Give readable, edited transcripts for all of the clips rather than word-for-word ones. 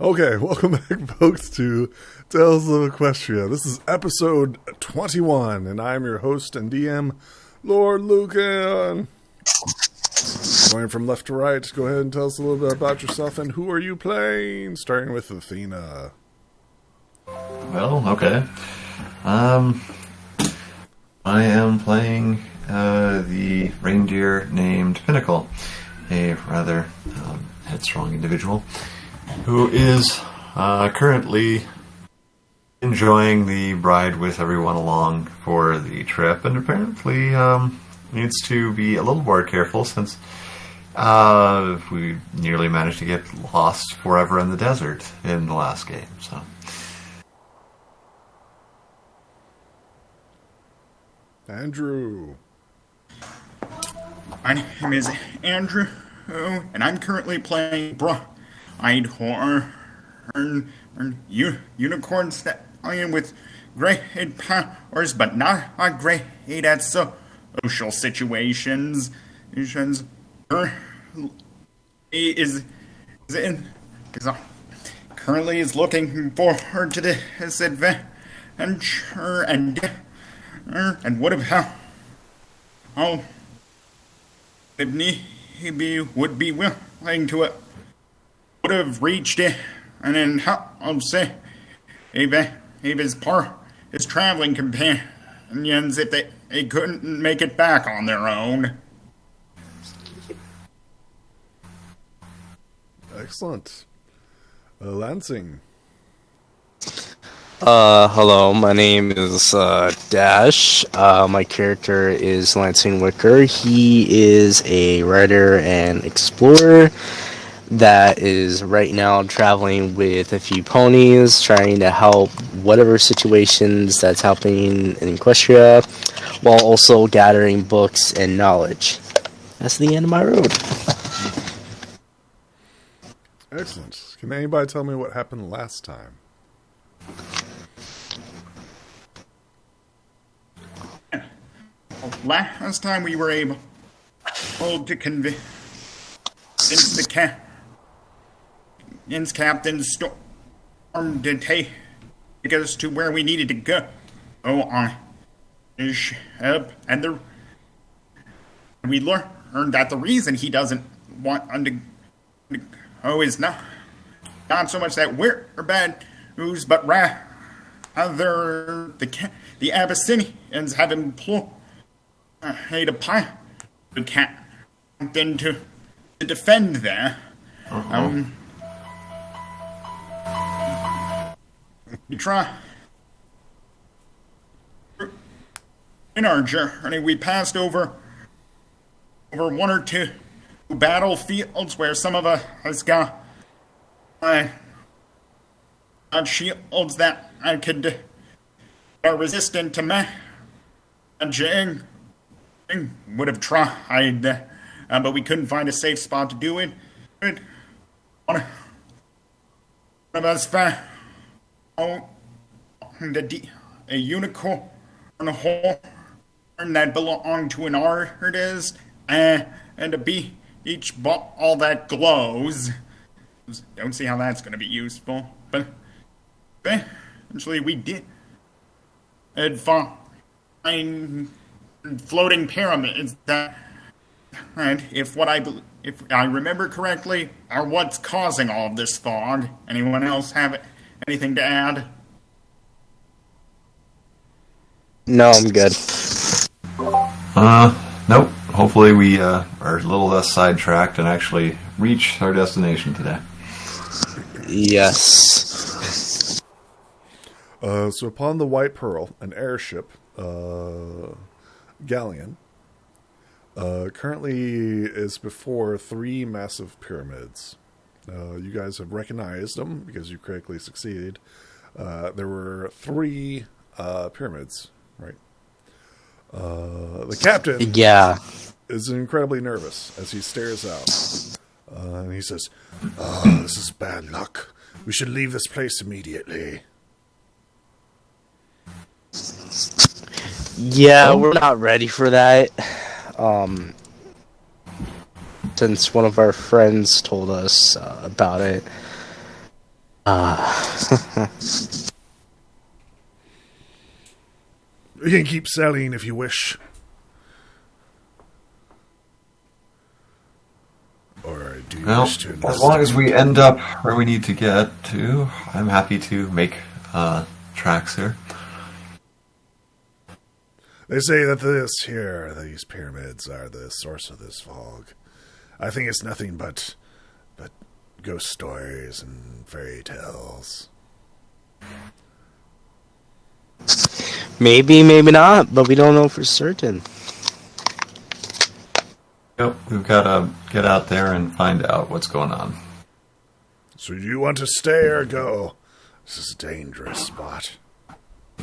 Okay, welcome back, folks, to Tales of Equestria. This is episode 21, and I'm your host and DM, Lord Lucan. Going from left to right, go ahead and tell us a little bit about yourself and who are you playing, starting with Athena. Well, okay. I am playing the reindeer named Pinnacle, a rather headstrong individual who is currently enjoying the ride with everyone along for the trip, and apparently needs to be a little more careful since we nearly managed to get lost forever in the desert in the last game. So. Andrew. My name is Andrew, and I'm currently playing Bright Horror, unicorn stallion with great powers, but not great at social situations. Currently is looking forward to this adventure and would have would be willing to would have reached it, and then I'll say his traveling companions if they couldn't make it back on their own. Excellent. Lansing. Hello, my name is Dash. My character is Lansing Wicker. He is a writer and explorer that is right now traveling with a few ponies, trying to help whatever situations that's happening in Equestria, while also gathering books and knowledge. That's the end of my road. Excellent. Can anybody tell me what happened last time? Last time we were able to convince the Captain Storm to take us to where we needed to go on his ship, and we learned that the reason he doesn't want to go is not so much that we're bad news, but rather the Abyssinians have employed a pilot captain to defend there. We try in our journey. We passed over one or two battlefields where some of us got shields that are resistant to magic. Would have tried, but we couldn't find a safe spot to do it. One of us found a unicorn horn that belonged to an artist, and a beach ball that glows. Don't see how that's going to be useful, but eventually we did find floating pyramids that, and if I remember correctly, are what's causing all of this fog. Anyone else have anything to add? No, I'm good. Nope. Hopefully we are a little less sidetracked and actually reach our destination today. Yes. So upon the White Pearl, an airship, galleon, currently is before three massive pyramids. You guys have recognized them because you correctly succeeded. There were three pyramids, right? The captain is incredibly nervous as he stares out. And he says, this is bad luck. We should leave this place immediately. Yeah, we're not ready for that. Since one of our friends told us about it. You can keep selling if you wish. Or do you Well, wish to as long as we end up where we need to get to, I'm happy to make tracks here. They say that these pyramids are the source of this fog. I think it's nothing but ghost stories and fairy tales. Maybe, maybe not, but we don't know for certain. Yep, we've got to get out there and find out what's going on. So do you want to stay or go? This is a dangerous spot.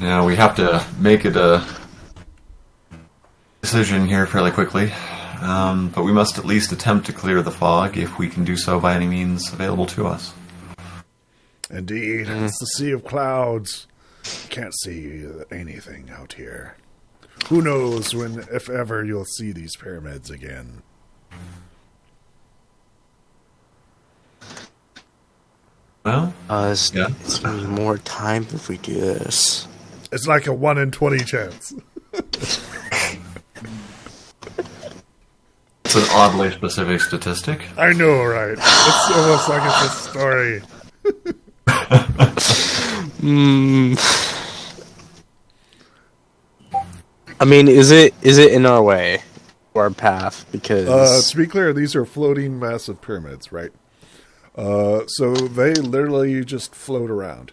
Now, we have to make it a decision here fairly quickly, but we must at least attempt to clear the fog if we can do so by any means available to us. Indeed, it's the sea of clouds. Can't see anything out here. Who knows when, if ever, you'll see these pyramids again. Well, It's going to be more time if we do this. It's like a 1 in 20 chance. it's an oddly specific statistic. I know, right? It's almost like it's a story. I mean, is it in our way, our path? Because To be clear, these are floating massive pyramids, right? So they literally just float around.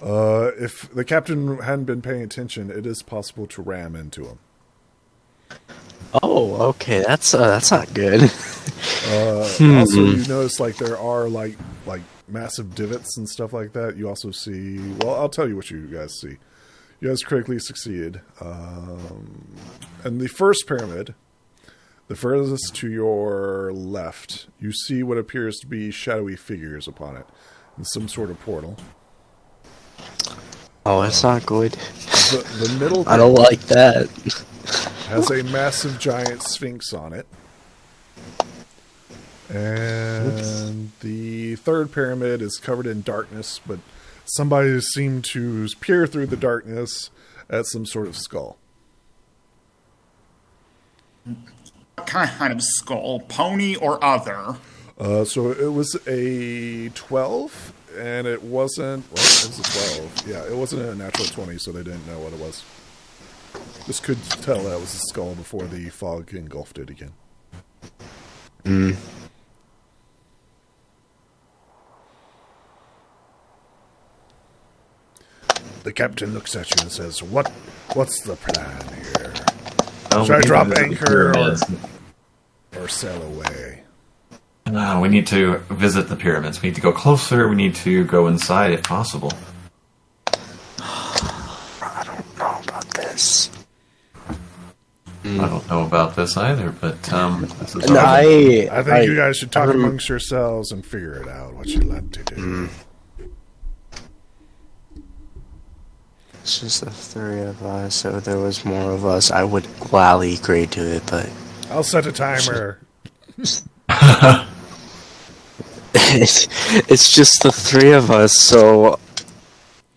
If the captain hadn't been paying attention, it is possible to ram into them. oh, okay, that's not good. Also, you notice like there are like massive divots and stuff like that. You also see. Well, I'll tell you what you guys see. You guys critically succeeded. And the first pyramid, the furthest to your left, you see what appears to be shadowy figures upon it, in some sort of portal. Oh, that's not good. The middle I don't like that. has a massive giant sphinx on it. And the third pyramid is covered in darkness, but somebody seemed to peer through the darkness at some sort of skull. What kind of skull? Pony or other? So it was a 12, and it wasn't... Well, it was a 12. Yeah, it wasn't a natural 20, so they didn't know what it was. Just could tell that was a skull before the fog engulfed it again. The captain looks at you and says, What's the plan here? Should I drop anchor or sail away? We need to visit the pyramids. We need to go closer. We need to go inside if possible. I don't know about this. I don't know about this either, but this is No, I think you guys should talk amongst yourselves and figure it out, what you like to do. It's just the three of us. So if there was more of us, I would gladly agree to it, but I'll set a timer. it's just the three of us, so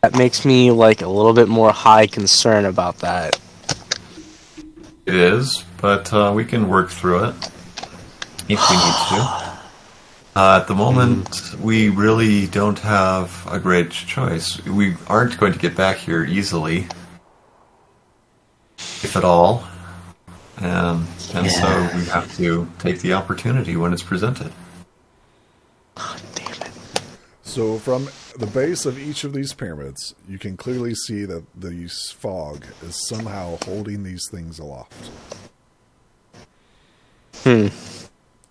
that makes me like a little bit more high concern about that. It is, but we can work through it if we need to. At the moment, we really don't have a great choice. We aren't going to get back here easily, if at all. And so we have to take the opportunity when it's presented. Oh, damn it. So from the base of each of these pyramids, you can clearly see that the fog is somehow holding these things aloft.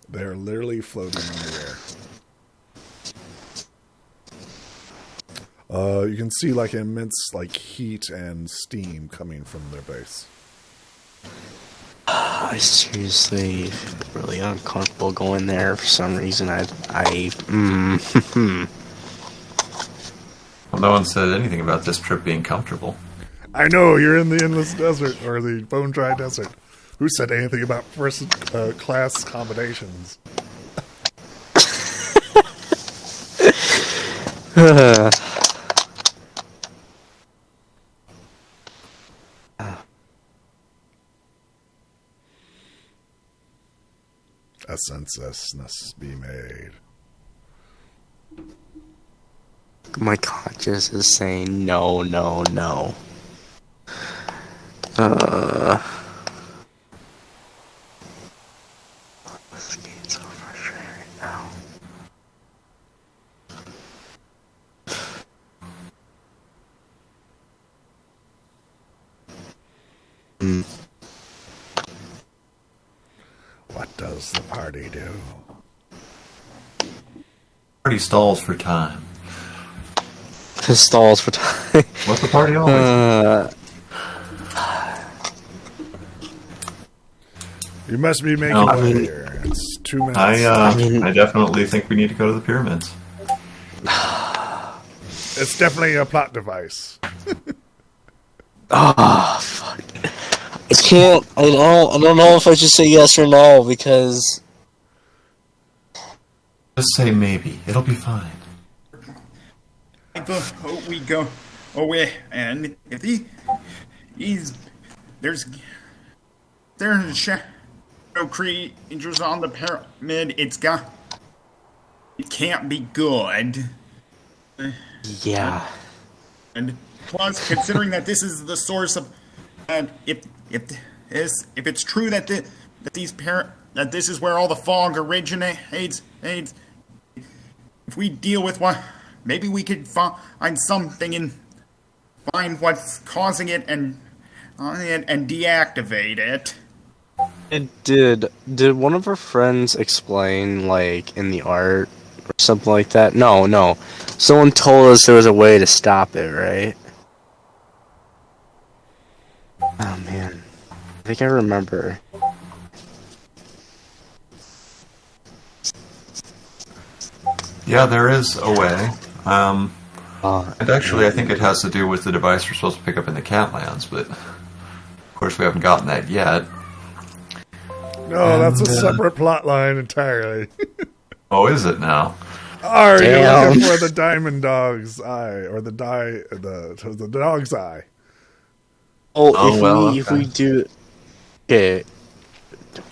They're literally floating in the air. You can see like immense like heat and steam coming from their base. I seriously feel really uncomfortable going there for some reason. Well, no one said anything about this trip being comfortable. I know, you're in the endless desert, or the bone dry desert. Who said anything about first class combinations? A census must be made. My conscience is saying no, no, no. This game's so frustrating right now. What does the party do? Party stalls for time. Stalls for time. What's the party always? You must be making No, I way mean- here. It's 2 minutes. I definitely think we need to go to the pyramids. It's definitely a plot device. Fuck. I can't. I don't know if I should say yes or no because. Just say maybe. It'll be fine. We go away, and if there's shadow creatures on the pyramid, it can't be good. Yeah. And plus, considering that this is the source of, if it's true that that this is where all the fog originates, if we deal with one, maybe we could find something and find what's causing it and deactivate it. Did one of our friends explain, like, in the art or something like that? No. Someone told us there was a way to stop it, right? Oh, man. I think I remember. Yeah, there is a way. And actually, I think it has to do with the device we're supposed to pick up in the Catlands, but of course we haven't gotten that yet. No, that's a separate plot line entirely. Oh, is it now? Are you Damn. looking for the diamond dog's eye, or the dog's eye? If we do... Okay.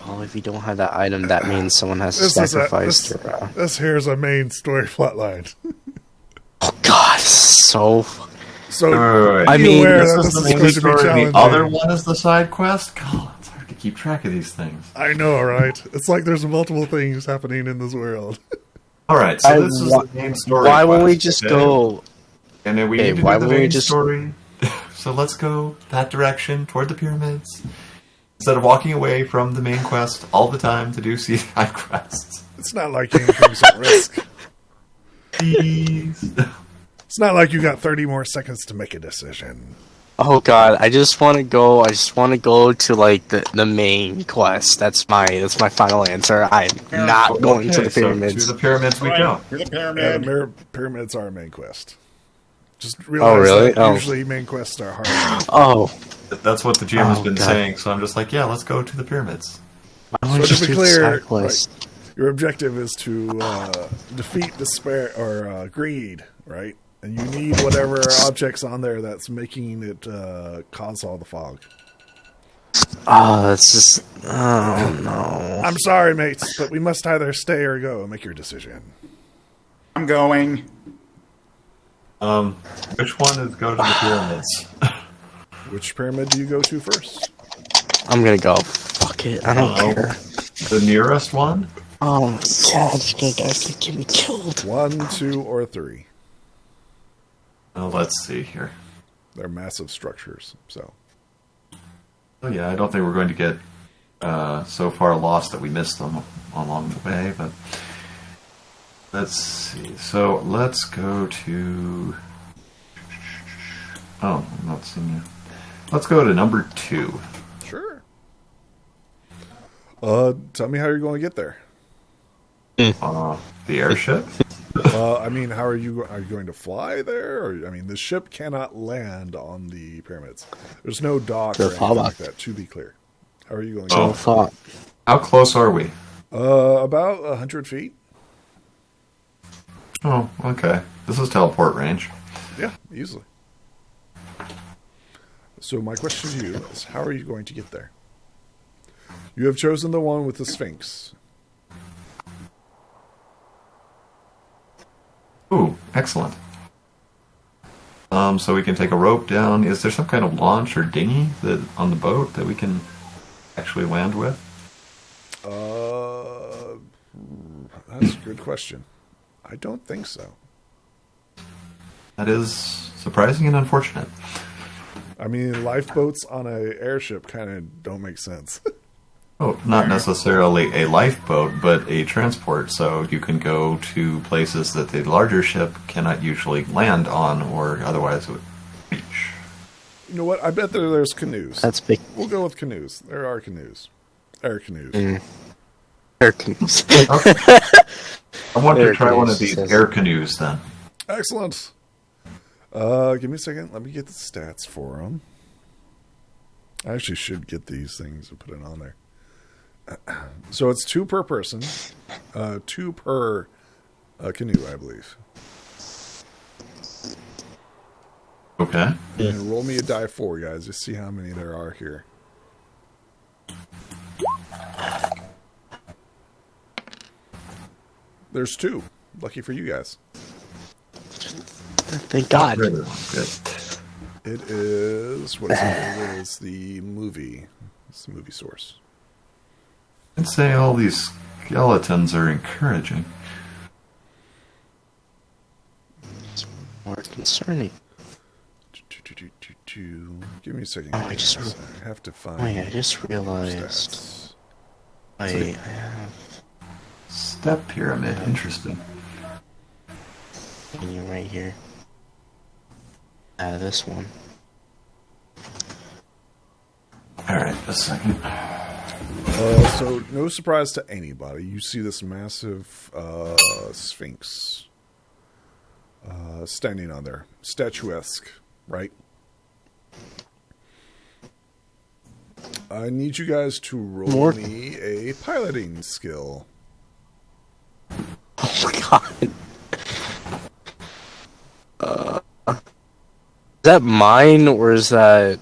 Well, if you don't have that item, that means someone has to sacrifice their... This here's a main story plot line. Oh, God. So... So, Right. I mean, aware This that is this the is main going to be story. challenging. The other one is the side quest. God, it's hard to keep track of these things. I know, right? It's like there's multiple things happening in this world. All right, so this is the main story. Why won't we quest, just okay? go... And then we Hey, need to why do the won't we main just- story. So let's go that direction toward the pyramids instead of walking away from the main quest all the time to do side quests. It's not like anything's at risk. Please. It's not like you got 30 more seconds to make a decision. Oh, God. I just want to go... to, like, the main quest. That's my final answer. I'm not going to the pyramids. So to the pyramids we go. To the Yeah, pyramid. the pyramids are a main quest. Just realize really? that Oh. usually main quests are hard. Oh. That's what the GM has Oh, been God. saying, so I'm just like, yeah, let's go to the pyramids. Why don't we So just to be do the clear, side quest? Your objective is to defeat despair or greed, right? And you need whatever objects on there that's making it cause all the fog. Oh, it's just... Oh, no. I'm sorry, mates, but we must either stay or go. Make your decision. I'm going. Which one is go to the pyramids? Which pyramid do you go to first? I'm gonna go. Fuck it. I don't Oh. care. The nearest one? Oh, my God. This guy's gonna get me killed. 1, 2, or 3. Oh, let's see here. They're massive structures, so... Oh yeah, I don't think we're going to get so far lost that we missed them along the way, but let's see. So let's go to... Oh, I'm not seeing you. Let's go to number 2. Sure. Tell me how you're going to get there. The airship? I mean, are you going to fly there? Or, I mean, the ship cannot land on the pyramids. There's no dock or Sure, anything like fallback. that, to be clear. How are you going? So thought. How close are we? About 100 feet. Oh, okay. This is teleport range. Yeah, easily. So my question to you is, how are you going to get there? You have chosen the one with the Sphinx. Ooh, excellent. So we can take a rope down. Is there some kind of launch or dinghy that on the boat that we can actually land with? That's a good question. I don't think so. That is surprising and unfortunate. I mean, lifeboats on an airship kind of don't make sense. Oh, not necessarily a lifeboat, but a transport, so you can go to places that the larger ship cannot usually land on, or otherwise it would reach. You know what? I bet there's canoes. That's big. We'll go with canoes. There are canoes. Air canoes. Air canoes. Okay. I want Air to try one of canoes, these says- air canoes then. Excellent. Give me a second. Let me get the stats for them. I actually should get these things and put it on there. So it's 2 per person, 2 per canoe, I believe. Okay. And roll me a die 4, guys. Just see how many there are here. There's 2. Lucky for you guys. Thank God. Good. It is what is it? It is the movie. It's the movie source. I'd say all these skeletons are encouraging. It's more concerning. Give me a second. Oh, I just- I have to find. Oh yeah, I just realized stats. I have Step pyramid, interesting. you right here. This one. Alright, a second. So, no surprise to anybody. You see this massive Sphinx standing on there. Statuesque, right? I need you guys to roll me a piloting skill. Oh my God. Is that mine or is that?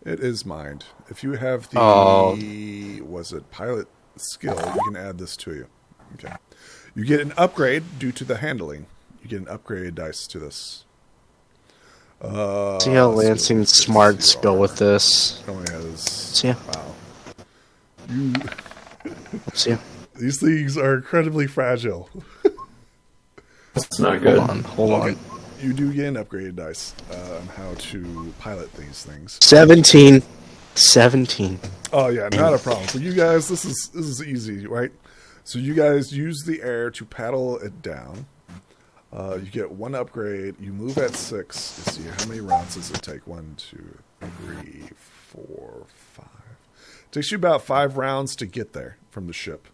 It is mined. If you have the, was it pilot skill, we can add this to you. Okay. You get an upgrade due to the handling. You get an upgrade dice to this. See how Lansing smarts go with this. It only has. See ya. Wow. You. See ya. These things are incredibly fragile. That's not good. Hold on. You do get an upgraded dice on how to pilot these things. 17. Oh yeah, not a problem. For you guys, this is easy, right? So you guys use the air to paddle it down. You get 1 upgrade. You move at 6. You see how many rounds does it take? 1, 2, 3, 4, 5. It takes you about 5 rounds to get there from the ship.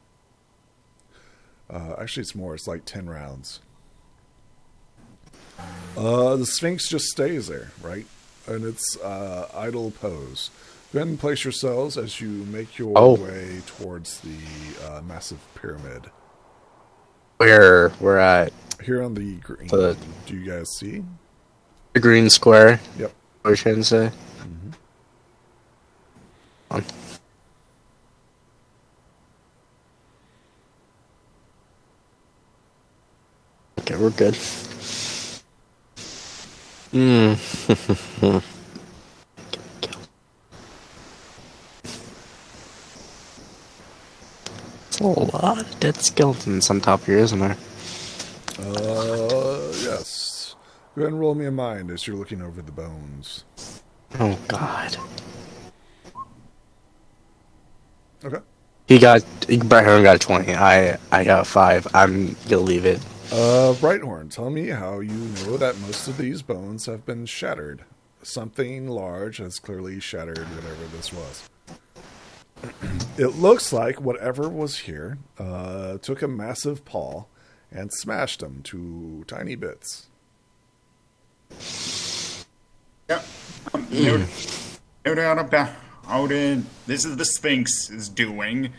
Actually, it's more. It's like 10 rounds. The Sphinx just stays there, right? In its idle pose. Go ahead and place yourselves as you make your way towards the massive pyramid. Where we're at? Here on the green. The- Do you guys see? The green square. Yep. What are you trying to say? On. Okay, we're good. It's a lot of dead skeletons on top here, isn't there? Yes. Go ahead and roll me a mind as you're looking over the bones. Oh God. Okay. Brighthorn got 20. I got 5. I'm gonna leave it. Brighthorn, tell me how you know that most of these bones have been shattered. Something large has clearly shattered whatever this was. It looks like whatever was here took a massive paw and smashed them to tiny bits. Yep. No doubt about it. This is the Sphinx is doing,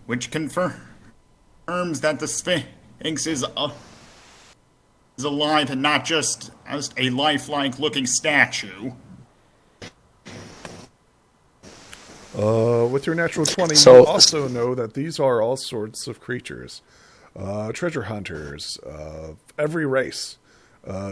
which confirms that the Sphinx is is alive and not just a lifelike looking statue. With your natural 20, So- you also know that these are all sorts of creatures. Treasure hunters of every race.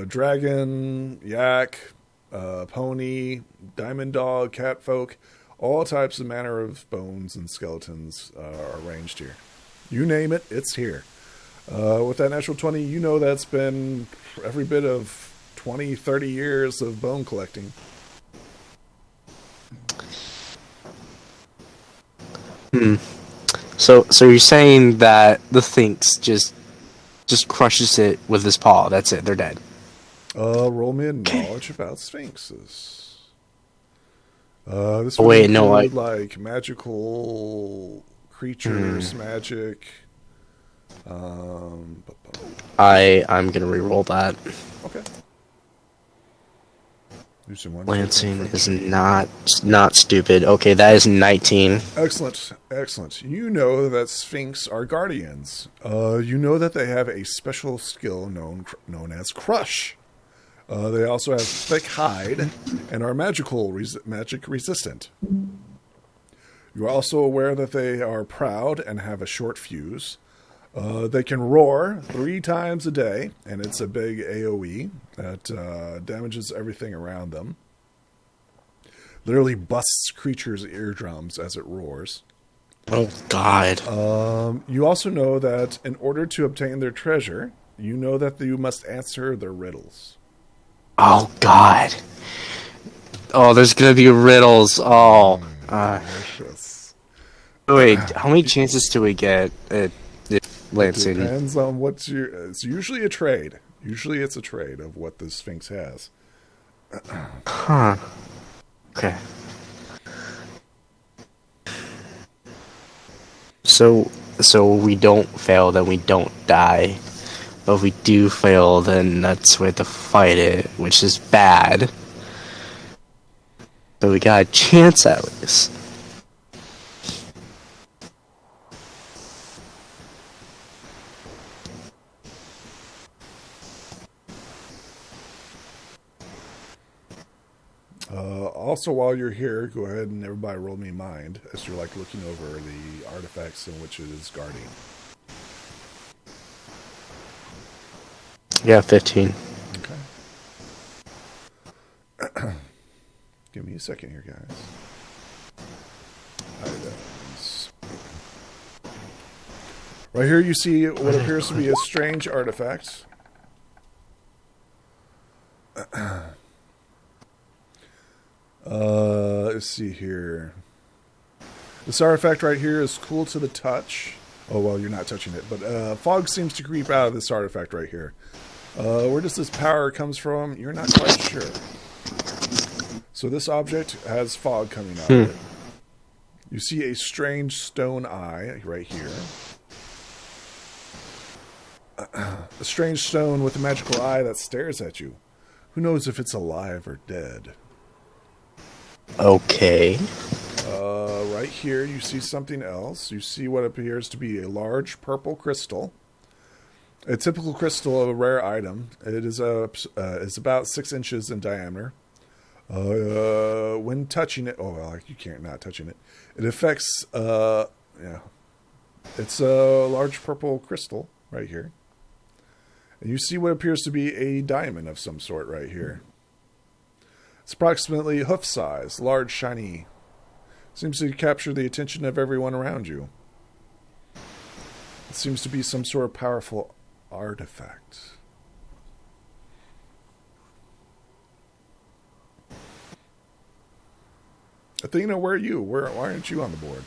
Dragon, yak, pony, diamond dog, catfolk, all types of manner of bones and skeletons are arranged here. You name it, it's here. With that natural 20, you know that's been every bit of 20, 30 years of bone collecting. So you're saying that the Sphinx just crushes it with his paw. That's it. They're dead. Roll me a knowledge about sphinxes. This would Wait, no, include, like magical creatures, magic. I'm gonna re-roll that. Okay. Do some one- Lancing is not stupid. Okay, that is 19. Excellent, excellent. You know that Sphinx are guardians. You know that they have a special skill known as Crush. They also have thick hide and are magic resistant. You are also aware that they are proud and have a short fuse. They can roar 3 times a day, and it's a big AoE that damages everything around them. Literally busts creatures' eardrums as it roars. Oh God. You also know that in order to obtain their treasure, you know that you must answer their riddles. Oh God. Oh, there's gonna be riddles. Oh. Delicious. Wait, how many chances do we get at Lansing? Depends on what's your. It's usually a trade. Usually, it's a trade of what the Sphinx has. Huh. Okay. So we don't fail, then we don't die. But if we do fail, then that's where to fight it, which is bad. But we got a chance at least. Also, while you're here, go ahead and everybody roll me mind as you're like looking over the artifacts in which it is guarding. Yeah, 15. Okay. Give me a second here, guys. Items. Right here, you see what appears to be a strange artifact. Let's see here. This artifact right here is cool to the touch. Oh, well, you're not touching it. But fog seems to creep out of this artifact right here. Where does this power comes from? You're not quite sure. So this object has fog coming out of it. You see a strange stone eye right here. A strange stone with a magical eye that stares at you. Who knows if it's alive or dead? Okay. Right here, you see something else. You see what appears to be a large purple crystal. A typical crystal of a rare item. It is about 6 inches in diameter. When touching it, oh well, you can't not touching it. It affects, yeah. It's a large purple crystal right here. And you see what appears to be a diamond of some sort right here. It's approximately hoof size, large, shiny. Seems to capture the attention of everyone around you. It seems to be some sort of powerful artifact. Athena, where are you? Why aren't you on the board?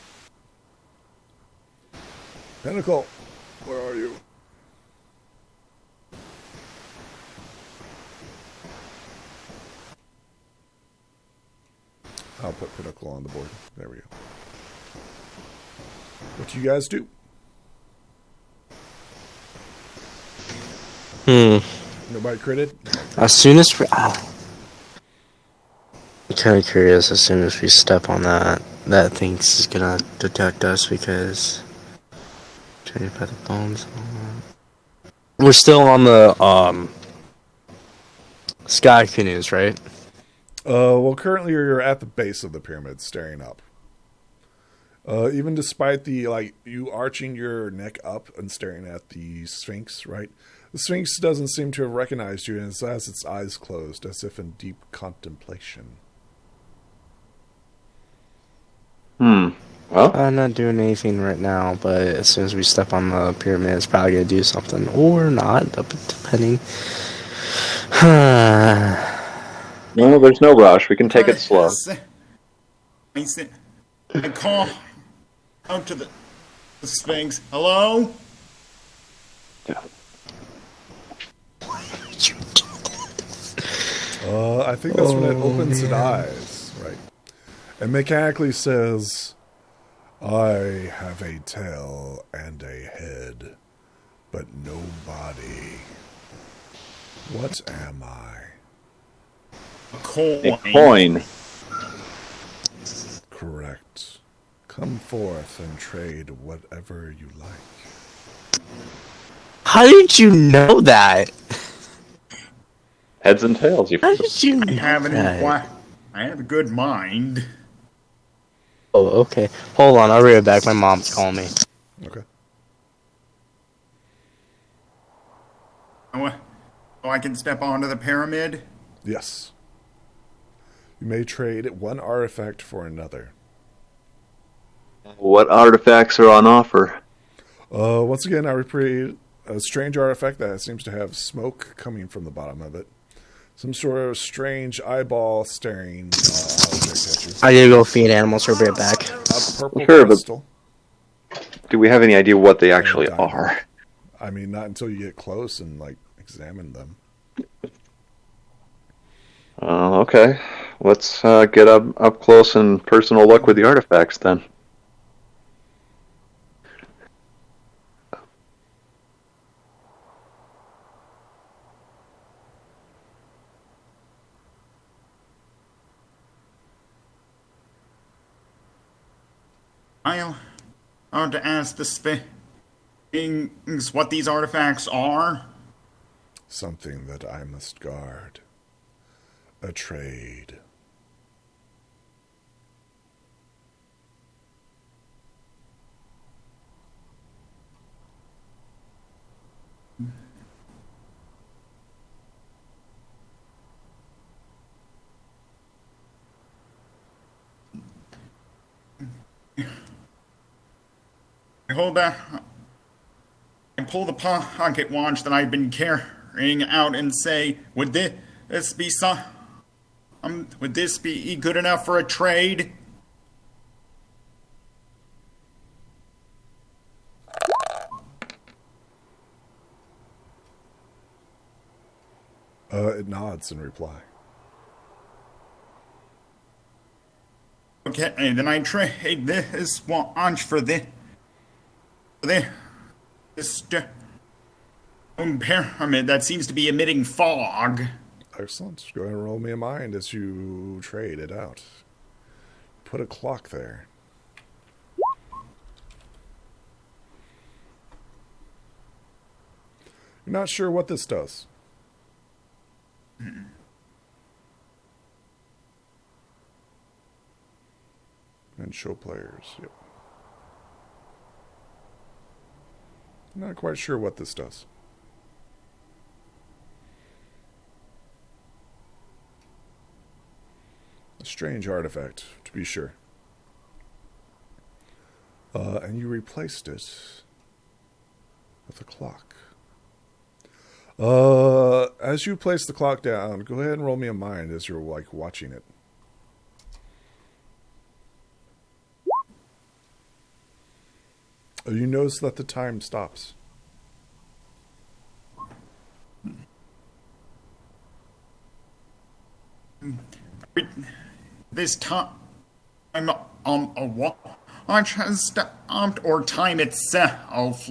Pinnacle, where are you? I'll put Pinnacle on the board. There we go. What do you guys do? Nobody critted? As soon as we... I'm kind of curious, as soon as we step on that thing's gonna detect us because... Trying to put the bones on. We're still on the, Sky canoes, right? Well, currently you're at the base of the pyramid, staring up. Even despite the you arching your neck up and staring at the Sphinx, right? The Sphinx doesn't seem to have recognized you, and it has its eyes closed, as if in deep contemplation. Well, I'm not doing anything right now, but as soon as we step on the pyramid, it's probably gonna do something, or not, depending. no, there's no rush. We can take it slow. I call out to the Sphinx. Hello? I think that's when it opens its eyes, right? And mechanically says, I have a tail and a head, but no body. What am I? A A coin. Correct. Come forth and trade whatever you like. How did you know that? Heads and tails. How did you know I have a good mind. Oh, okay. Hold on, I'll read it back. My mom's calling me. Okay. Oh, I can step onto the pyramid? Yes. You may trade one artifact for another. What artifacts are on offer? Once again, I repeat a strange artifact that seems to have smoke coming from the bottom of it. Some sort of strange eyeball staring object at you. I gotta go feed animals. I'll be right back. A purple Sure, but crystal. do we have any idea what they actually are? I mean, not until you get close and examine them. Okay. Let's get up close and personal look with the artifacts then. I want to ask the Sphinx what these artifacts are. Something that I must guard. A trade. I hold that. I pull the pocket watch that I've been carrying out and say, would this be would this be good enough for a trade? It nods in reply. Okay, then I trade this watch for this stone pyramid that seems to be emitting fog. Excellent. Go ahead and roll me a mind as you trade it out. Put a clock there. You're not sure what this does. And show players. Yep. Not quite sure what this does. A strange artifact, to be sure. And you replaced it with a clock. As you place the clock down, go ahead and roll me a mind as you're watching it. You notice that the time stops. This time, a watch has stopped, or time itself.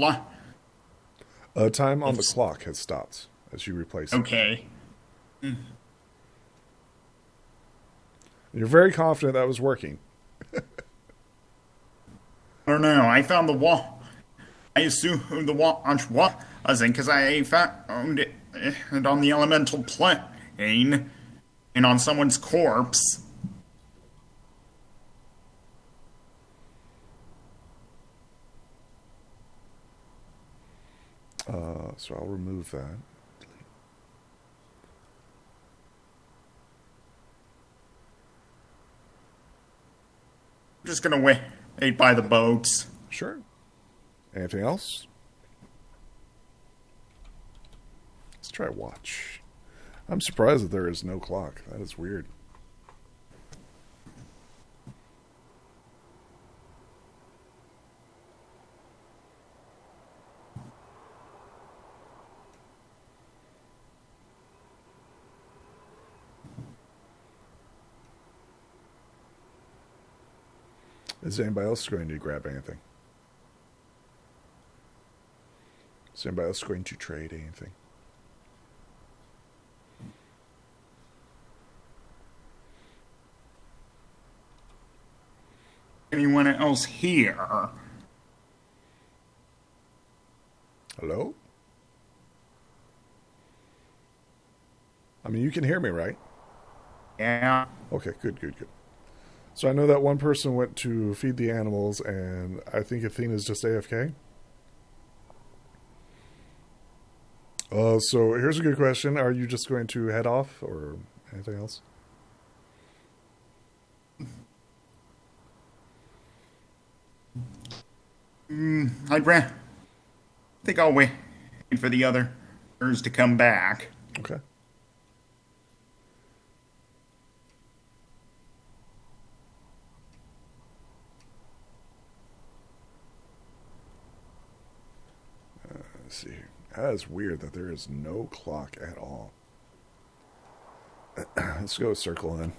Time on the clock has stopped as you replace it. Okay. You're very confident that was working. I don't know. I found the wall. I assumed the watch wasn't because I found it on the elemental plane and on someone's corpse. So I'll remove that. I'm just gonna wait by the boats. Sure. Anything else? Let's try watch. I'm surprised that there is no clock. That is weird. Is anybody else going to grab anything? Is anybody else going to trade anything? Anyone else here? Hello? I mean, you can hear me, right? Yeah. Okay, good. So I know that one person went to feed the animals, and I think Athena's just AFK. So here's a good question. Are you just going to head off, or anything else? I think I'll wait for the others to come back. Okay. Let's see here. That is weird that there is no clock at all. Let's go circle in.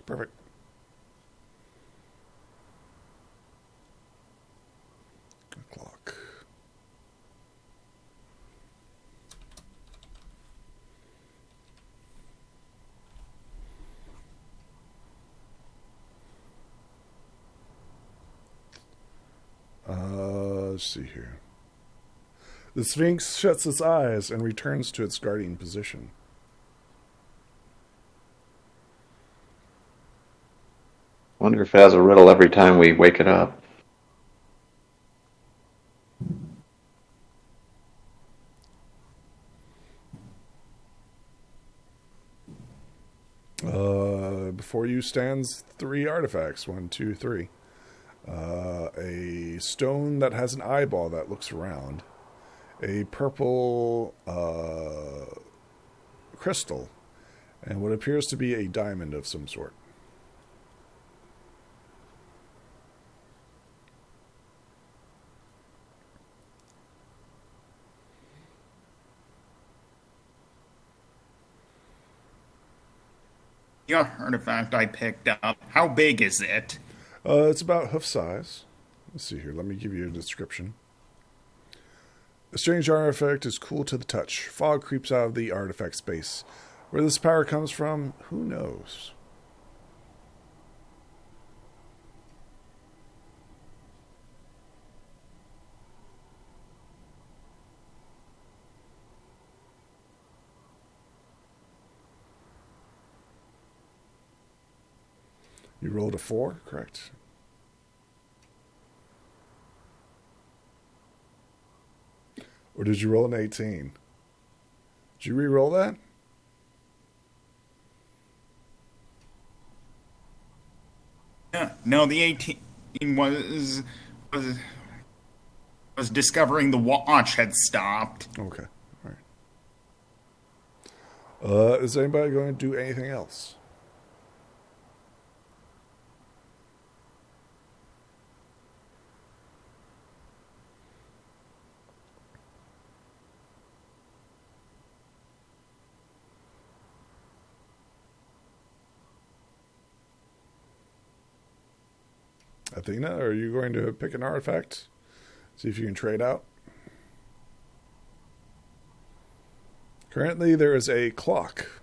Perfect. Good clock. Let's see here. The Sphinx shuts its eyes and returns to its guardian position. Wonder if it has a riddle every time we wake it up. Before you stands 3 artifacts. 1, 2, 3. A stone that has an eyeball that looks around. A purple crystal. And what appears to be a diamond of some sort. The artifact I picked up, how big is it? It's about hoof size. Let's see here. Let me give you a description. A strange artifact is cool to the touch. Fog creeps out of the artifact space. Where this power comes from, who knows? You rolled a 4, correct? Or did you roll an 18? Did you re-roll that? No, the 18 was discovering the watch had stopped. Okay, all right. Is anybody going to do anything else? Athena, are you going to pick an artifact? See if you can trade out? Currently, there is a clock,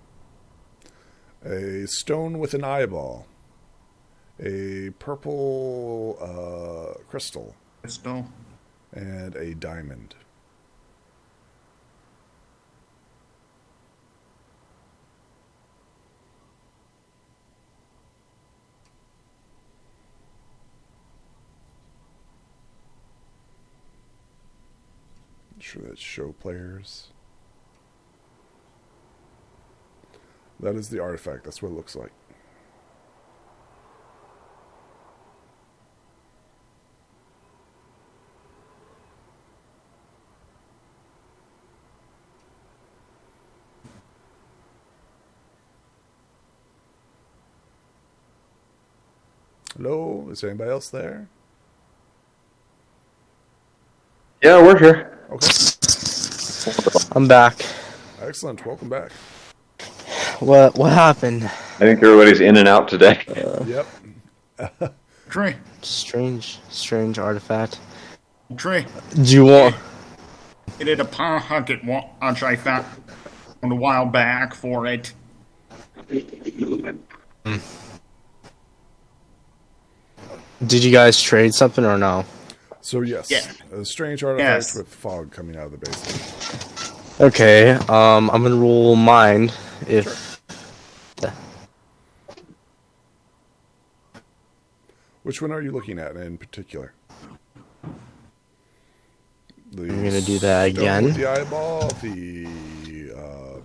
a stone with an eyeball, a purple crystal, Crystal. and a diamond. Sure, that's show players. That is the artifact. That's what it looks like. Hello, is anybody else there? Yeah, we're here. Okay, I'm back. excellent. Welcome back. What happened? I think everybody's in and out today. Yep. Trey. Strange artifact. Trey. Do you want? It did a pocket watch I found a while back for it. Did you guys trade something or no? So yes, Yeah. a strange artifact Yes. with fog coming out of the basement. Okay. I'm gonna roll mine if. Which one are you looking at in particular? The I'm gonna do that stone again. with the eyeball, the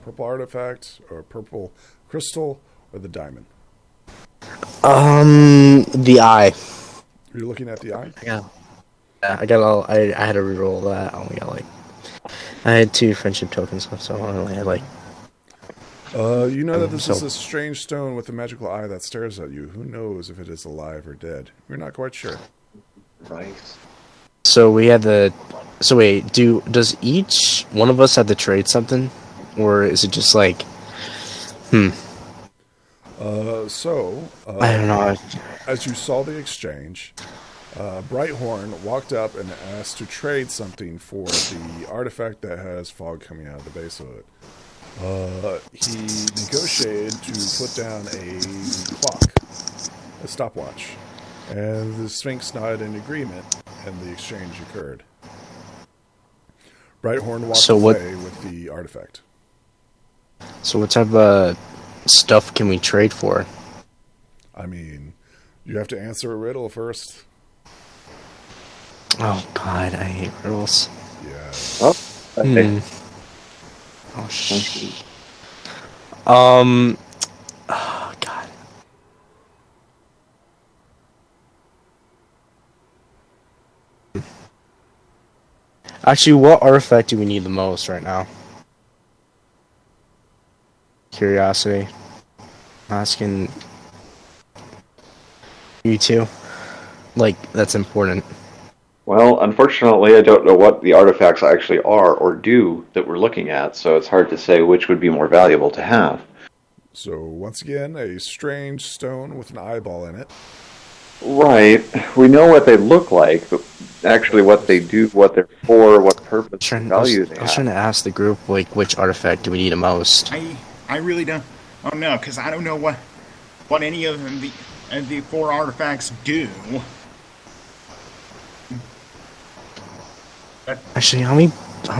purple artifact, or purple crystal, or the diamond. The eye. You're looking at the eye. Yeah. I had to reroll that. I only got I had 2 friendship tokens left, so I only had You know that this is so- a strange stone with a magical eye that stares at you. Who knows if it is alive or dead? You're not quite sure. Nice. So we had the. So wait, does each one of us have to trade something, or is it just Uh, I don't know. as you saw the exchange, Brighthorn walked up and asked to trade something for the artifact that has fog coming out of the base of it. He negotiated to put down a clock, a stopwatch, and the Sphinx nodded in agreement, and the exchange occurred. Brighthorn walked So what- away with the artifact. So what type of stuff can we trade for? I mean, you have to answer a riddle first. Oh God, I hate riddles. Yeah. Oh, okay. Oh shit. Oh God. Actually, what artifact do we need the most right now? Curiosity. I'm asking you two. That's important. Well, unfortunately, I don't know what the artifacts actually are or do that we're looking at, so it's hard to say which would be more valuable to have. So, once again, a strange stone with an eyeball in it. Right. We know what they look like, but actually what they do, what they're for, what purpose and value they I was have. trying to ask the group, which artifact do we need the most? I really don't. Oh no, because I don't know what any of the 4 artifacts do. Actually, how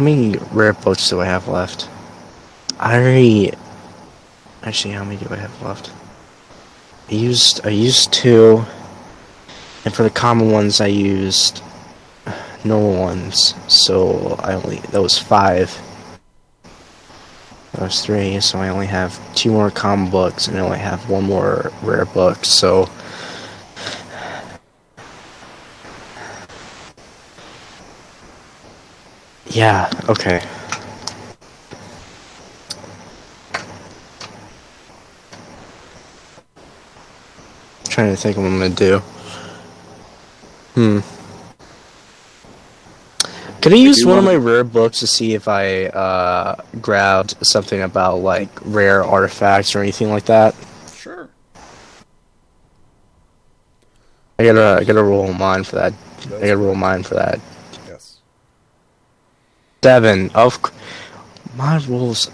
many rare books do I have left? Actually, how many do I have left? I used 2, and for the common ones, I used normal ones. So that was 5. That was 3. So I only have 2 more common books, and I only have 1 more rare book. So. Yeah, okay. Trying to think what I'm gonna do. Could I use one of my rare books to see if I grabbed something about rare artifacts or anything like that? Sure. I gotta roll mine for that. I gotta roll mine for that. Yes. 7 of my rules.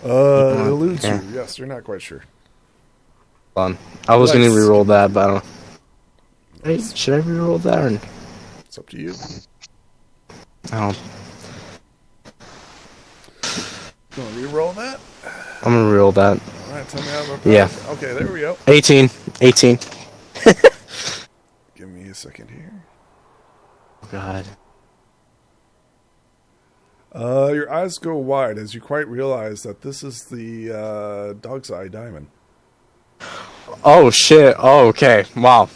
It eludes yeah. you. Yes, you're not quite sure. Hold on. I was gonna Nice. reroll that, but I don't. Hey, should I reroll that or? It's up to you. I don't. You want to re-roll that? I'm gonna reroll that. All right, tell me how about that. Yeah. Okay, there we go. 18. 18. Give me a second here. Oh, God. Your eyes go wide as you quite realize that this is the dog's eye diamond. Oh shit. Oh, okay. Wow.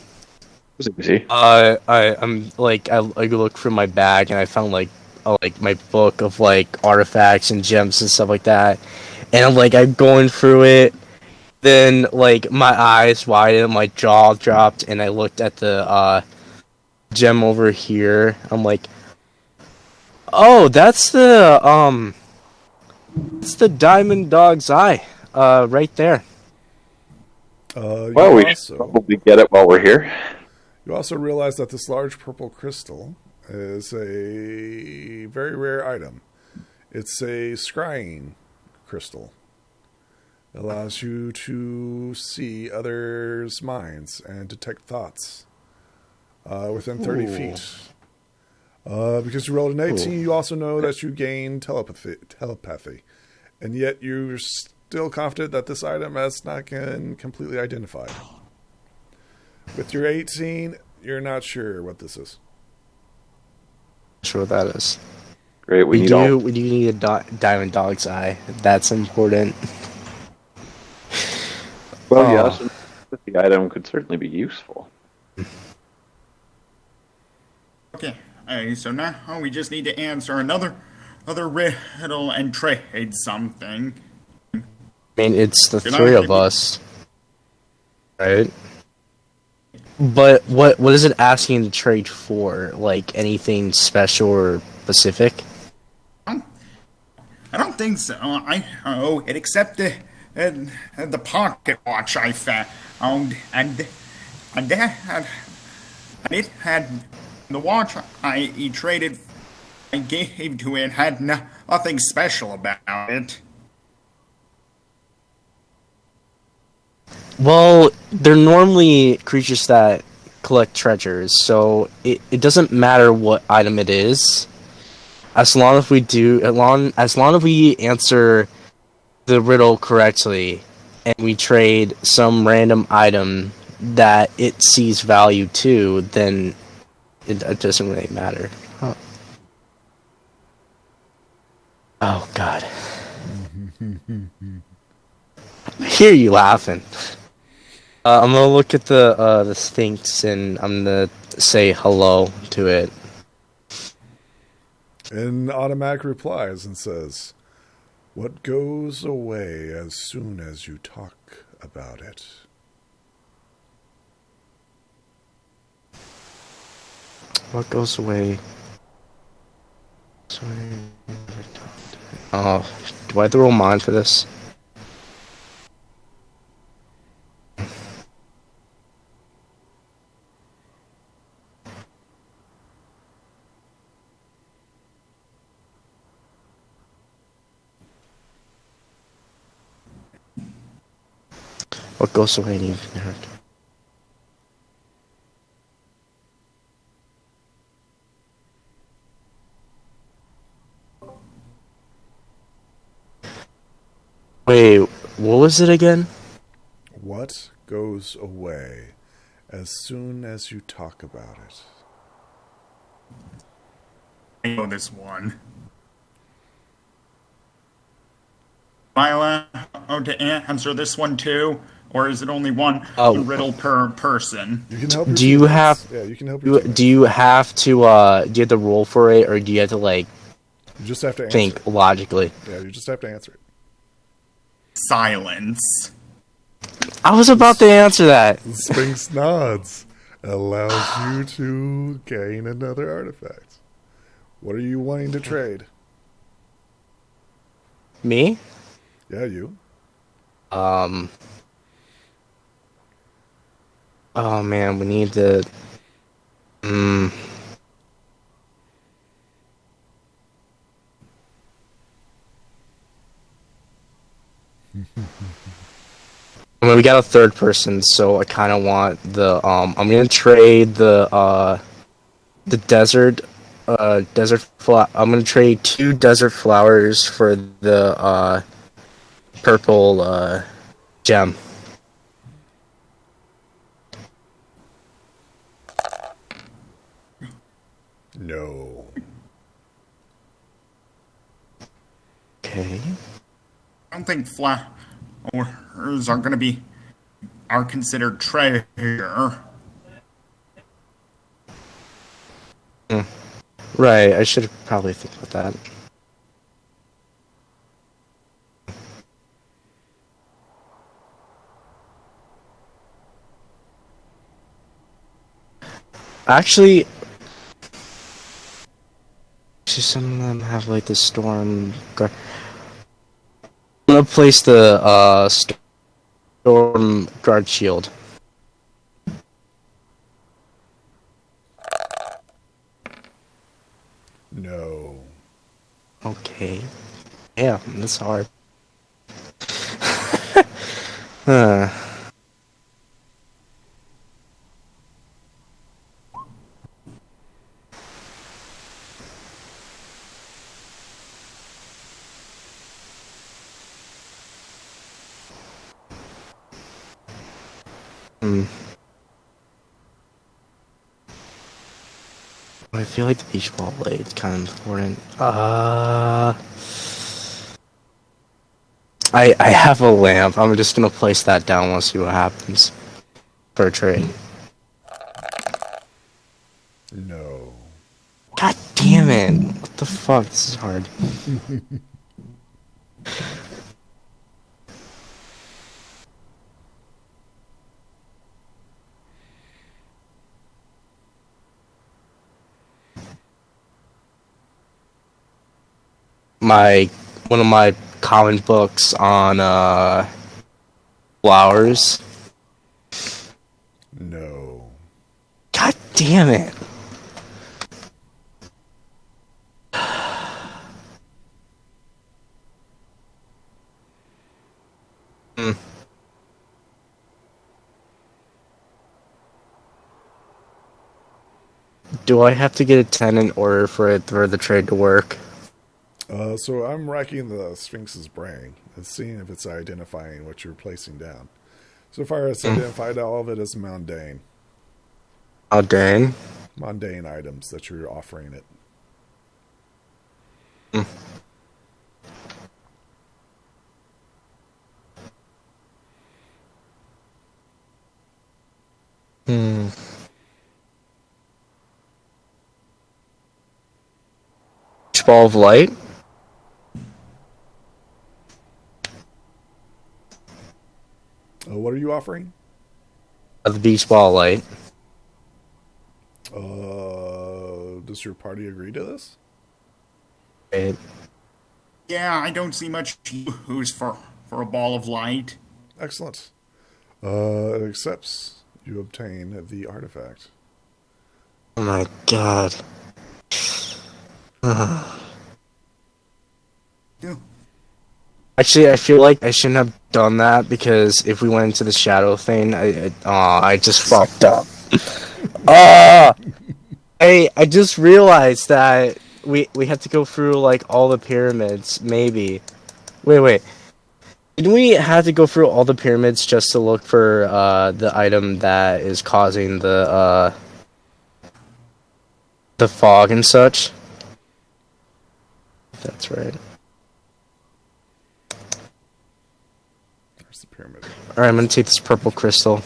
See? I'm like I looked through my bag and I found like my book of like artifacts and gems and stuff like that, and I'm going through it. Then like my eyes widened, my jaw dropped, and I looked at the gem over here. I'm like, oh, that's the diamond dog's eye, right there. Well, we should probably get it while we're here. You also realize that this large purple crystal is a very rare item. It's a scrying crystal. It allows you to see others' minds and detect thoughts within 30 feet. Because you rolled an 18, you also know that you gain telepathy. And yet you're still confident that this item has not been completely identified. With your 18, you're not sure what this is. Sure what that is. Great, we do need a diamond dog's eye. That's important. Well, yes, the item could certainly be useful. Okay, so now we just need to answer another riddle and trade something. I mean, it's the Good three night. of us, right? But what is it asking to trade for? Like anything special or specific? I don't think so. It except the pocket watch I found, and it had the watch I gave to it had nothing special about it. Well, they're normally creatures that collect treasures, so it doesn't matter what item it is, as long as we answer the riddle correctly, and we trade some random item that it sees value to, then it doesn't really matter. Huh. Oh God. I hear you laughing. I'm gonna look at the Sphinx and I'm gonna say hello to it. And automatic replies and says, "What goes away as soon as you talk about it?" What goes away? Oh, do I have to roll mine for this? What goes away and even hurt? Wait, what was it again? What goes away as soon as you talk about it? I know this one. Am I allowed to answer this one too? Or is it only one riddle per person? You can help. Do you have? Yeah, you can help. Your Do you have to? Do you have to roll for it, or do you have to like? You just have to think answer. logically. Yeah, you just have to answer it. Silence. I was about to answer that. The Sphinx nods. Allows you to gain another artifact. What are you wanting to trade? Me? Yeah, you. Oh man, we need to. I'm we got a third person, so I kind of want the I'm gonna trade the desert I'm gonna trade 2 desert flowers for the purple gem. No. Okay. I don't think flowers are considered treasure. Right, I should probably think about that. Actually, some of them have like the storm guard. I'm gonna place the storm guard shield. No. Okay. Yeah, that's hard. Huh. I feel like the beach ball blade is kind of important. I have a lamp. I'm just gonna place that down. We'll see what happens for a trade. No. God damn it! What the fuck? This is hard. One of my common books on flowers. No. God damn it! Do I have to get a 10 in order for the trade to work? So I'm racking the Sphinx's brain and seeing if it's identifying what you're placing down. So far, it's identified all of it as mundane. Oh, dang. Mundane items that you're offering it. Ball of light? What are you offering? The beach ball light. Does your party agree to this? Right. Yeah, I don't see much use for a ball of light. Excellent. It accepts. You obtain the artifact. Oh my god. Yeah. Actually, I feel like I shouldn't have done that because if we went into the shadow thing, I just fucked up. I just realized that we had to go through like all the pyramids. Maybe. Wait. Didn't we have to go through all the pyramids just to look for the item that is causing the fog and such? That's right. There's the pyramid. Alright, I'm gonna take this purple crystal.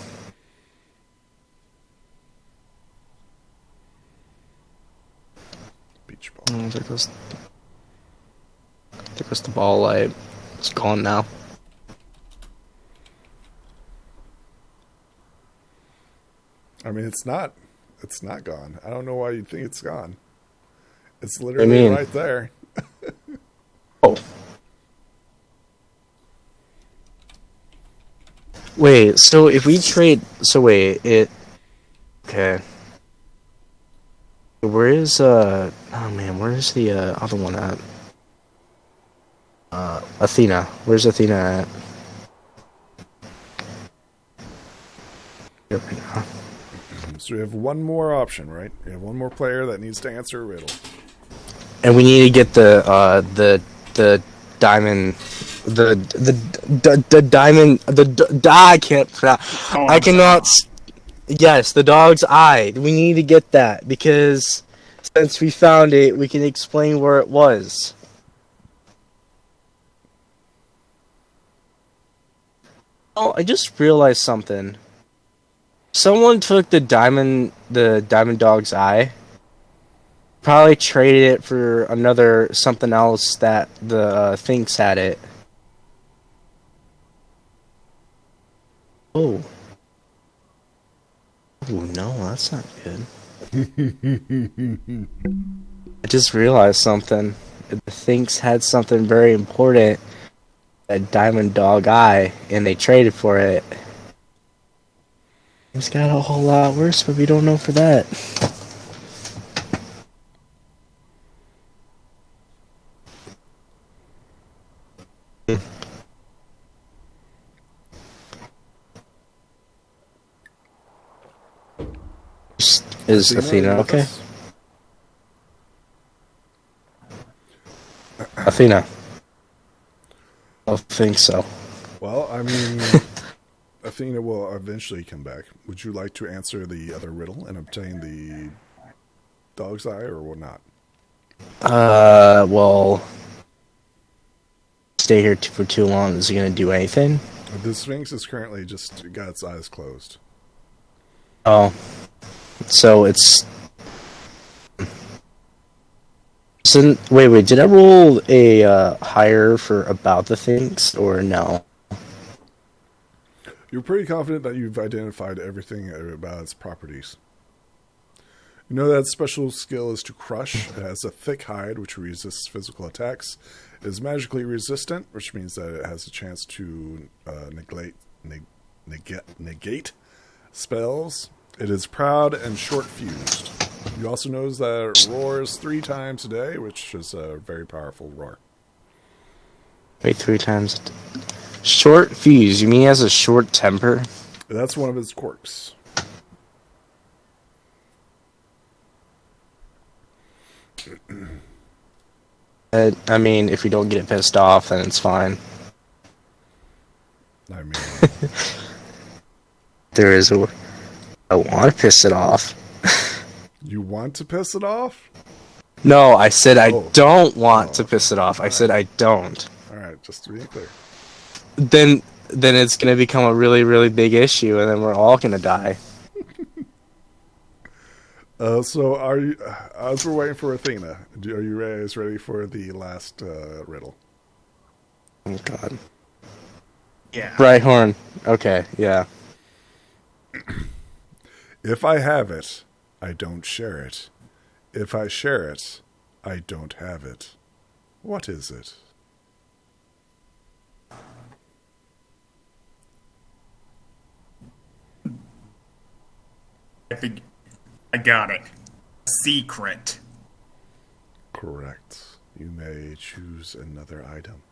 Beach ball. There goes the ball light. It's gone now. I mean, it's not gone. I don't know why you'd think it's gone. It's literally right there. Oh. Wait, so if we trade... So wait, okay. Where is, oh man, where is the, other one at? Athena. Where's Athena at? Here we go. So we have one more option, right? We have one more player that needs to answer a riddle. And we need to get the diamond, the diamond, I can't pronounce. I cannot. Yes, the dog's eye. We need to get that because since we found it, we can explain where it was. Oh, I just realized something. Someone took the diamond dog's eye. Probably traded it for another something else that the Things had it. Oh. Oh no, that's not good. I just realized something. The Things had something very important. A diamond dog eye, and they traded for it. It's got a whole lot worse, but we don't know for that. Is Athena okay? Athena. I think so. Well, I mean, Athena will eventually come back. Would you like to answer the other riddle and obtain the dog's eye, or will not? Well, stay here for too long. Is he gonna do anything? The Sphinx is currently just got its eyes closed. Oh, so it's. So, wait, did I roll a higher for about the Things, or no? You're pretty confident that you've identified everything about its properties. You know that its special skill is to crush. It has a thick hide, which resists physical attacks. It is magically resistant, which means that it has a chance to negate spells. It is proud and short-fused. You also know that it roars 3 times a day, which is a very powerful roar. Wait, 3 times. Short fuse. You mean he has a short temper? That's one of its quirks. I mean, if we don't get it pissed off, then it's fine. I mean, There is a. I want to piss it off. you want to piss it off? No, I said I don't want to piss it off. I said I don't. All right, just to be clear. Then it's gonna become a really, really big issue, and then we're all gonna die. So are you? As we're waiting for Athena, are you ready for the last riddle? Oh God. Yeah. Brighthorn. Okay, yeah. If I have it, I don't share it. If I share it, I don't have it. What is it? I got it. Secret. Correct. You may choose another item.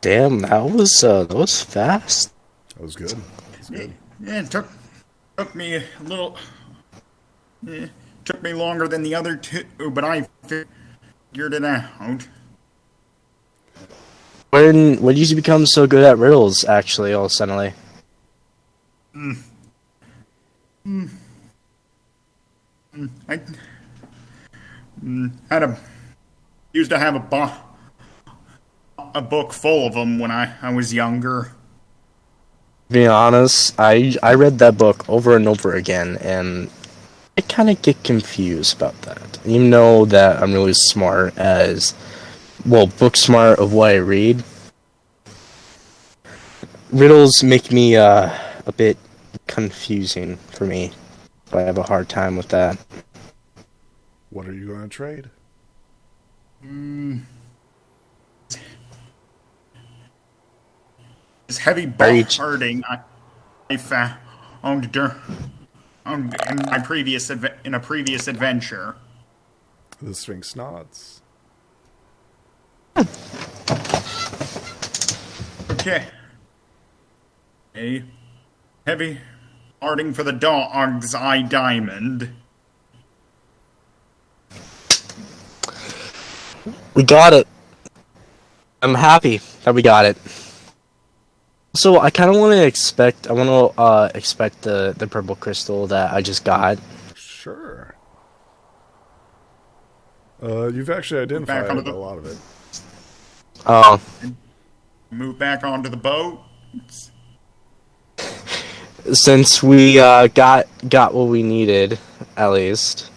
Damn, that was fast. That was good. Yeah, it took me a little. Took me longer than the other 2, but I figured it out. When did you become so good at riddles? Actually, all suddenly. I used to have a book full of them when I was younger. To be honest, I read that book over and over again, and I kind of get confused about that. Even though that I'm really smart book smart of what I read, riddles make me a bit confusing for me. I have a hard time with that. What are you going to trade? This heavy bombarding I found in my previous adventure. The Sphinx nods. Okay. Hey, heavy parting for the dog's eye diamond. We got it. I'm happy that we got it. So I kind of want to expect. I want to expect the purple crystal that I just got. Sure. You've actually identified a lot of it. Oh. Move back onto the boat. Since we got what we needed, at least.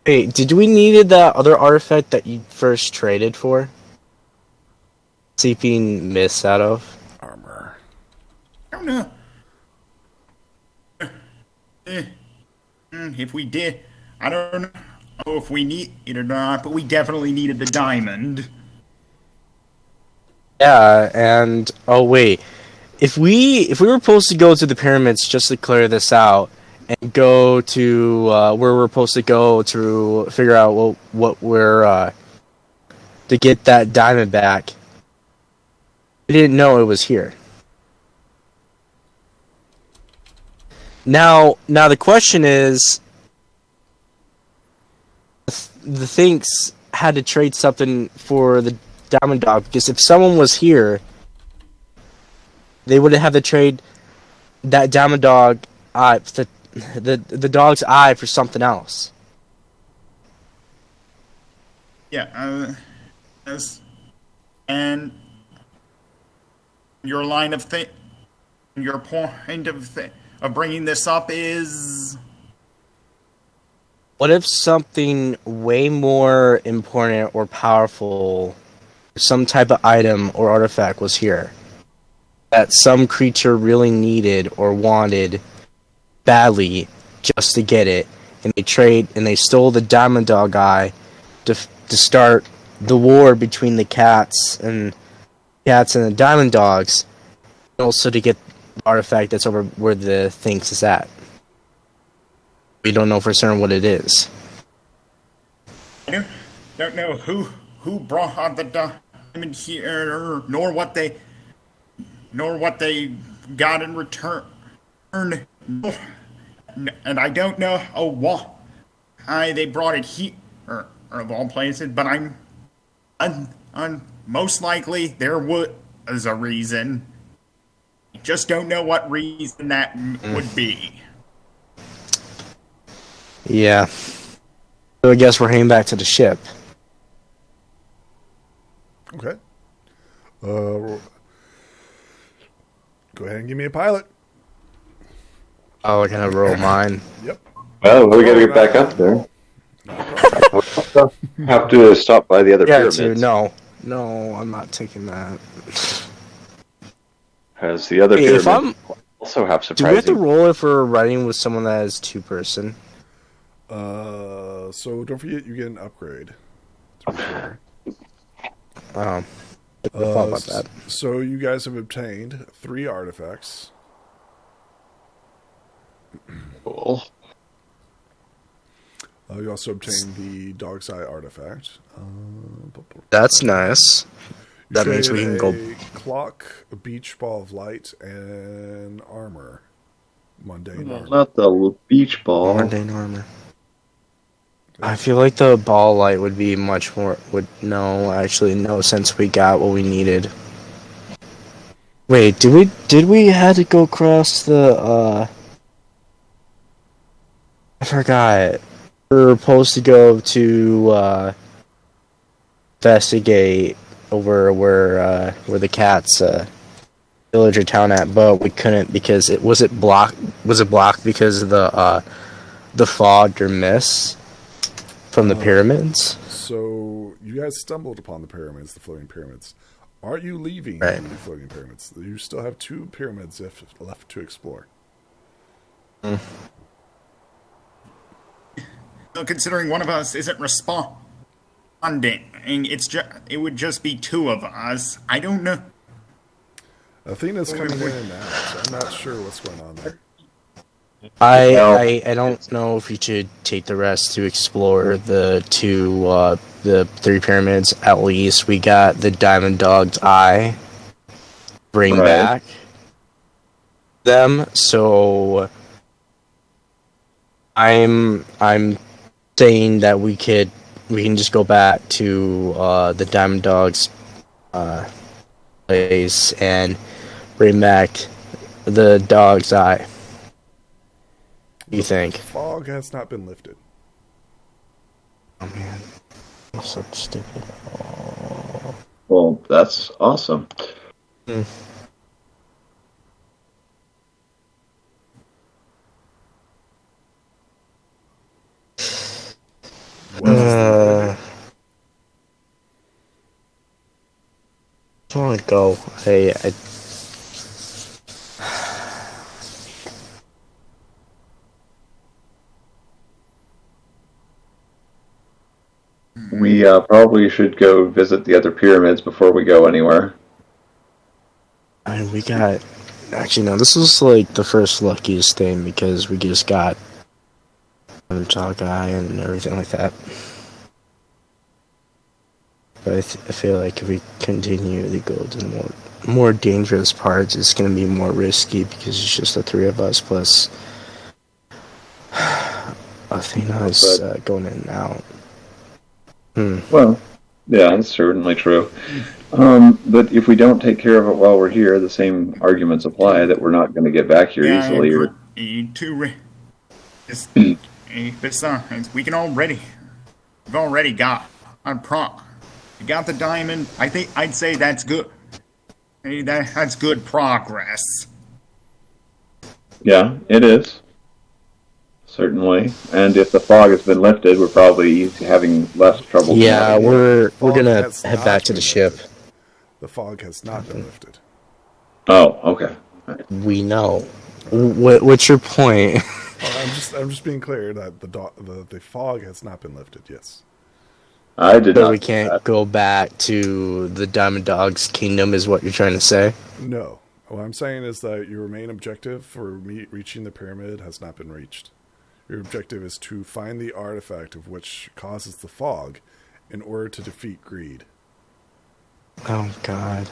Hey, did we needed that other artifact that you first traded for? Seeping mist out of? Armor. I don't know. If we did, I don't know if we need it or not, but we definitely needed the diamond. Yeah, and oh wait, if we were supposed to go to the pyramids just to clear this out and go to where we're supposed to go to figure out what we're to get that diamond back, we didn't know it was here. Now the question is, the Thinks had to trade something for the diamond dog, because if someone was here, they would have had to trade that diamond dog eye, the dog's eye, for something else. Yeah, and your line of your point of bringing this up is, what if something way more important or powerful, some type of item or artifact was here that some creature really needed or wanted badly just to get it, and they stole the diamond dog eye to start the war between the cats and the diamond dogs, and also to get the artifact that's over where the Thinks is at. We don't know for certain what it is. I don't know who brought the diamond here, nor what they got in return, and I don't know why they brought it here, or of all places. But I'm most likely there was a reason. I just don't know what reason that would be. Yeah. So I guess we're heading back to the ship. Okay. Go ahead and give me a pilot. Oh, I gotta roll mine. Yep. Well, we gotta get back up there. Have to stop by the other pyramids. No, I'm not taking that. As the other pyramids also have surprising. Do we have to roll if we're riding with someone that is 2-person? So don't forget you get an upgrade. I thought about that. So you guys have obtained 3 artifacts. Cool. You also obtained the dog's eye artifact. That's nice. That means we can go. Clock, a beach ball of light, and armor. Mundane armor. Not the beach ball. Mundane armor. I feel like the ball light would be much more. No, since we got what we needed. Wait, did we had to go across the? I forgot. We were supposed to go to investigate over where the cats village or town at, but we couldn't because it was blocked because of the fog or mist from the pyramids. So you guys stumbled upon the pyramids, the floating pyramids. Are you leaving Right. the floating pyramids? You still have 2 pyramids left to explore. So considering one of us isn't responding, it would just be 2 of us. I don't know. Athena's coming in and out, so I'm not sure what's going on there. I don't know if we should take the rest to explore the 3 pyramids. At least we got the diamond dog's eye. Bring Right. back. them. So I'm saying that we can just go back to the Diamond Dogs place and bring back the Dog's Eye. What do you think? Fog has not been lifted. Oh man, I'm so stupid. Well, that's awesome. Mm. I want to go. We probably should go visit the other pyramids before we go anywhere. I mean, we got. Actually, no. This was like the first luckiest thing because we just got the Dog Eye and everything like that. But I feel like if we continue to go to the more dangerous parts, it's going to be more risky because it's just the three of us plus Athena's going in and out. Well, yeah, that's certainly true. But if we don't take care of it while we're here, the same arguments apply that we're not going to get back here easily. Besides, we've already got on prop. You got the diamond. I think I'd say that's good. That's good progress. Yeah, it is. Certainly. And if the fog has been lifted, we're probably having less trouble. Yeah, we're gonna head back to the ship. The fog has not been lifted. Oh, okay. We know. What's your point? I'm just being clear that the fog has not been lifted. Yes. I did not. So we can't go back to the Diamond Dogs Kingdom, is what you're trying to say? No. What I'm saying is that your main objective for reaching the pyramid has not been reached. Your objective is to find the artifact of which causes the fog in order to defeat greed. Oh, God.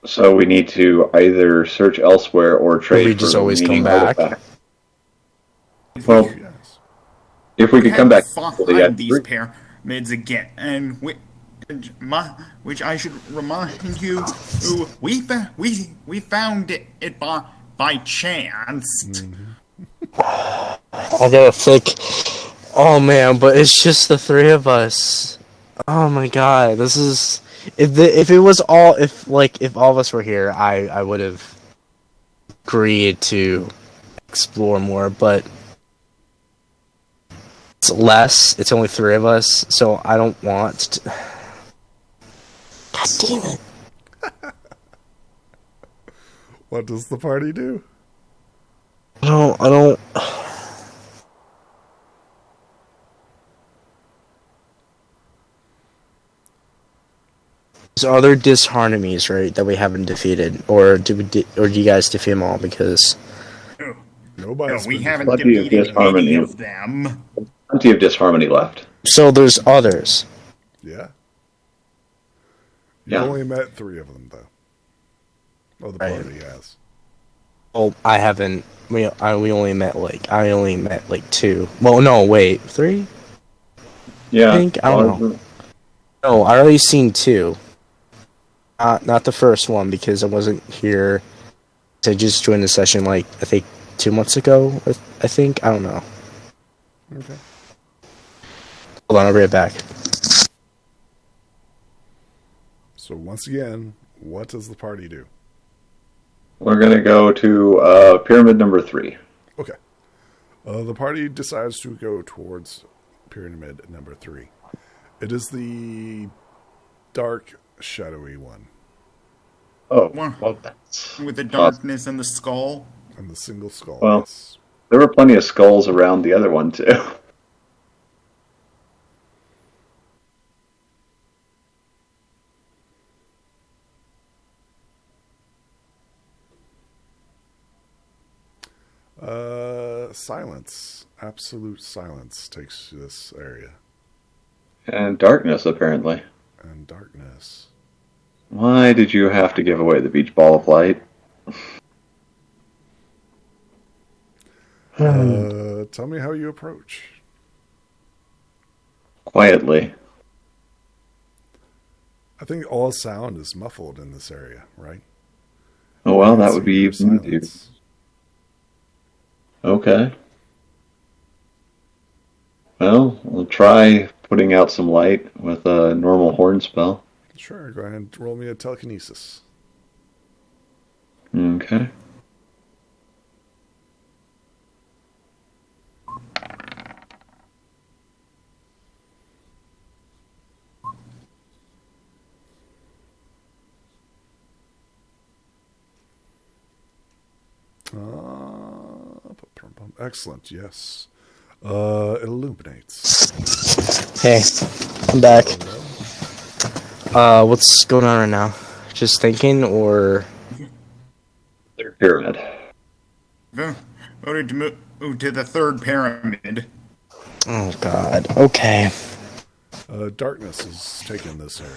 So we need to either search elsewhere or trade we just for always come meaning back. artifact. Well, Yes. if we could come back find these pyramids again, and which I should remind you, we found it by chance. I gotta think. Oh man, but it's just the three of us. Oh my God, this is if it was all if all of us were here, I would have agreed to explore more, but it's less. It's only three of us, so I don't want to. God damn it! What does the party do? I don't. So are there disharmonies, right, that we haven't defeated, or do you guys defeat them all? Because we haven't defeated any of them. Plenty of disharmony left. So there's others. Yeah. You only met 3 of them, though. Oh, the party has. Oh, I haven't. We only met I only met 2. Well, no, wait, 3. Yeah. I don't know. No, I already seen 2. Not the first one because I wasn't here. I just joined the session I think 2 months ago. I think I don't know. Okay. Hold on, I'll be right back. So once again, what does the party do? We're going to go to pyramid number 3. Okay. The party decides to go towards pyramid number 3. It is the dark, shadowy one. Oh, well, with the darkness and the skull. And the single skull. Well, yes. There were plenty of skulls around the other one, too. Silence. Absolute silence takes this area. And darkness, apparently. And darkness. Why did you have to give away the beach ball of light? Tell me how you approach. Quietly. I think all sound is muffled in this area, right? Oh, well, that It's would be pure even easier. silence. Okay. Well, we'll try putting out some light with a normal horn spell. Sure, go ahead and roll me a telekinesis. Okay. Excellent, yes. It illuminates. Hey, I'm back. What's going on right now? Just thinking, or Pyramid. Voted to move to the third pyramid. oh god. Okay. Darkness has taken this area.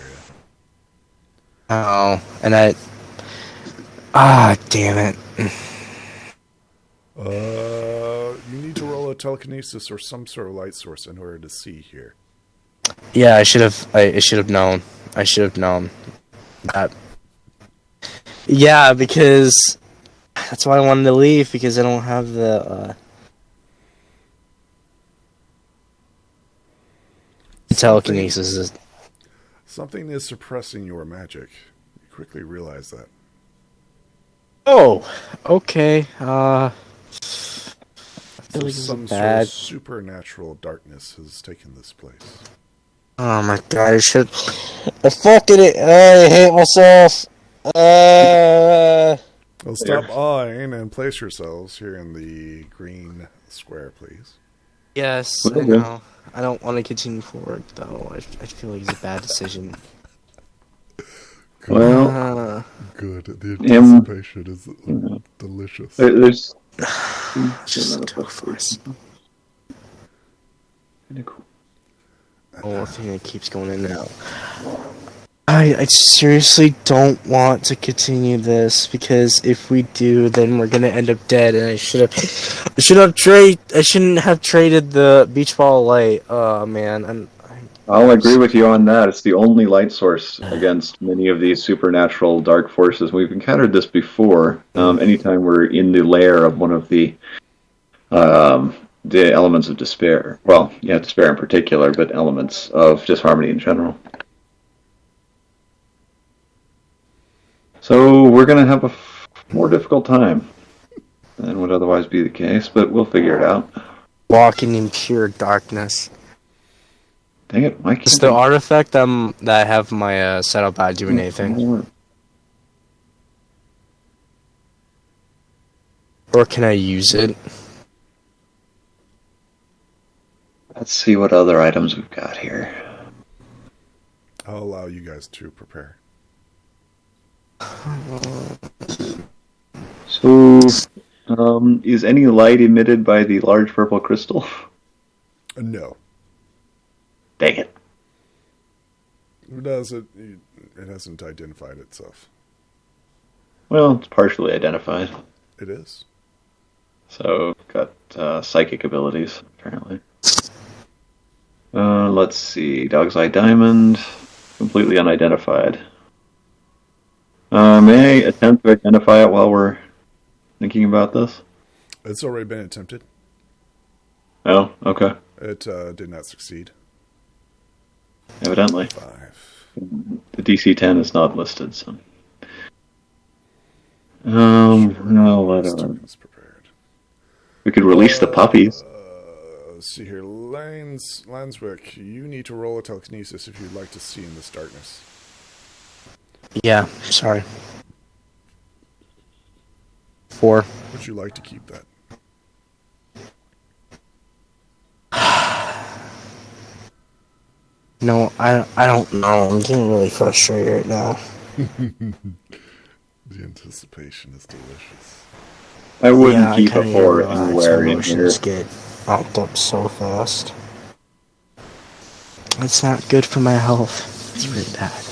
Oh, and damn it. You need to roll a telekinesis or some sort of light source in order to see here. Yeah, I should have. I should have known. I should have known that. Yeah, because that's why I wanted to leave, because I don't have the telekinesis. Something is suppressing your magic. You quickly realize that. Oh, okay. I feel So like this is some sort bad. of supernatural darkness has taken this place. Oh my god, I should. I hate myself. Well, stop awing and place yourselves here in the green square, please. Yes, I Okay. know. I don't want to continue forward, though. I feel like it's a bad decision. Well, Good. The Him- anticipation is delicious. there's... Just too fast. Oh, thing that keeps going in and out. I seriously don't want to continue this, because if we do, then we're gonna end up dead. And I shouldn't have traded the beach ball light. Oh man, I'll agree with you on that. It's the only light source against many of these supernatural dark forces. We've encountered this before. Anytime we're in the lair of one of the elements of despair. Well, yeah, despair in particular, but elements of disharmony in general. So we're going to have a more difficult time than would otherwise be the case, but we'll figure it out. walking in pure darkness. Dang it, why can't Is the artifact that I have my setup at doing anything? Or can I use it? Let's see what other items we've got here. I'll allow you guys to prepare. So, is any light emitted by the large purple crystal? No. Dang it. It hasn't identified itself. Well, it's partially identified. It is. So, got psychic abilities, apparently. Let's see. Dog's Eye Diamond. Completely unidentified. May I attempt to identify it while we're thinking about this? It's already been attempted. Oh, okay. It did not succeed. Evidently. 5. The DC 10 is not listed, so. No, whatever. Is prepared. We could release the puppies. Let's see here. Lanswick, you need to roll a telekinesis if you'd like to see in this darkness. Yeah, sorry. 4. Would you like to keep that? No, I don't know. I'm getting really frustrated right now. The anticipation is delicious. I wouldn't I keep a kinda 4 realize anywhere my in here. emotions get amped up so fast. It's not good for my health. It's really bad.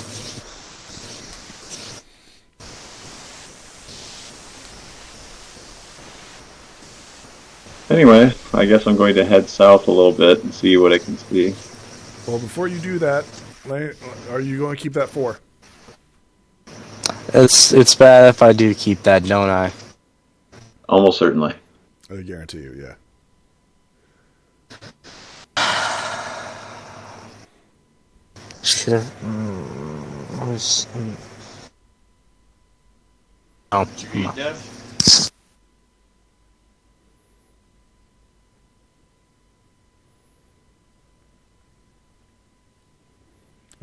Anyway, I guess I'm going to head south a little bit and see what I can see. Well, before you do that, are you going to keep that 4? It's bad if I do keep that, don't I? Almost certainly. I guarantee you, yeah. Should have. Oh.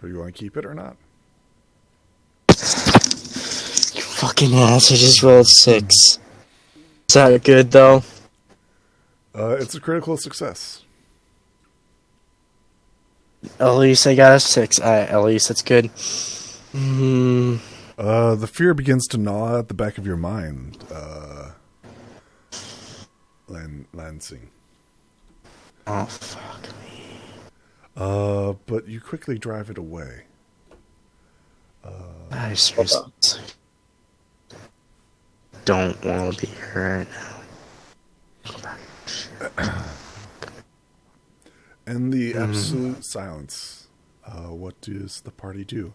Are you going to keep it or not? You fucking ass! I just rolled 6. Is that good though? It's a critical success. At least I got a 6. At least that's good. The fear begins to gnaw at the back of your mind, Lansing. Oh, fuck me. But you quickly drive it away. I seriously don't want to be here right now. Go back. In the absolute silence, what does the party do?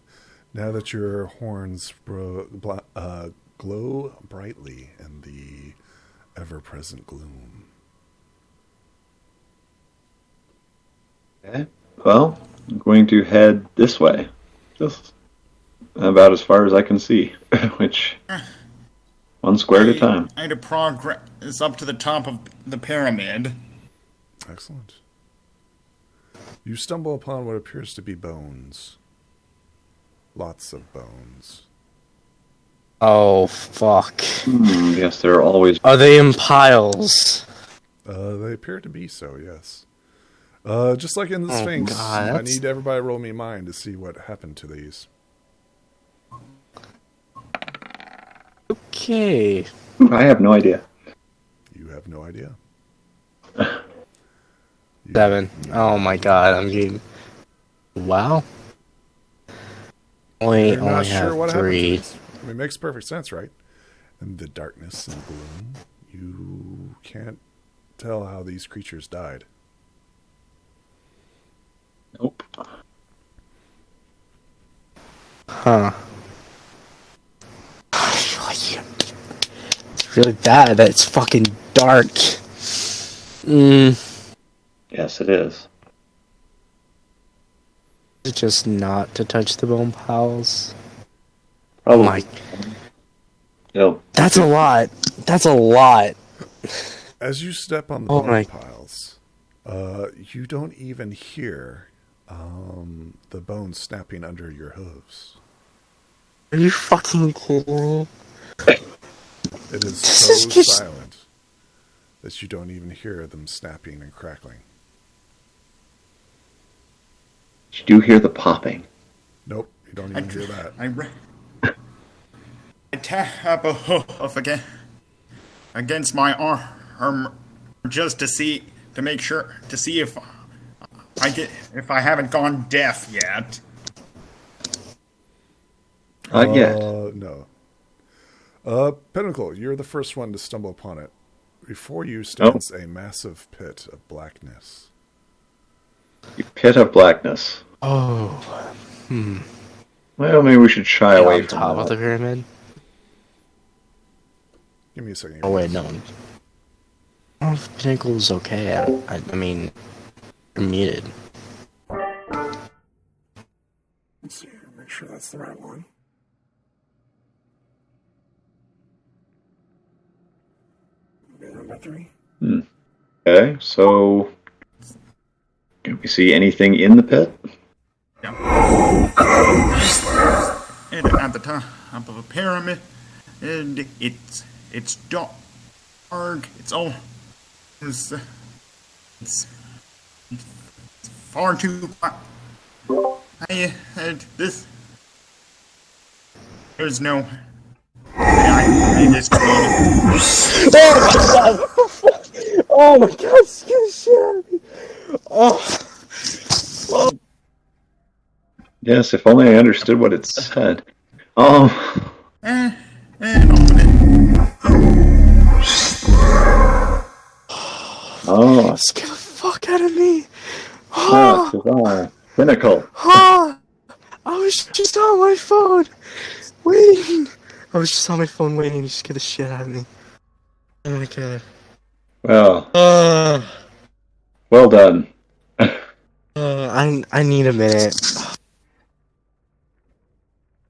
Now that your horns glow brightly in the ever-present gloom. Okay. Well, I'm going to head this way. Just about as far as I can see, which one square at a time. I had to progress up to the top of the pyramid. Excellent. You stumble upon what appears to be bones. Lots of bones. Oh, fuck. Yes, there are always... Are they in piles? They appear to be so, yes. Just like in the Sphinx, God, I need everybody to roll me mind to see what happened to these. Okay. I have no idea. You have no idea. 7. Oh my god, I'm getting... Wow. You're not Only sure have what happened to 3. these. I mean, it makes perfect sense, right? In the darkness and gloom, you can't tell how these creatures died. Nope. Huh. I feel like it's really bad that it's fucking dark. Yes, it is. Is it just not to touch the bone piles? Probably. Oh my... Nope. That's a lot. That's a lot. As you step on the bone piles, you don't even hear the bones snapping under your hooves. Are you fucking kidding me? It is so silent that you don't even hear them snapping and crackling. Did you hear the popping? Nope, you don't even hear that. I tap a hoof against my arm just to make sure if I haven't gone deaf yet. Not yet. No. Pinnacle, you're the first one to stumble upon it. Before you stands a massive pit of blackness. A pit of blackness. Oh. Well, maybe we should shy away On from top that. of the pyramid? Give me a second. Oh wait, no. Oh, Pinnacle's okay. I mean, you're muted. Let's see. Make sure that's the right one. Number 3. Okay, so... Can we see anything in the pit? Yeah. And at the top of a pyramid, and it's dark. It's far too. There's no. I just. Oh my god, scared the shit out of me. Oh. Yes, if only I understood what it said. Oh, Scare the fuck out of me. Pinnacle. I was just on my phone waiting. I was just on my phone waiting to scare the shit out of me. Oh my god. Well, well done. I need a minute.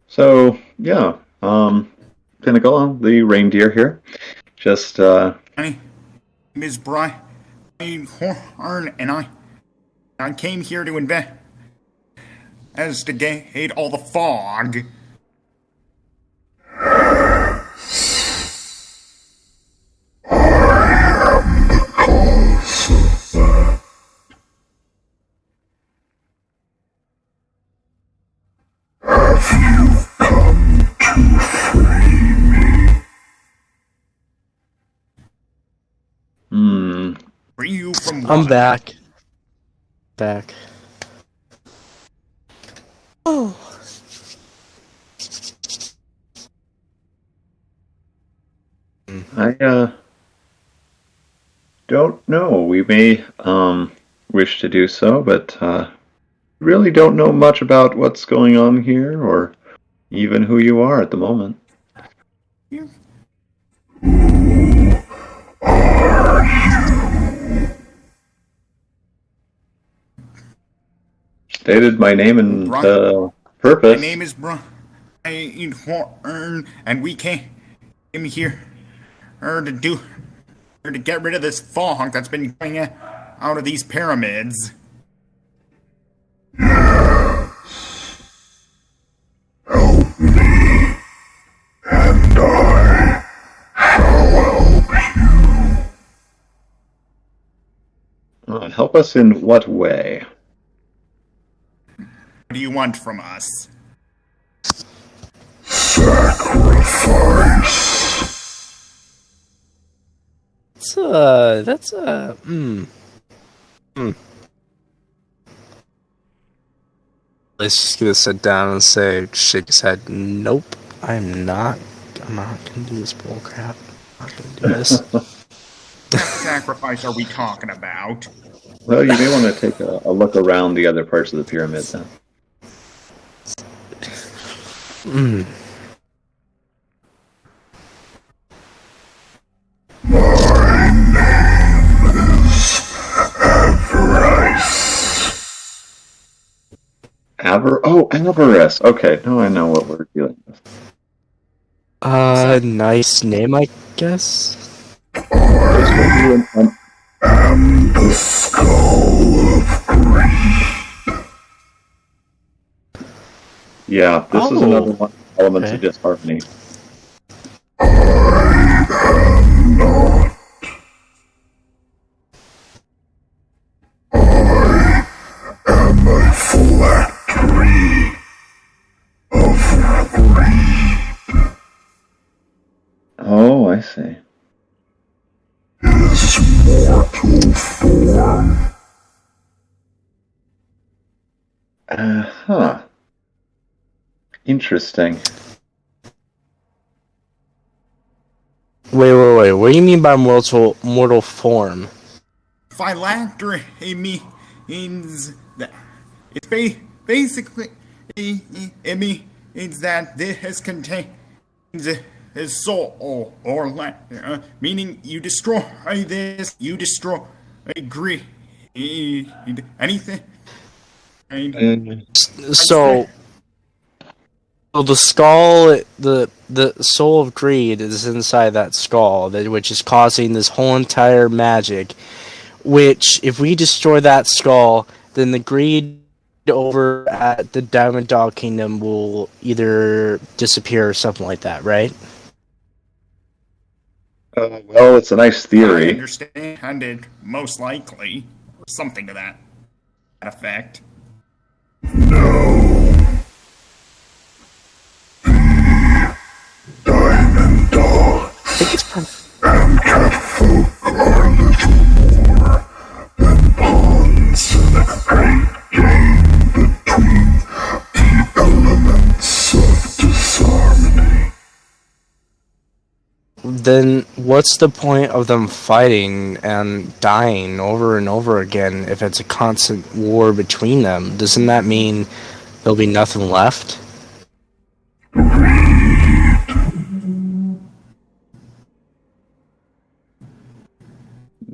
So, yeah, Pinnacle, the reindeer here, just, My name is Brian Horn, and I came here to investigate all the fog. Free you from I'm what? back. Back. Oh. I, don't know. We may, wish to do so, but, really don't know much about what's going on here, or even who you are at the moment. Stated my name and purpose. My name is Brian Horn, and we came here to get rid of this fog that's been coming out of these pyramids. Help us in what way? What do you want from us? That's Let's just gonna sit down and shake his head. Nope, I'm not gonna do this bullcrap. I'm not gonna do this. What sacrifice are we talking about? Well, you may want to take a look around the other parts of the pyramid then. Avarice. Okay, now I know what we're dealing with. Nice name, I guess. And the skull of greed. Yeah, this is another one of the elements of disharmony. I am not. I am a phylactery of greed. Oh, I see. His mortal form. Interesting. Wait. What do you mean by mortal form? Phylactery means that it's basically it means that this contains his soul, or meaning you destroy this, you destroy greed, anything. So the skull, the soul of greed is inside that skull, which is causing this whole entire magic. Which, if we destroy that skull, then the greed over at the Diamond Dog Kingdom will either disappear or something like that, right? Well, it's a nice I theory. understand it, most likely. Something to that effect. No. The Diamond Dog and Catfolk are little more than pawns in a great game between the elements of disharmony. then what's the point of them fighting and dying over and over again if it's a constant war between them? Doesn't that mean there'll be nothing left?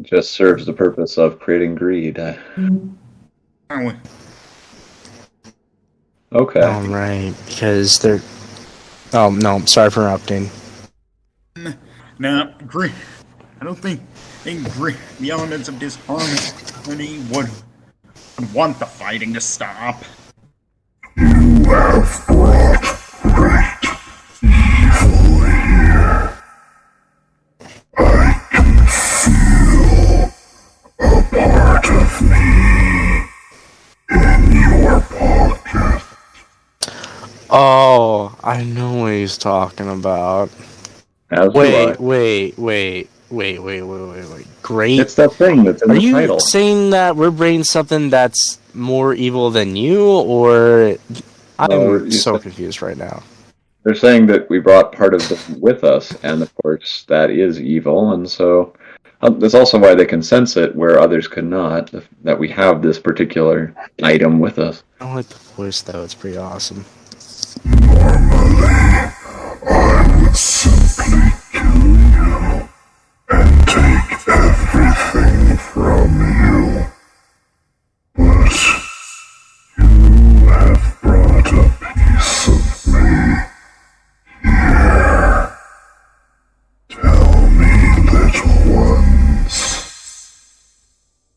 Just serves the purpose of creating greed. Oh, Okay. Right, because they're... Oh, no, sorry for interrupting. now, I don't think the elements of disharmony would want the fighting to stop. You have brought great evil here. I can feel a part of me in your pocket. Oh, I know what he's talking about. As do I. Wait. Great. It's that thing that's in Are the you title. saying that we're bringing something that's more evil than you, or... I'm so confused right now. They're saying that we brought part of them with us, and of course that is evil, and so that's also why they can sense it where others could not, that we have this particular item with us. I like the voice, though. It's pretty awesome. Normally, I would simply kill you and take everything from you. But you have brought a piece of me here. Tell me, little ones,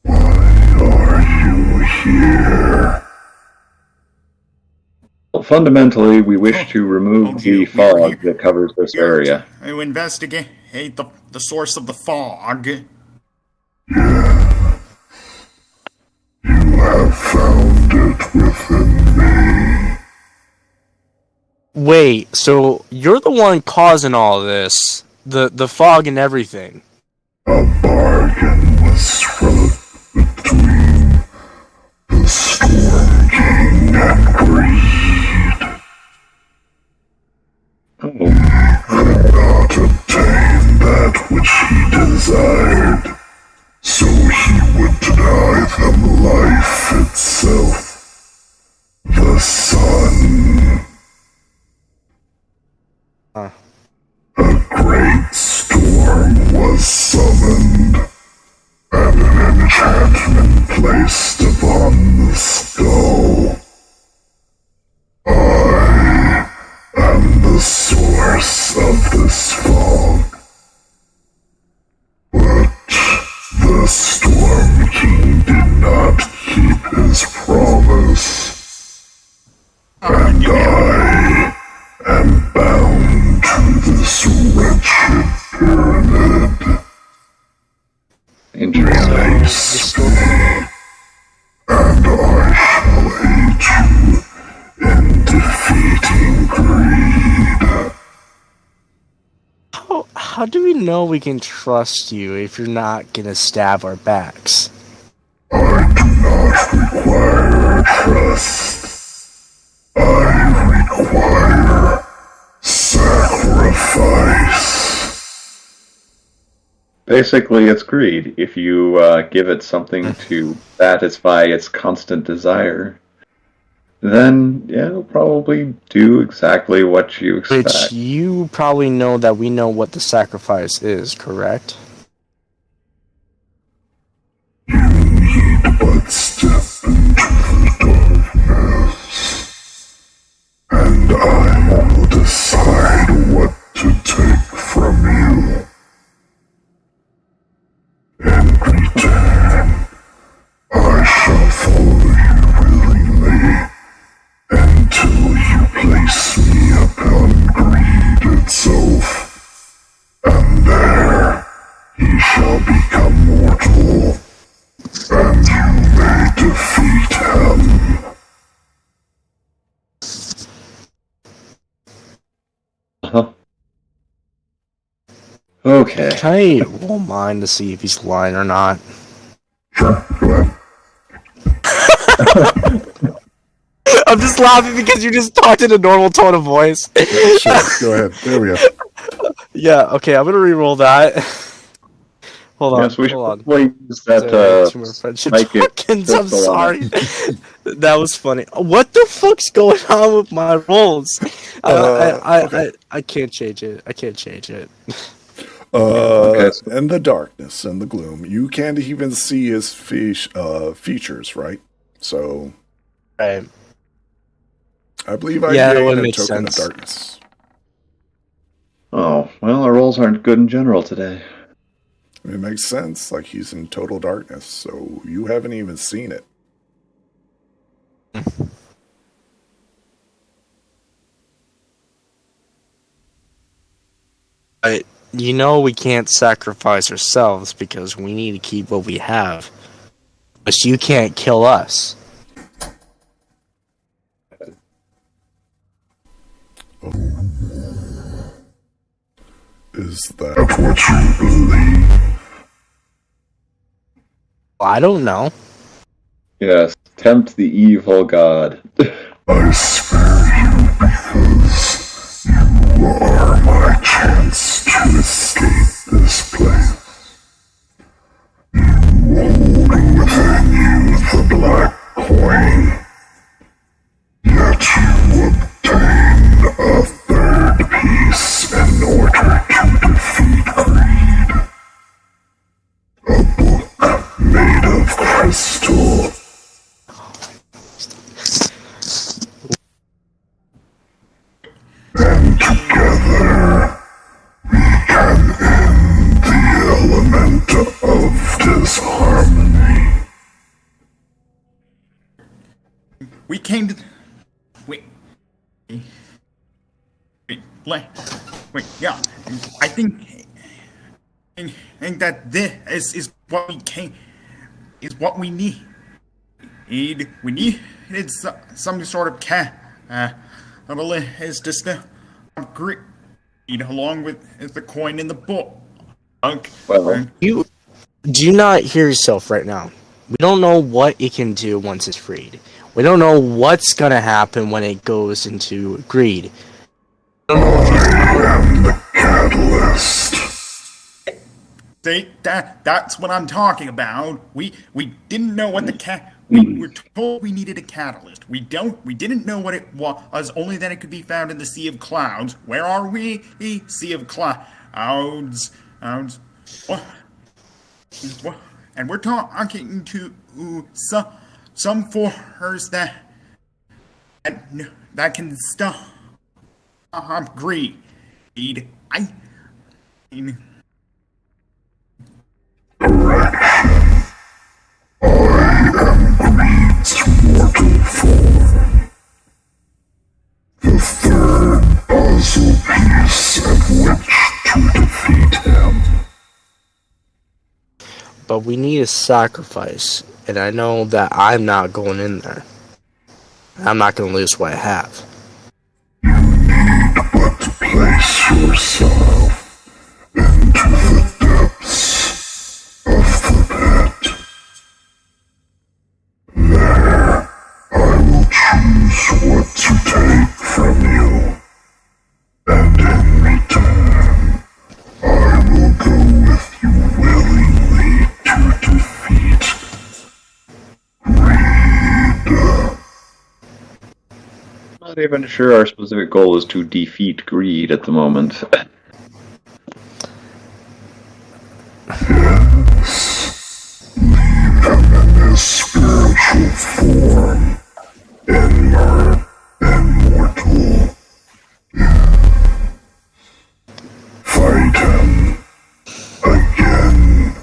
why are you here? Well, fundamentally, we wish to remove the fog that covers this area. To investigate the source of the fog. Yeah. You have found it within me. Wait, so you're the one causing all this? The fog and everything? A bargain was struck between the Storm King and greed. Could not obtain that which he desired, so he would deny them life itself, the sun. A great storm was summoned, and an enchantment placed upon the skull. I am the source of this fog. But the Storm King did not keep his promise. And I am bound to this wretched pyramid. Interesting. Stay, and I shall aid you in defeating greed. How do we know we can trust you if you're not gonna stab our backs? I do not require trust. I require sacrifice. Basically, it's greed. If you give it something to satisfy its constant desire, then yeah, it'll probably do exactly what you expect. Which you probably know that we know what the sacrifice is, correct? You need but step into the darkness, and I will decide what to take from you. In return, I shall follow you willingly until you place me upon greed itself, and there he shall become mortal, and you may defeat him. Uh-huh. Okay. I won't mind to see if he's lying or not. Sure, go ahead. I'm just laughing because you just talked in a normal tone of voice. Sure, go ahead. There we go. Yeah, okay, I'm gonna re-roll that. Hold on, Yes, we should hold on. probably use that Two more friendship psychic tokens. I'm pistol on sorry. it. That was funny. What the fuck's going on with my rolls? Okay. I can't change it. I can't change it. Okay, so- In the darkness and the gloom, you can't even see his features, right? So Right. I believe I Yeah, that gain would a make token sense. of darkness. Oh, well, our rolls aren't good in general today. It makes sense. Like he's in total darkness, so you haven't even seen it. But you know we can't sacrifice ourselves because we need to keep what we have. But you can't kill us. Is that what you believe? I don't know. Yes, tempt the evil god. I spare you because you are my chance to escape this place. You hold within you the black coin, yet you obtain a third piece in order to defeat greed. A book made of crystal. And together we can end the element of disharmony. We came to. Wait. Wait, yeah. I think that this is what we came. Is what we need. We needed some sort of is just greed along with the coin in the book. Well, You do not hear yourself right now. We don't know what it can do once it's freed. We don't know what's gonna happen when it goes into greed. I am the catalyst. See, that's what I'm talking about. We didn't know what we were told we needed a catalyst. We didn't know what it was, only that it could be found in the Sea of Clouds. Where are we? Sea of Clouds. What? And we're talking to some force that can stop greed. I mean, Correction. I am greed's mortal form. The third puzzle piece of which to defeat him. But we need a sacrifice, and I know that I'm not going in there. I'm not gonna lose what I have. You need but to place yourself into the depths of the pit. There, I will choose what to take from you, and in return, I will go with you willingly to defeat greed. not even sure our specific goal is to defeat greed at the moment. Yes, leave him in his spiritual form, immortal. Fight him again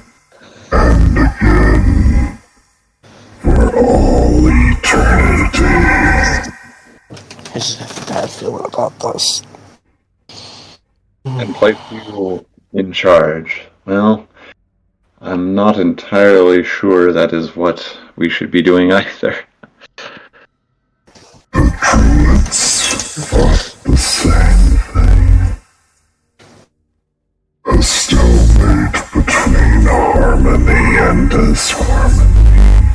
and again for all eternity. I just have a bad feeling about this. And place you in charge. Well, I'm not entirely sure that is what we should be doing either. The druids fought the same thing. A stalemate between harmony and disharmony.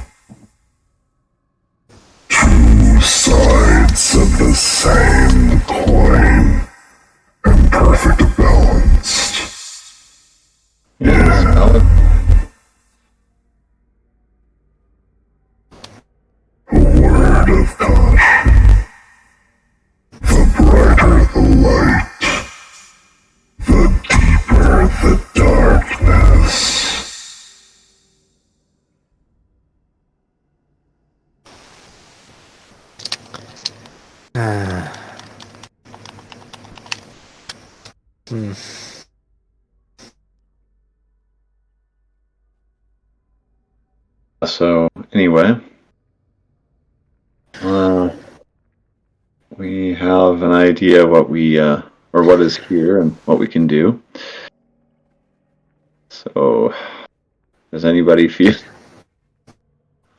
Two sides of the same coin, in perfect balance. word of caution. The brighter the light, the deeper the darkness. So, anyway, we have an idea what we, or what is here and what we can do. So, does anybody feel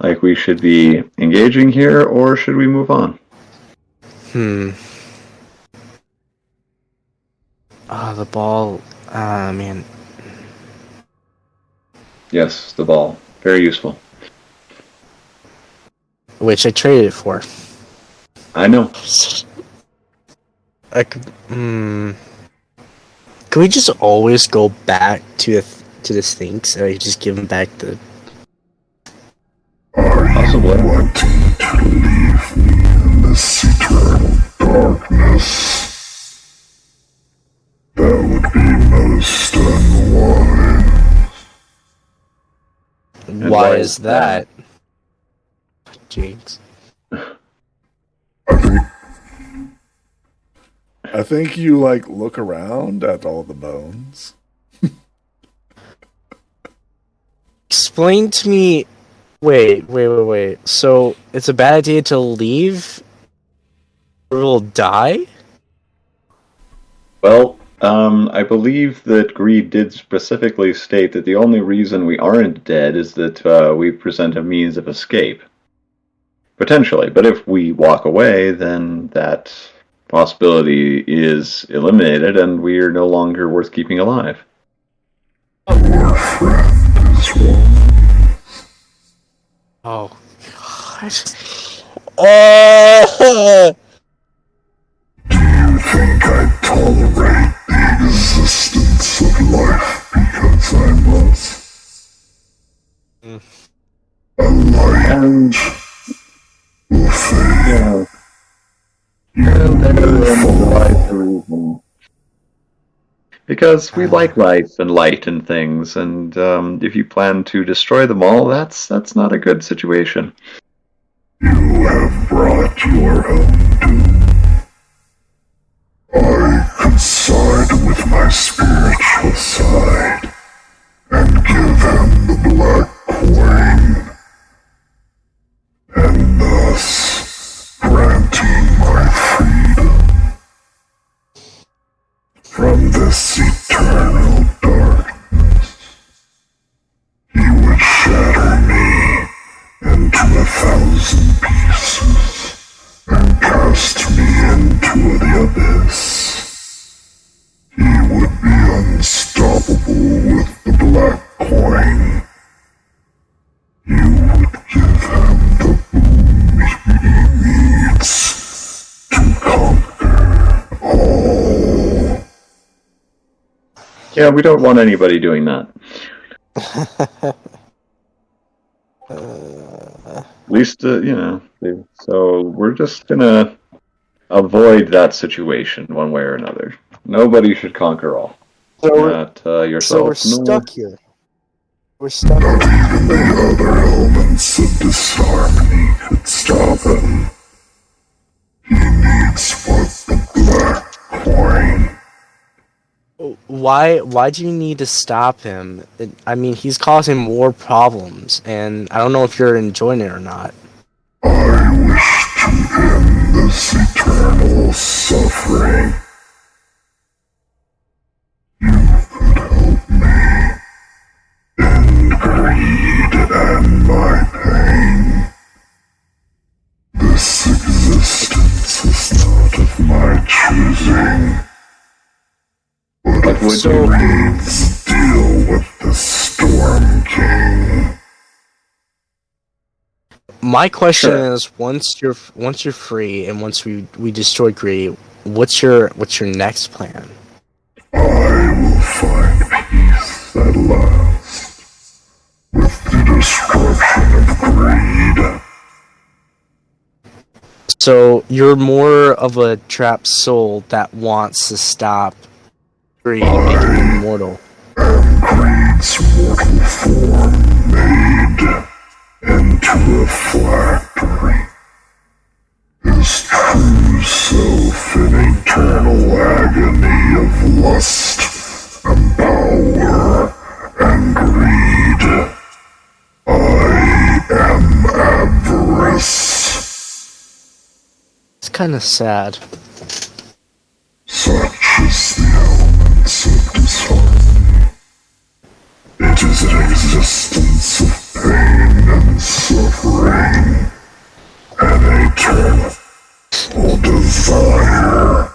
like we should be engaging here, or should we move on? The ball, man. Yes, the ball. Very useful. Which I traded it for. I know. Can we just always go back to the Sphinx and just give him back the... Possibly. Wanting to leave me in this eternal darkness. That would be most unwise. Why is that? Jinx. I think you look around at all the bones. Explain to me. Wait. So it's a bad idea to leave? Or we'll die? Well, I believe that Greed did specifically state that the only reason we aren't dead is that we present a means of escape. Potentially, but if we walk away, then that possibility is eliminated and we are no longer worth keeping alive. Your friend is wrong. Oh, God. Oh! Do you think I tolerate the existence of life because I must? A light will fade. Yeah. Because we like life and light and things, and if you plan to destroy them all, that's not a good situation. You have brought your own doom. I could side with my spiritual side and give him the black coin, and thus granting my freedom from this eternal darkness. He would shatter me into 1,000 pieces and cast me into the abyss. He would be unstoppable with the black coin. You would give him the boon he needs to conquer all. Yeah, we don't want anybody doing that. At least, so we're just gonna avoid that situation one way or another. Nobody should conquer all. Not yourself. So we're stuck here. We're stuck Not here. even the other elements of disharmony could stop him. He needs but the black coin. Why do you need to stop him? I mean, he's causing more problems, and I don't know if you're enjoying it or not. I wish to end this eternal suffering. You could help me end greed and my pain. This existence is not of my choosing. But would the you- reeds deal with the Storm King. My question Sure. is, once you're free and once we destroy greed, what's your next plan? I will find peace at last with the destruction of greed. So you're more of a trapped soul that wants to stop greed and make him immortal. Greed's mortal form made into a phylactery. His true self in eternal agony of lust and power and greed. I am avarice. It's kind of sad. Such is the elements of disharmony. It is an existence of pain and suffering, an eternal desire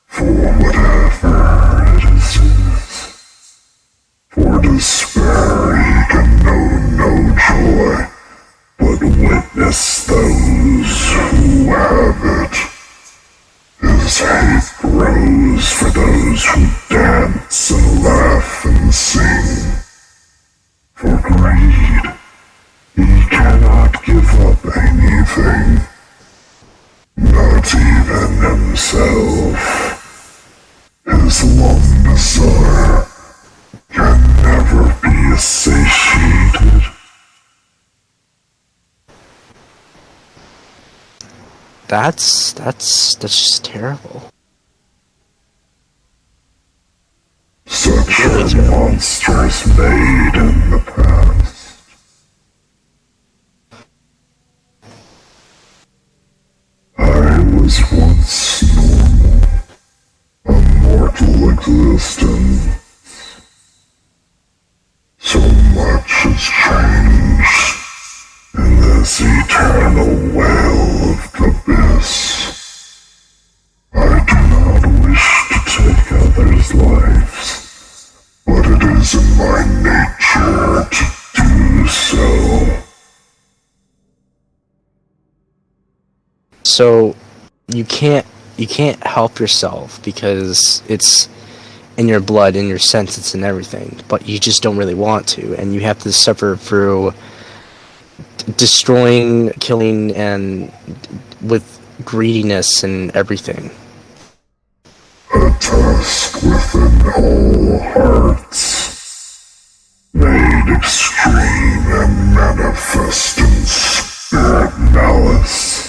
for whatever it is. For despair he can know no joy, but witness those who have it. His hate grows for those who dance and laugh and sing. For greed, he cannot give up anything, not even himself. His long desire can never be satiated. That's just terrible. Such are monsters made in the past. I was once normal, a mortal existence. So much has changed in this eternal well of the abyss. I do not wish to take others' lives, but it is in my nature to do so. So you can't help yourself because it's in your blood, in your senses, and everything. But you just don't really want to, and you have to suffer through destroying, killing, and with greediness and everything. A task within all hearts, made extreme and manifest in spirit malice.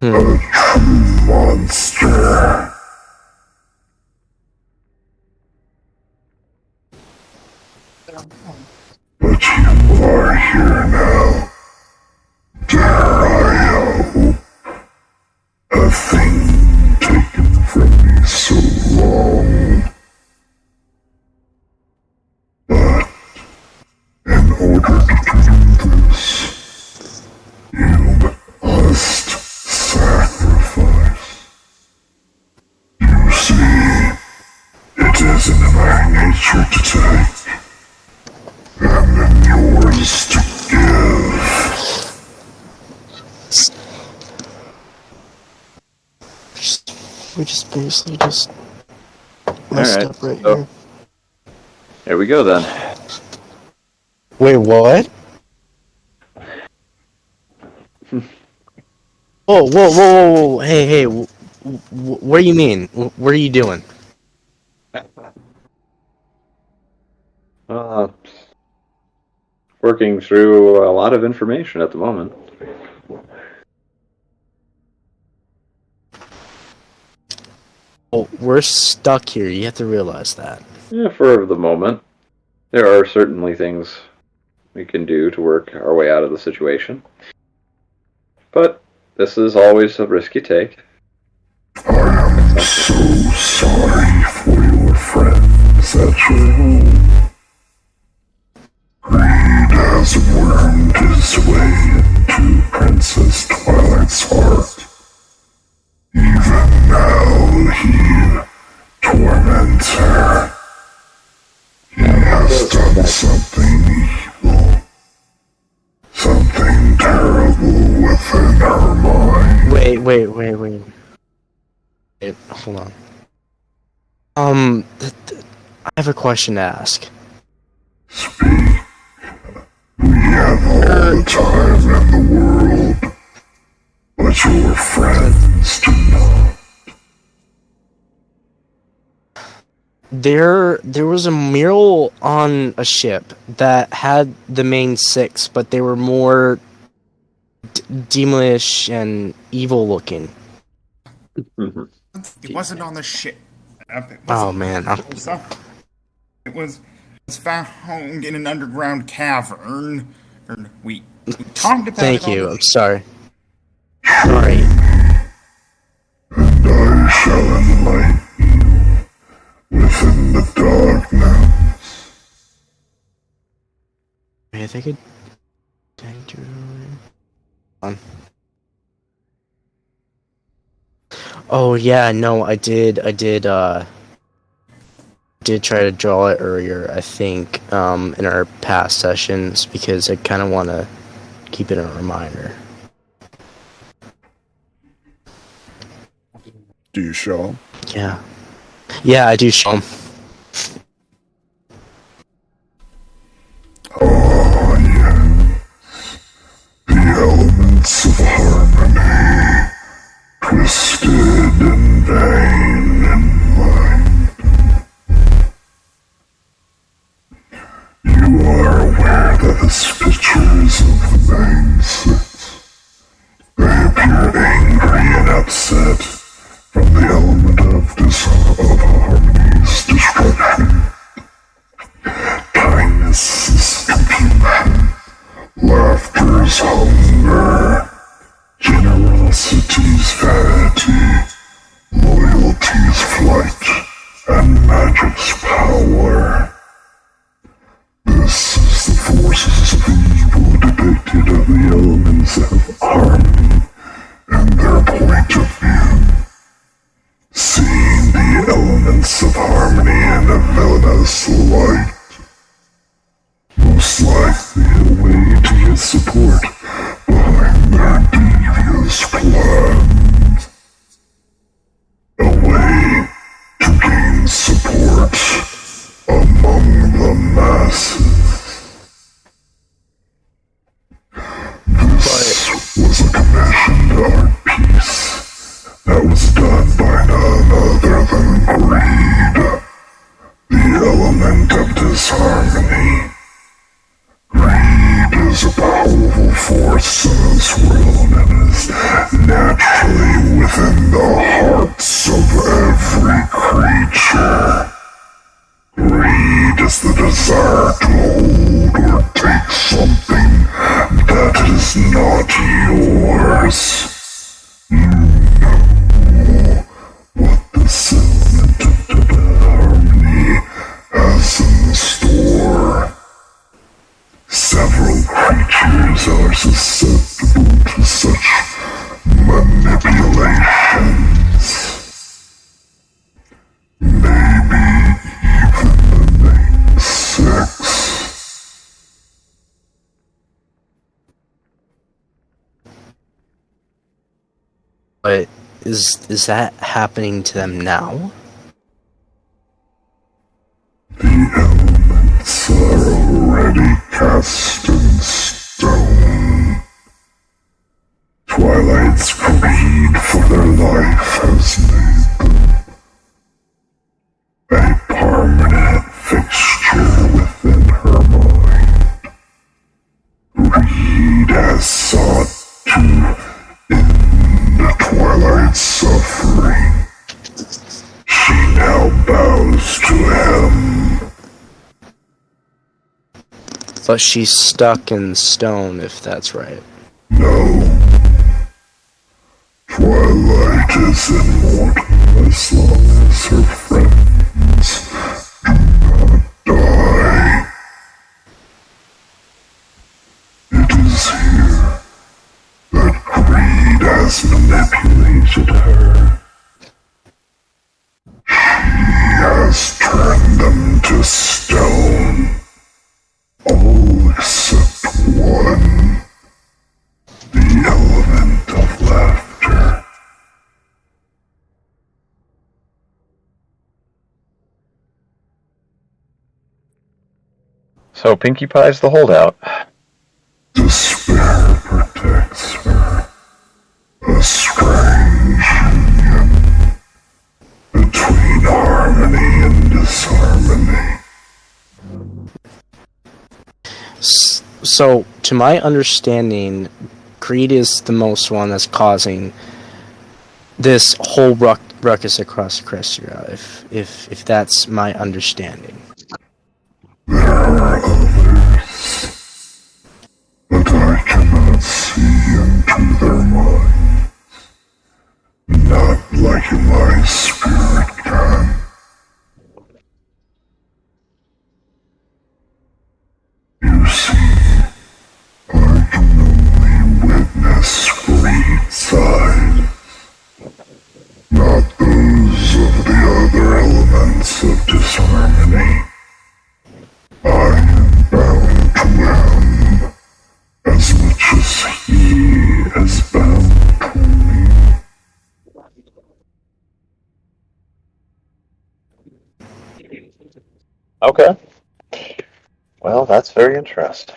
A true monster. But you are here now. Dare I hope? A thing taken from me so long. But in order to do this, you must sacrifice. You see, it is in my nature to take, and in yours to give. We just basically just messed Alright, up right so- here. There we go then. Wait, what? Whoa. Hey, what do you mean? What are you doing? Working through a lot of information at the moment. Well, we're stuck here. You have to realize that. Yeah, for the moment. There are certainly things we can do to work our way out of the situation. But this is always a risk you take. I am so sorry for your friends at your home. Greed has wormed his way into Princess Twilight's heart. Even now he torments her. He has done something evil. Something terrible within her mind. Wait. Hold on. I have a question to ask. Speak. We have the time in the world, but your friends do not. There was a mural on a ship that had the main six, but they were more demonish and evil looking. It wasn't on the ship. Oh man. It was found in an underground cavern. We talked about Thank it on you. the I'm sorry. Sorry. And I shall enlighten you within the darkness. I think it. Oh yeah, no, I did try to draw it earlier, I think, in our past sessions, because I kind of want to keep it a reminder. Do you show him? Yeah. Yeah, I do show him. Oh, yes. The elements of harmony, twisted and vain in mind. You are aware that the pictures of the main six, they appear angry and upset from the element of harmony's destruction. Kindness is confusion, laughter's hunger, generosity's vanity, loyalty's flight, and magic's power. This is the forces of evil depicted of the elements of harmony and their point of view. Seeing the elements of harmony in a villainous light, most likely a way to get support behind their devious plans. A way to gain support among the masses. This was a commissioned art piece that was done by none other than greed, the element of disharmony. Greed is a powerful force in this world and is naturally within the hearts of every creature. Greed is the desire to hold or take something that is not yours. You know what this element of harmony has in store. Several creatures are susceptible to such manipulations. Maybe even the main six. But is that happening to them now? The elements are already cast in stone. Twilight's greed for their life has made them a permanent fixture within her mind. Greed has sought to end Twilight's suffering. She now bows to him. But she's stuck in stone, if that's right. No. Twilight is immortal as long as her friends do not die. It is here that greed has manipulated her. She has turned them to stone. All except one. The element of laughter. So Pinkie Pie's the holdout. Despair protects her. A strange union between harmony and disharmony. So, to my understanding, greed is the most one that's causing this whole ruckus across Equestria, if that's my understanding. There are others, but I cannot see into their minds, not like my spirit can. You see, I can only witness greed side, not those of the other elements of disharmony. I am bound to him as much as he is bound to me. Okay. Well, that's very interesting.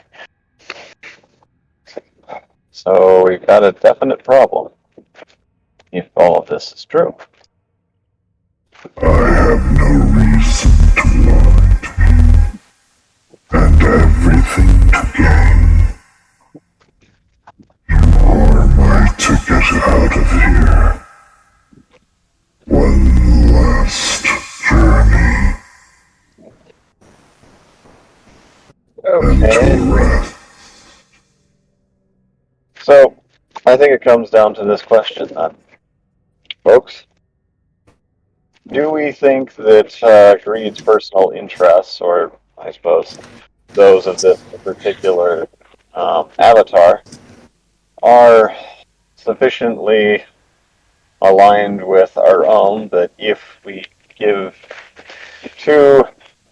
So we've got a definite problem, if all of this is true. I have no reason to lie to you, and everything to gain. You are my ticket out of here. One last journey. Okay. And to rest. So, I think it comes down to this question then. Folks, do we think that Greed's personal interests, or I suppose those of this particular avatar, are sufficiently aligned with our own that if we give to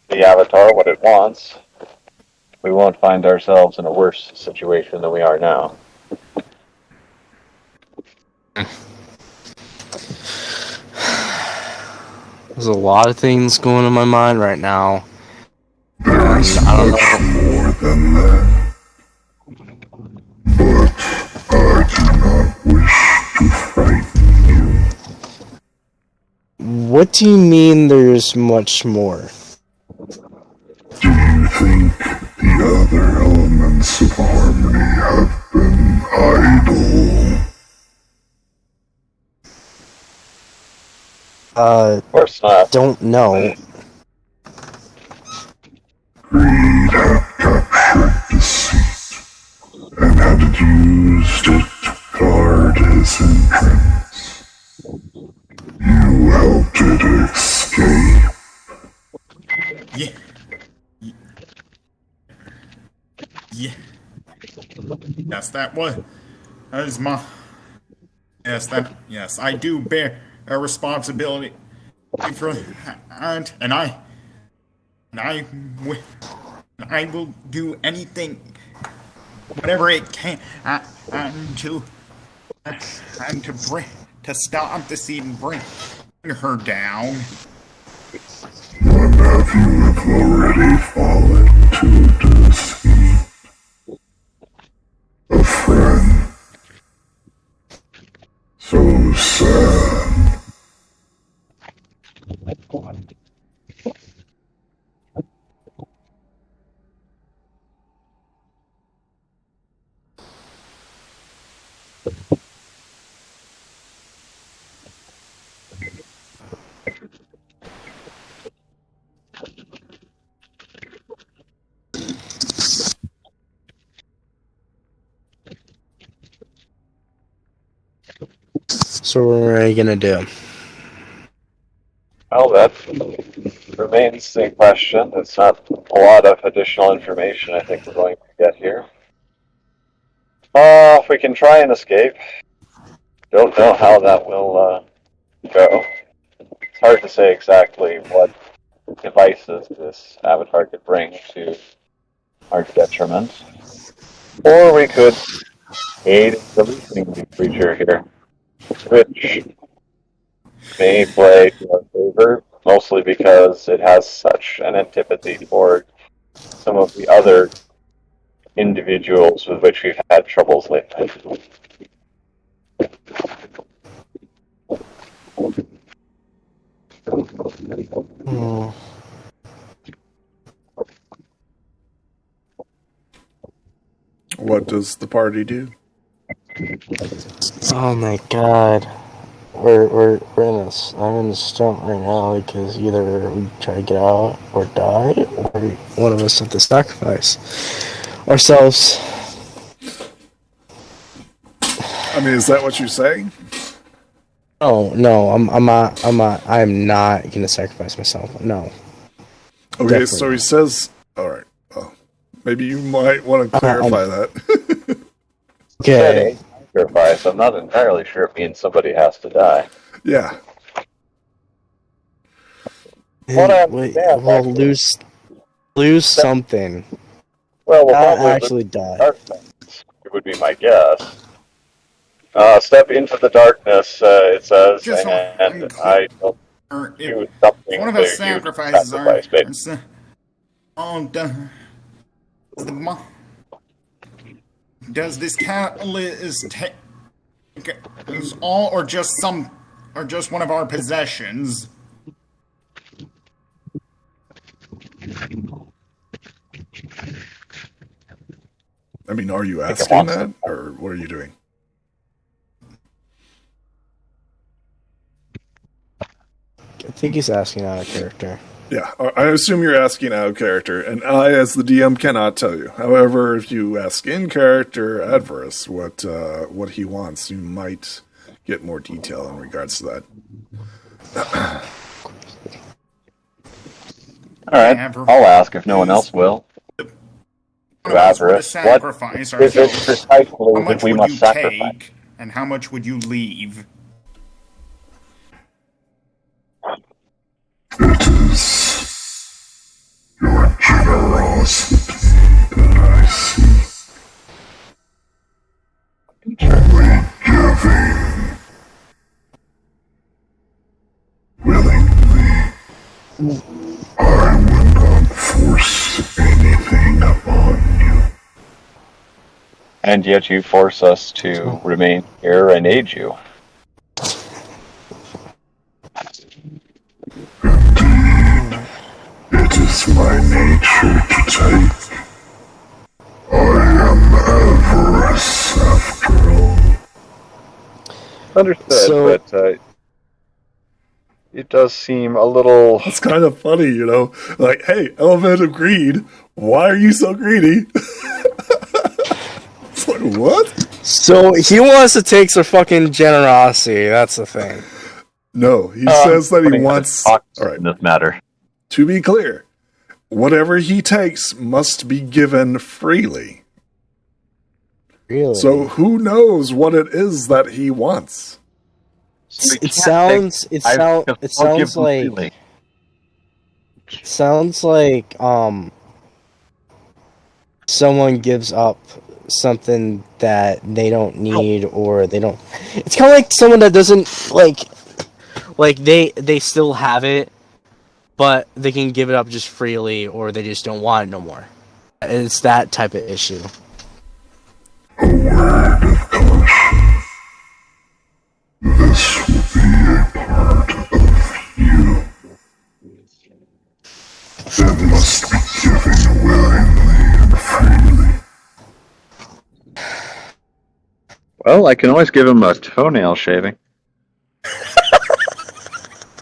the avatar what it wants, we won't find ourselves in a worse situation than we are now? There's a lot of things going in my mind right now. There's much more than that. But I do not wish to frighten you. What do you mean there's much more? Do you think the other elements of harmony have been idle? Of course not. Don't know. Greed had captured deceit and had used it to guard his entrance. You helped it escape. Yeah. Yeah. Yes, that is my. Yes, I do bear a responsibility for that, and I will do anything, whatever it can, and to stop the seed and bring her down. One of you have already fallen to deceit. A friend. So sad. So what are you gonna do? Well, that remains the question. It's not a lot of additional information I think we're going to get here. If we can try and escape, don't know how that will go. It's hard to say exactly what devices this avatar could bring to our detriment. Or we could aid in releasing the creature here, which may play to our favor, mostly because it has such an antipathy toward some of the other individuals with which we've had troubles lately. What does the party do? Oh my god. We're in I'm in a stump right now because either we try to get out or die, or one of us have to sacrifice ourselves. I mean, is that what you're saying? No, I'm not gonna sacrifice myself. No. Okay, Definitely so he not. says, alright, well, maybe you might want to clarify that. Okay. Sacrifice. I'm not entirely sure it means somebody has to die. Yeah. What I Wait, understand, we'll actually. lose something. Well, we'll Not probably actually die. darkness. It would be my guess. Step into the darkness, it says, Just so and I'm I don't Or do if something one of to us use sacrifices sacrifice, but does this catalyst take is all or just some or just one of our possessions? I mean, are you asking that? Or what are you doing? I think he's asking out of character. Yeah, I assume you're asking out of character, and I, as the DM, cannot tell you. However, if you ask in character Adverse what he wants, you might get more detail in regards to that. alright, I'll ask if no one else will. One of us would Adverse, sacrifice what is it ourselves. precisely How that much we would must you sacrifice? take, and how much would you leave? It is your generosity that I see. Only giving willingly. I would not force anything upon you. And yet you force us to remain here and aid you. It is my nature to take. I am avarice after all. Understood, So- but it does seem a little... It's kind of funny, you know? Like, hey, element of greed, why are you so greedy? It's like, what? So he wants to take some fucking generosity. That's the thing. No, he says that he putting wants... us Alright, in this matter. to be clear, whatever he takes must be given freely. Really. So who knows what it is that he wants? it sounds like someone gives up something that they don't need, or they don't. It's kind of like someone that doesn't like they still have it, but they can give it up just freely, or they just don't want it no more. It's that type of issue. A word of caution. This will be a part of you. It must be given willingly and freely. Well, I can always give him a toenail shaving.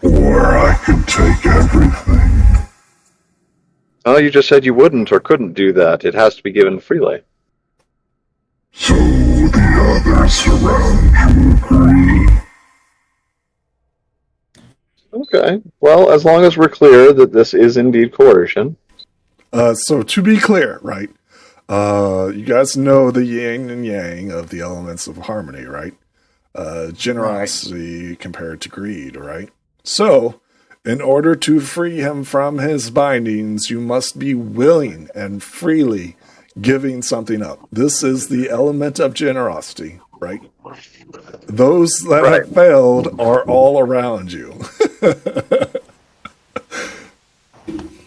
Or I can take everything. Oh, you just said you wouldn't or couldn't do that. It has to be given freely. So the others around you agree. Okay. Well, as long as we're clear that this is indeed coercion. So to be clear, right? You guys know the yin and yang of the elements of harmony, right? Generosity compared to greed, right? So, in order to free him from his bindings, you must be willing and freely giving something up. This is the element of generosity, right? Those that have failed are all around you.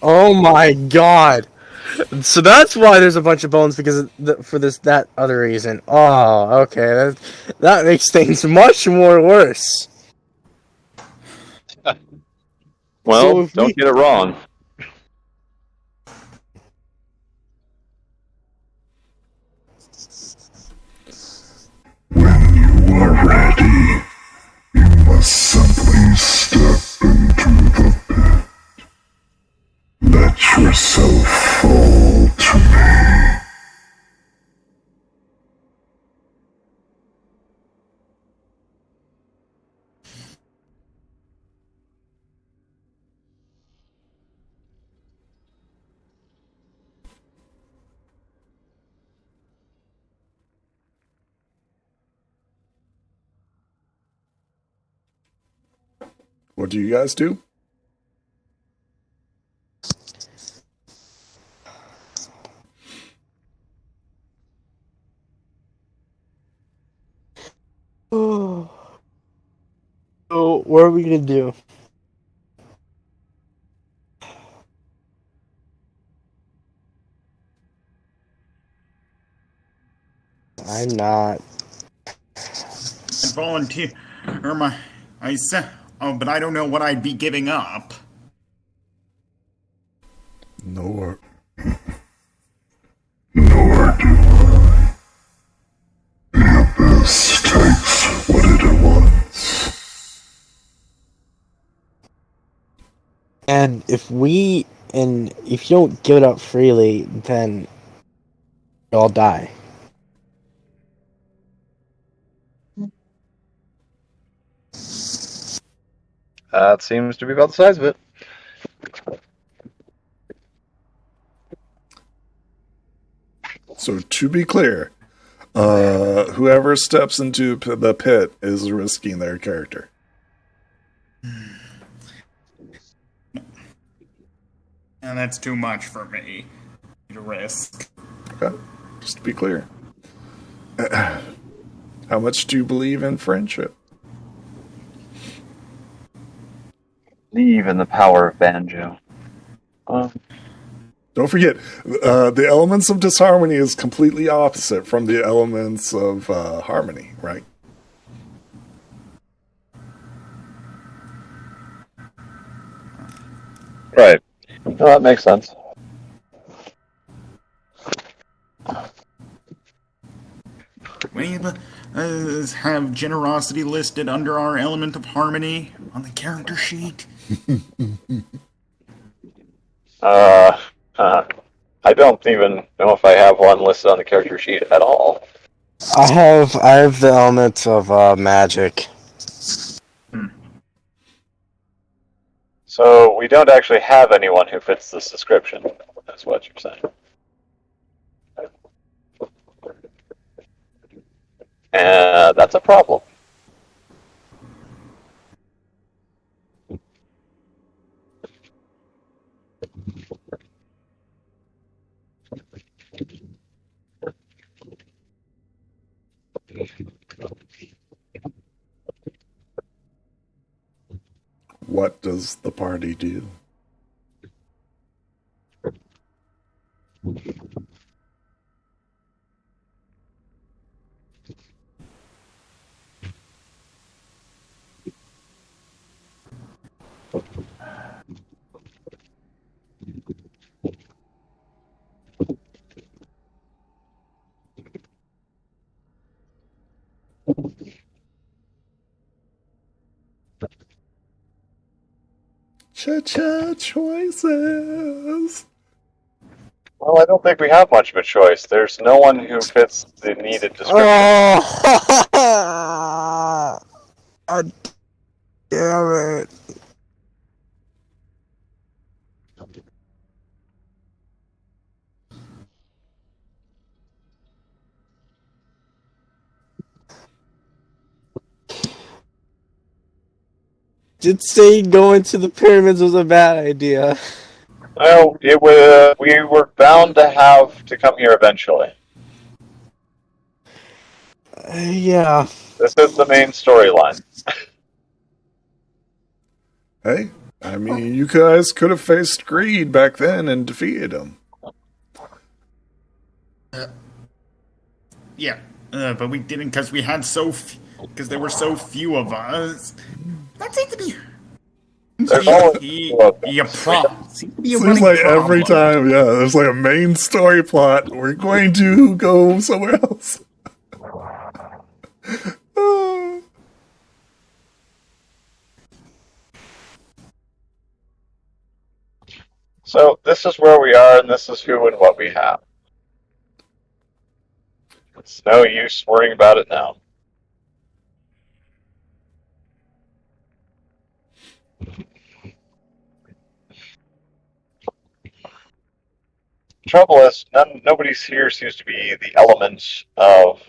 Oh my god! So that's why there's a bunch of bones, because for that other reason. Oh, okay. That makes things much more worse. Well, So don't get it wrong. When you are ready, you must simply step into the pit. Let yourself fall to me. What do you guys do? So what are we gonna do? I'm not. I'd volunteer myself. Oh, but I don't know what I'd be giving up. Nor do I. The abyss takes what it wants. And if you don't give it up freely, then you all die. That seems to be about the size of it. So to be clear, whoever steps into the pit is risking their character. And that's too much for me to risk. Okay, just to be clear. How much do you believe in friendship? Believe in the power of banjo. Don't forget, the elements of disharmony is completely opposite from the elements of harmony, right? Right. No, that makes sense. We have generosity listed under our element of harmony on the character sheet. I don't even know if I have one listed on the character sheet at all. I have the elements of magic. So we don't actually have anyone who fits this description, is what you're saying. And that's a problem. What does the party do? Cha-cha choices. Well, I don't think we have much of a choice. There's no one who fits the needed description. Oh, God damn it. Did say going to the pyramids was a bad idea. Well, we were bound to have to come here eventually. Yeah. This is the main storyline. Hey, I mean, you guys could have faced greed back then and defeated him. Yeah, but we didn't because we had because there were so few of us. That seems to be There's always seems to be a Seems running like problem. every time, yeah, there's like a main story plot. We're going to go somewhere else. So this is where we are, and this is who and what we have. It's no use worrying about it now. Trouble is, nobody's here seems to be the element of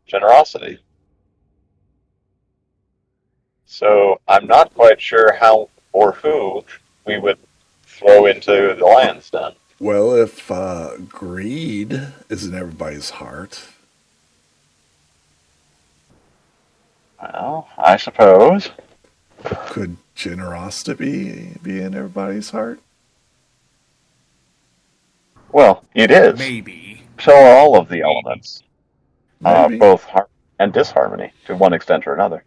generosity. So I'm not quite sure how or who we would throw into the lion's den. Well, if greed is in everybody's heart, Well, I suppose. could generosity be in everybody's heart? Well, it is. Maybe. So are all of the elements. Maybe. Both harmony and disharmony, to one extent or another.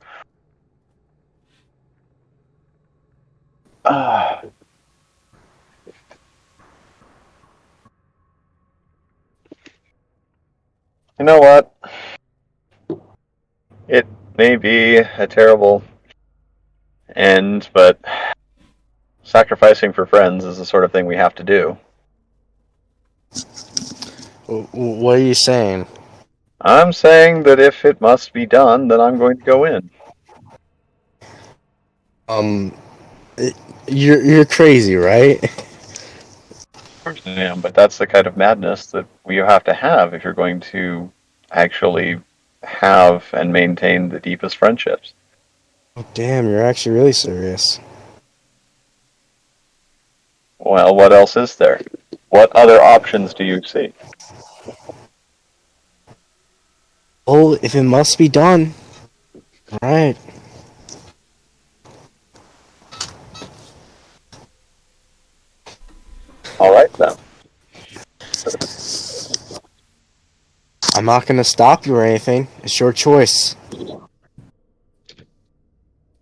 You know what? It may be a terrible end, but sacrificing for friends is the sort of thing we have to do. What are you saying? I'm saying that if it must be done, then I'm going to go in. You're crazy, right? Of course I am, but that's the kind of madness that you have to have if you're going to actually have and maintain the deepest friendships. Oh, damn, you're actually really serious. Well, what else is there? What other options do you see? Oh, if it must be done. Alright. All right, then. I'm not gonna stop you or anything. It's your choice.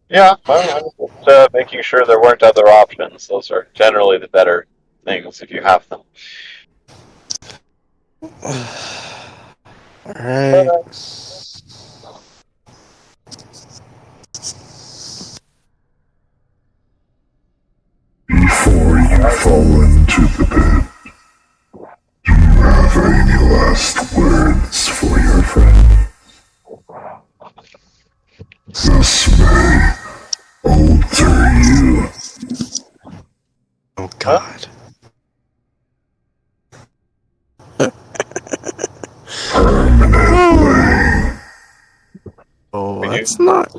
Yeah, well, just making sure there weren't other options. Those are generally the better things if you have them. Alright. Before you fall into the pit, do you have any last words for your friend? This may alter you. Oh, God. Permanently. Oh, that's not...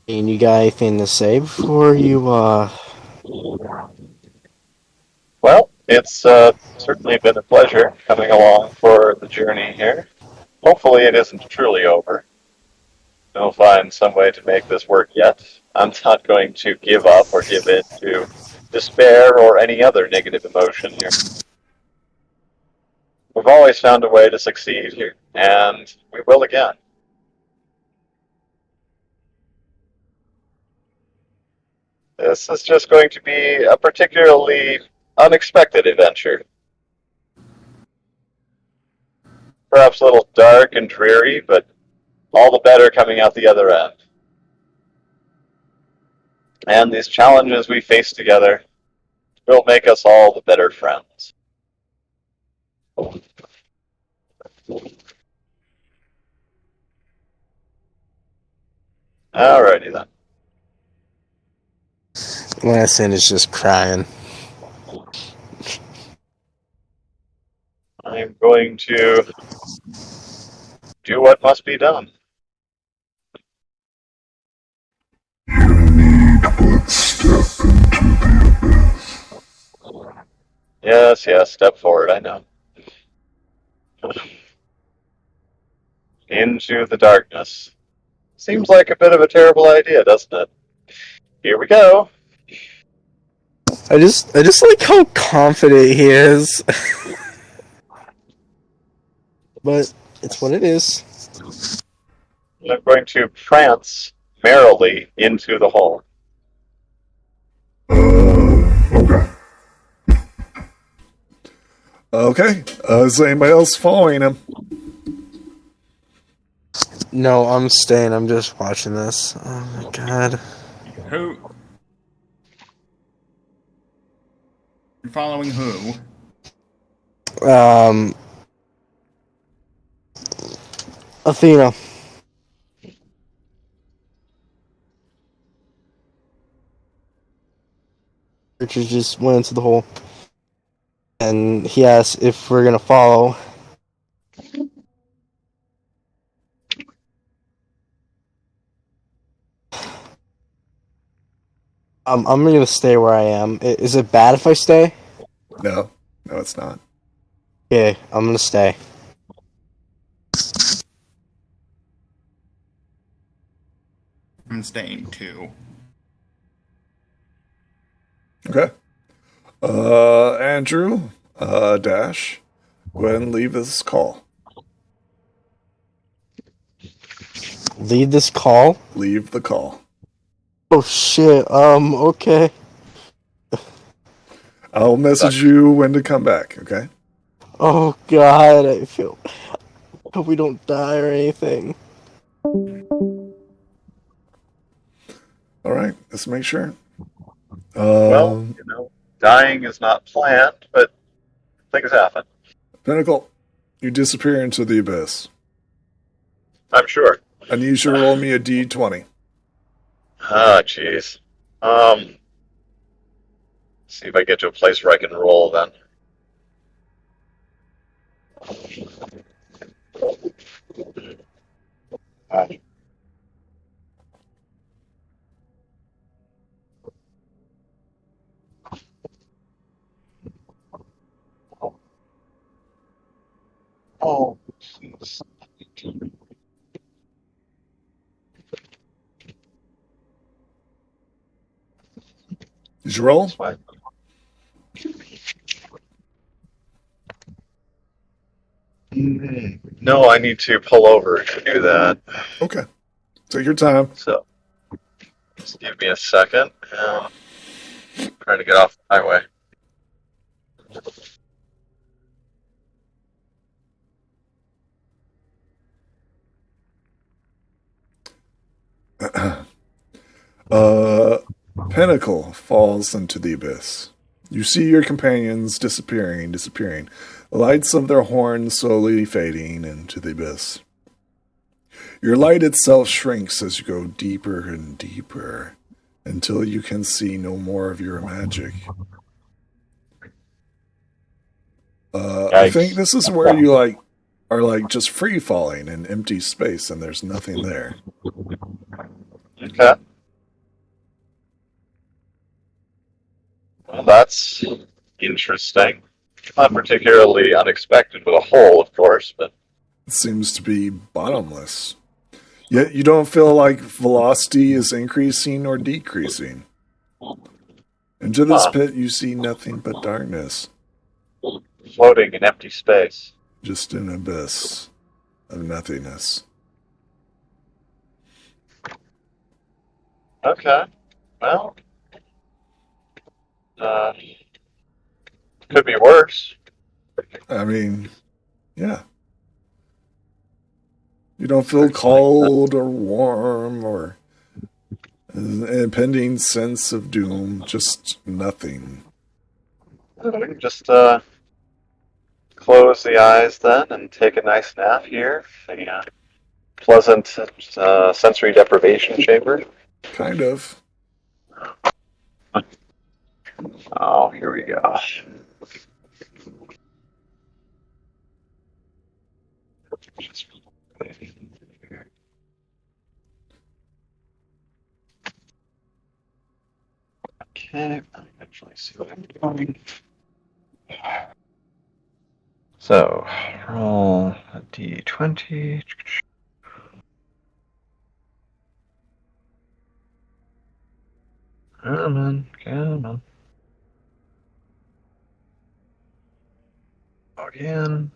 And you got anything to say before you, Well, it's certainly been a pleasure coming along for the journey here. Hopefully it isn't truly over. We'll find some way to make this work yet. I'm not going to give up or give in to despair or any other negative emotion here. We've always found a way to succeed here, and we will again. This is just going to be a particularly unexpected adventure. Perhaps a little dark and dreary, but all the better coming out the other end. And these challenges we face together will make us all the better friends. Alrighty then. Lansing is just crying. I'm going to do what must be done. You need but step into the abyss. Yes, step forward, I know. Into the darkness. Seems like a bit of a terrible idea, doesn't it? Here we go. I just like how confident he is. But it's what it is. I'm going to prance merrily into the hall. Okay. Okay. Is anybody else following him? No, I'm staying. I'm just watching this. Oh my god. Who? You're following who? Athena. Richard just went into the hole. And he asked if we're gonna follow. I'm gonna stay where I am. Is it bad if I stay? No. No, it's not. Okay, I'm gonna stay. I'm staying too. Okay. Andrew, Dash, go ahead and leave this call. Lead this call? Leave the call. Oh shit, okay. I'll message you when to come back, okay? Oh god, I feel... Hope we don't die or anything. Alright, let's make sure. Well, dying is not planned, but things happen. Pinnacle, you disappear into the abyss. I'm sure. I need you to roll me a d20. Ah, jeez. See if I get to a place where I can roll then. Oh, please. Did you roll? No, I need to pull over to do that. Okay. Take your time. So, just give me a second. Trying to get off the highway. Pinnacle falls into the abyss. You see your companions disappearing. The lights of their horns slowly fading into the abyss. Your light itself shrinks as you go deeper and deeper until you can see no more of your magic. I think this is where you are just free falling in empty space and there's nothing there. Okay. Well, that's interesting. Not particularly unexpected with a hole, of course, but... It seems to be bottomless. Yet you don't feel like velocity is increasing or decreasing. Into this pit you see nothing but darkness. Floating in empty space. Just an abyss of nothingness. Okay. Well... could be worse. I mean, yeah. You don't feel cold or warm or an impending sense of doom. Just nothing. Just close the eyes then and take a nice nap here. A pleasant sensory deprivation chamber. Kind of. Oh, here we go. Okay, I'll actually see what I'm doing. So, roll a d20. Come on, come on. Again.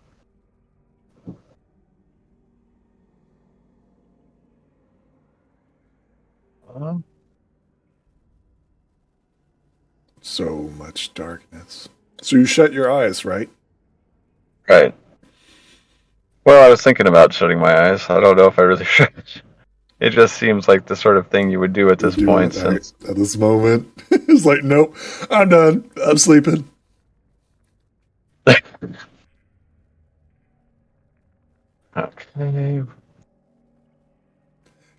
So much darkness. So you shut your eyes, right? Right. Well, I was thinking about shutting my eyes. I don't know if I really should. It just seems like the sort of thing you would do at this point. Since At this moment, it's like, nope, I'm done. I'm sleeping. Okay.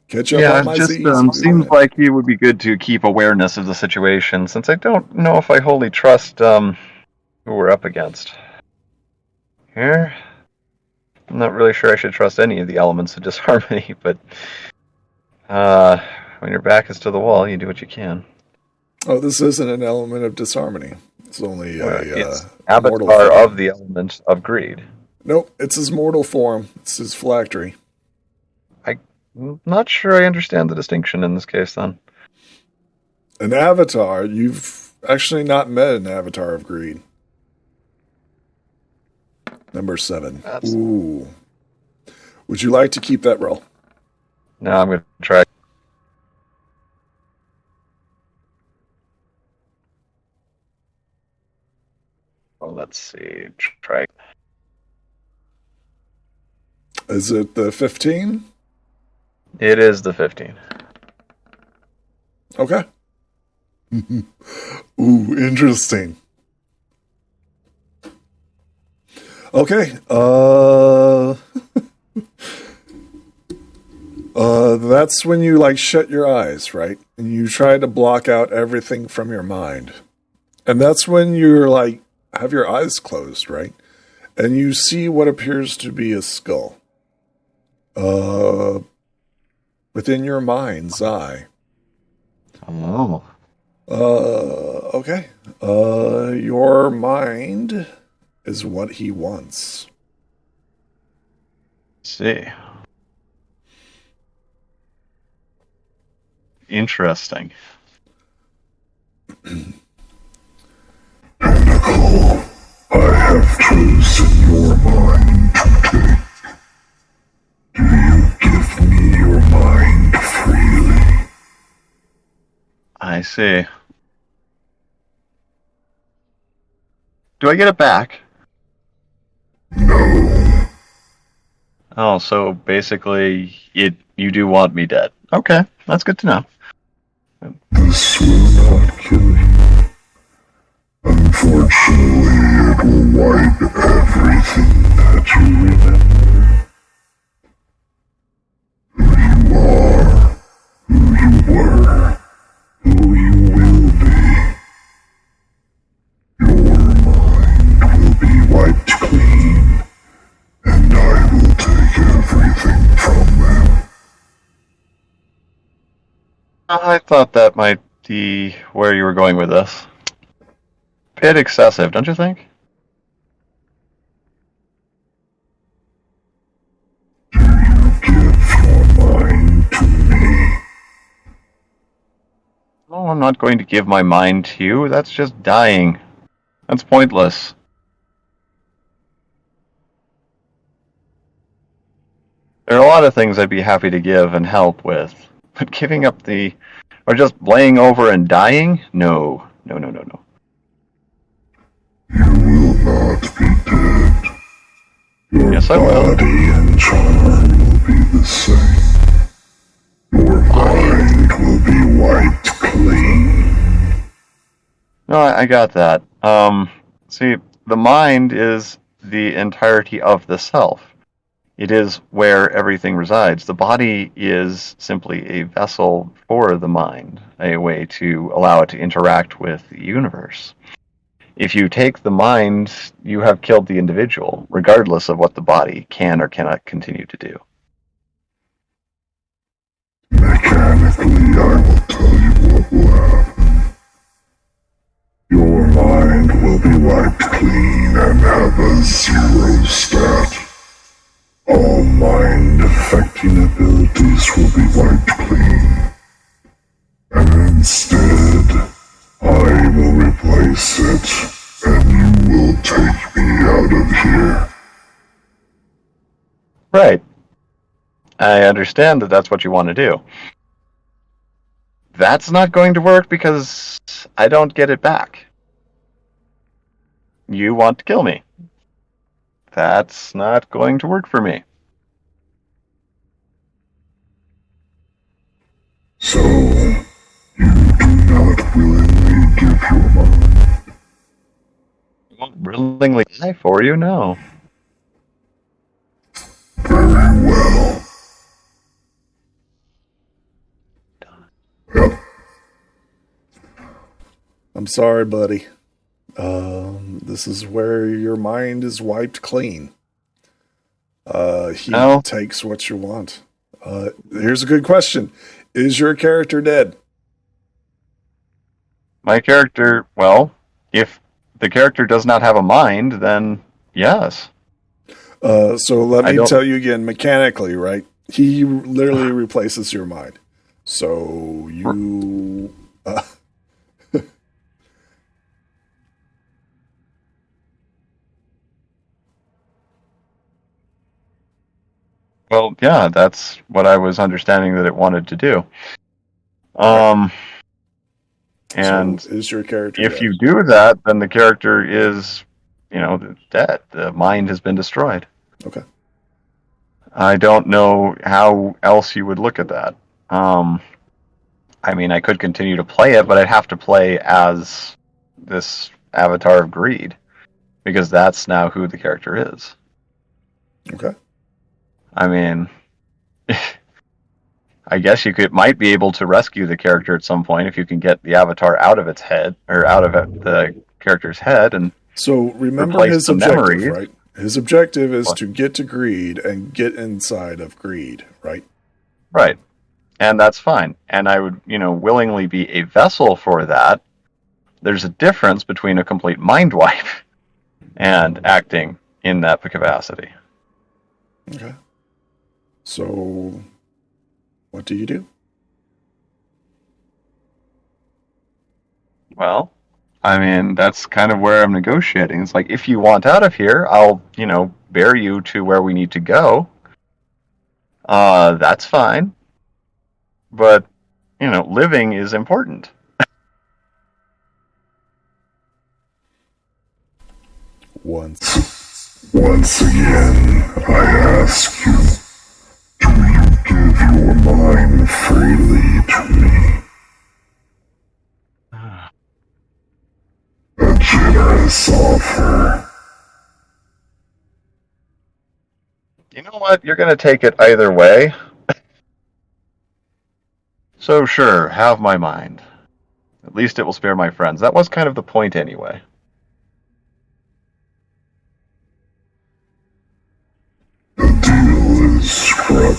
Catch up on my just Z's. seems like it would be good to keep awareness of the situation, since I don't know if I wholly trust who we're up against. Here, I'm not really sure I should trust any of the elements of disharmony, but when your back is to the wall, you do what you can. Oh, this isn't an element of disharmony. It's only It's avatar of the element of greed. Nope, it's his mortal form. It's his phylactery. I'm not sure I understand the distinction in this case, then. An avatar, you've actually not met an avatar of greed. Number 7. Ooh. Would you like to keep that roll? No, I'm going to try. Well, let's see. Try. Is it the 15? It is the 15. Okay. Ooh, interesting. Okay. That's when you like shut your eyes, right? And you try to block out everything from your mind. And that's when you're like have your eyes closed, right? And you see what appears to be a skull. Within your mind's eye. Oh. Okay. Your mind is what he wants. Let's see. Interesting. Pinnacle, I have chosen your mind to take. Do you give me your mind freely? I see. Do I get it back? No. Oh, so basically, you do want me dead. Okay, that's good to know. This will not kill you. Unfortunately, it will wipe everything that you remember. Who you are, who you were, who you will be. Your mind will be wiped clean, and I will take everything from them. I thought that might be where you were going with this. Bit excessive, don't you think? Do you give your mind to me? No, I'm not going to give my mind to you. That's just dying. That's pointless. There are a lot of things I'd be happy to give and help with, but giving up or just laying over and dying? No. No. You will not be dead. Your Yes, I will. body and charm will be the same. Your mind will be wiped clean. No, I got that. See, the mind is the entirety of the self. It is where everything resides. The body is simply a vessel for the mind, a way to allow it to interact with the universe. If you take the mind, you have killed the individual, regardless of what the body can or cannot continue to do. Mechanically, I will tell you what will happen. Your mind will be wiped clean and have a 0 stat. All mind-affecting abilities will be wiped clean. And instead, replace it, and you will take me out of here. Right. I understand that that's what you want to do. That's not going to work because I don't get it back. You want to kill me. That's not going to work for me. So, you do not willingly give your mind. I won't willingly die for you, no. Very well. Yep. I'm sorry, buddy. This is where your mind is wiped clean. He takes what you want. Here's a good question. Is your character dead? My character, well, if the character does not have a mind, then yes. So let me tell you again, mechanically, right? He literally replaces your mind. So you... Well, yeah, that's what I was understanding that it wanted to do. And so is your character if dead? you do that, then the character is, dead. The mind has been destroyed. Okay. I don't know how else you would look at that. I mean, I could continue to play it, but I'd have to play as this avatar of greed, because that's now who the character is. Okay. I mean, I guess you might be able to rescue the character at some point if you can get the avatar out of its head, or out of the character's head, and so remember his objective, right? His objective is to get to greed and get inside of greed, right? Right. And that's fine. And I would, willingly be a vessel for that. There's a difference between a complete mind wipe and acting in that capacity. Okay. So, what do you do? Well, I mean, that's kind of where I'm negotiating. It's like, if you want out of here, I'll, bear you to where we need to go. That's fine. But, living is important. Once again, I ask you, do you give your mind freely to me? A generous offer. You know what? You're going to take it either way. So sure, have my mind. At least it will spare my friends. That was kind of the point anyway. The deal is struck.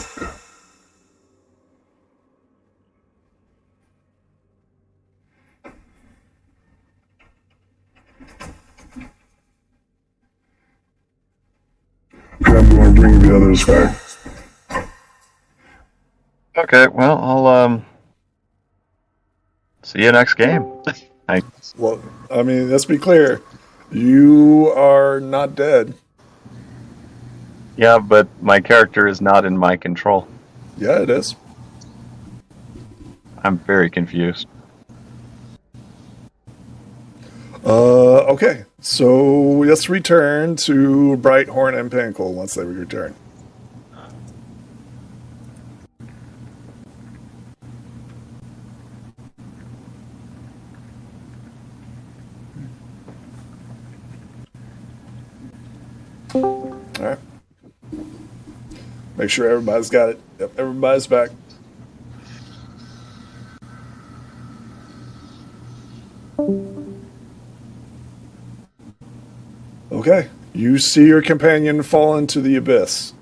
Okay, I'm going to bring the others back. Okay, well, I'll see you next game. Thanks. Well, I mean, let's be clear. You are not dead. Yeah, but my character is not in my control. Yeah, it is. I'm very confused. Okay. So let's return to Brighthorn and Pinnacle once they return. All right. Make sure everybody's got it. Yep, everybody's back. Okay. You see your companion fall into the abyss.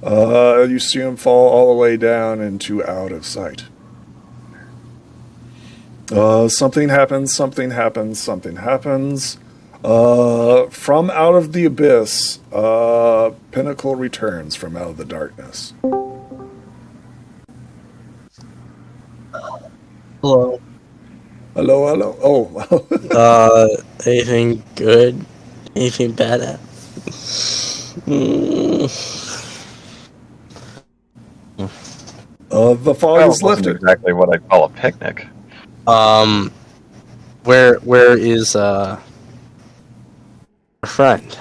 You see him fall all the way down into out of sight. Something happens. From out of the abyss, Pinnacle returns from out of the darkness. Hello. Hello, hello. Oh, Anything good? Anything bad? the fog Well, is it wasn't lifted. exactly what I'd call a picnic. Where is our friend?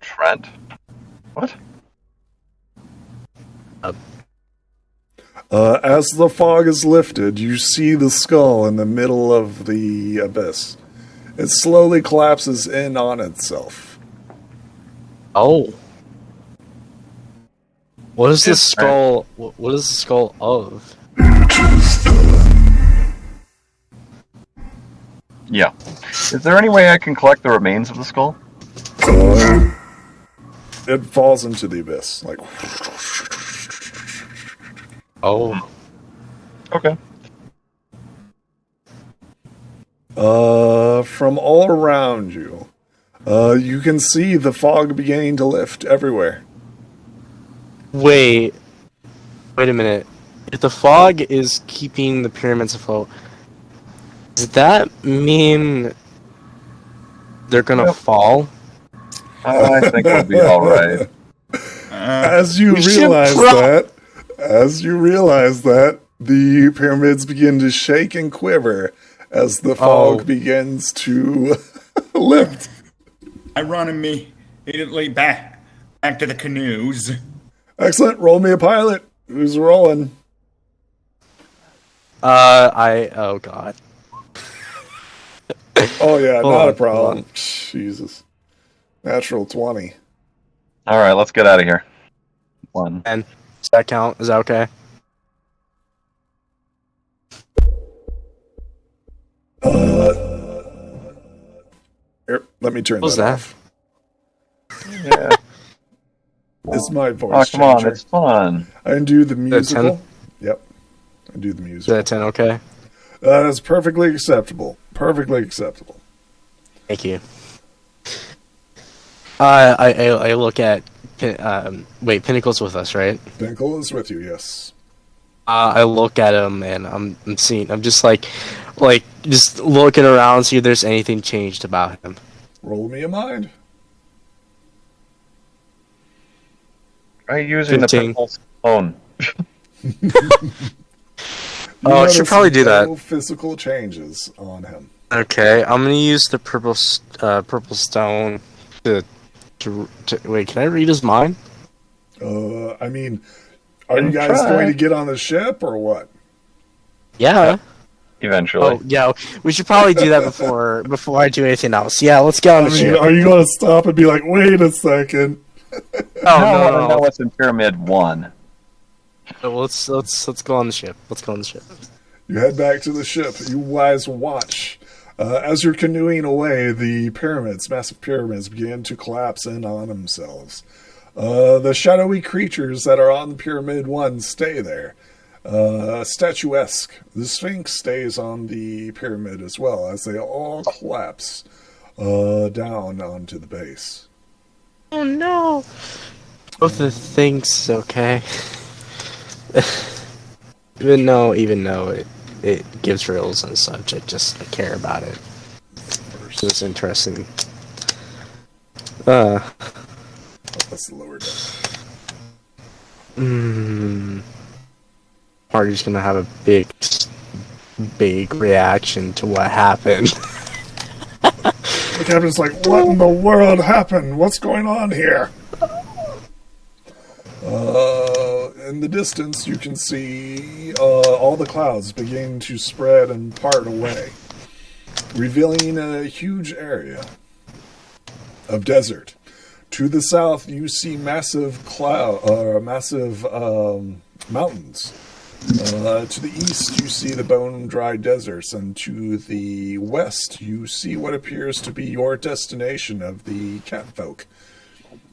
Trent. What? As the fog is lifted, you see the skull in the middle of the abyss. It slowly collapses in on itself. Oh. What is the Yes, skull? What is the skull of? Yeah. Is there any way I can collect the remains of the skull? It falls into the abyss. Like, Oh. Okay. from all around you, you can see the fog beginning to lift everywhere. Wait a minute. If the fog is keeping the pyramids afloat, does that mean they're gonna Yep. fall? I think we'll be all right. As you We should realize that, the pyramids begin to shake and quiver as the fog begins to lift. I run immediately back to the canoes. Excellent. Roll me a pilot. Who's rolling? Oh god. Oh, yeah, Hold not on, a problem. Jesus. Natural 20. All right, let's get out of here. 1. And does that count? Is that okay? Here, let me turn What was that that? off. Yeah. It's my Oh, voice come on, changer. it's fun. I can do the that 10? musical. Yep. I do the Is musical. that 10 okay? That's perfectly acceptable. Perfectly acceptable. Thank you. I look at Pinnacle's with us, right? Pinkle is with you, yes. I look at him and I'm just like just looking around, see if there's anything changed about him. Roll me a mind. Try using 15. the purple phone. You I should notice probably do that. no physical changes on him. Okay, I'm gonna use the purple stone to wait. Can I read his mind? I mean, are you Can guys try. going to get on the ship or what? Yeah. Eventually. Oh, yeah. We should probably do that before I do anything else. Yeah, let's get on I the mean, ship. are you going to stop and be like, wait a second? I want to know what's in Pyramid 1. Let's go on the ship. Let's go on the ship. You head back to the ship. You guys watch. As you're canoeing away, the pyramids, massive pyramids, begin to collapse in on themselves. The shadowy creatures that are on Pyramid 1 stay there. Statuesque. The Sphinx stays on the pyramid as well, as they all collapse down onto the base. Oh no! Both the things okay. even though it gives riddles and such, I care about it. It's interesting. That's the lower deck. Party's gonna have a big reaction to what happened. The captain's like, what in the world happened? What's going on here? In the distance, you can see all the clouds beginning to spread and part away, revealing a huge area of desert. To the south, you see massive mountains. To the east, you see the bone-dry deserts, and to the west, you see what appears to be your destination of the catfolk.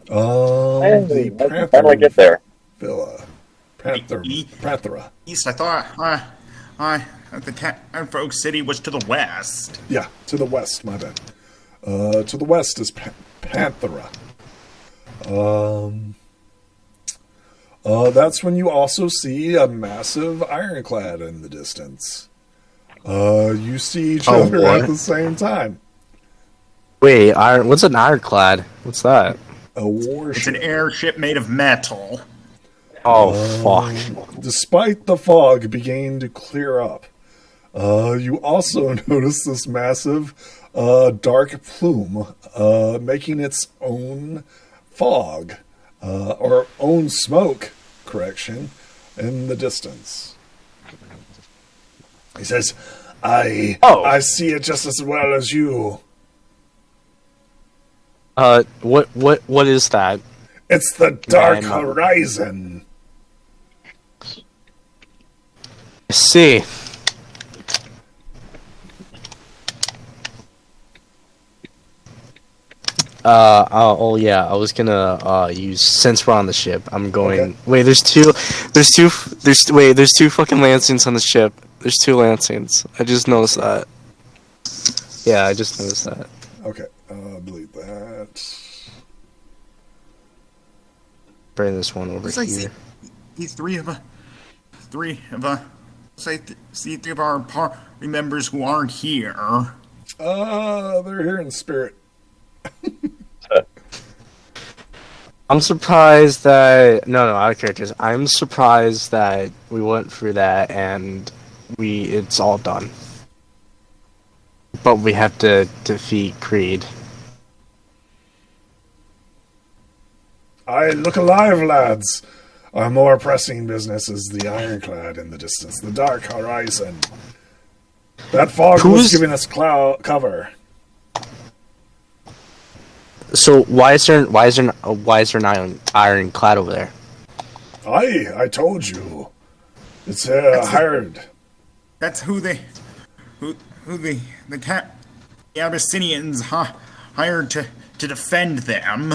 The How do I get there? Villa. Panthera. East, I thought the Catfolk City was to the west. Yeah, to the west, my bad. To the west is Panthera. That's when you also see a massive ironclad in the distance. You see each other what? at the same time. Wait, what's an ironclad? What's that? A warship. It's an airship made of metal. Oh, fuck. Despite the fog beginning to clear up, you also notice this massive dark plume making its own fog, or own smoke, correction, in the distance. He says, I see it just as well as you. What is that? It's the Dark Man. Horizon. I see. Oh yeah, I was gonna use, since we're on the ship, I'm going. Okay. Wait, there's two fucking Lancians on the ship. There's two Lancians. I just noticed that. Yeah, I just noticed that. Okay, delete that. Bring this one over It's like here. these three of our party members who aren't here. They're here in spirit. I'm surprised that out of characters. I'm surprised that we went through that and it's all done. But we have to defeat Creed. Look alive, lads. Our more pressing business is the ironclad in the distance, the Dark Horizon. That fog was giving us cover. So why is there an ironclad over there? I told you. It's hired. That's who the Abyssinians hired to defend them.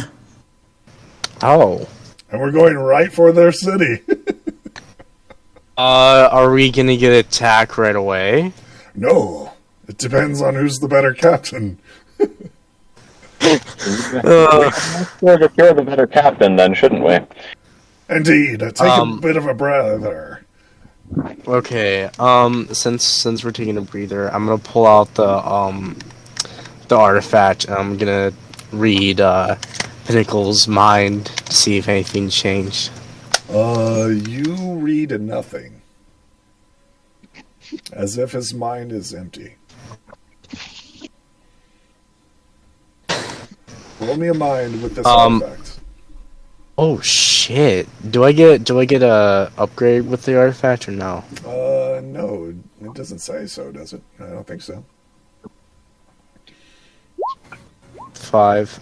Oh. And we're going right for their city. Are we gonna get attacked right away? No. It depends on who's the better captain. We're the better captain, then, shouldn't we? Indeed. Take a bit of a breather. Okay. Since we're taking a breather, I'm gonna pull out the artifact. And I'm gonna read Pinnacle's mind to see if anything changed. You read nothing. As if his mind is empty. Roll me a mind with this artifact. Oh shit! Do I get a upgrade with the artifact or no? No, it doesn't say so, does it? I don't think so. 5.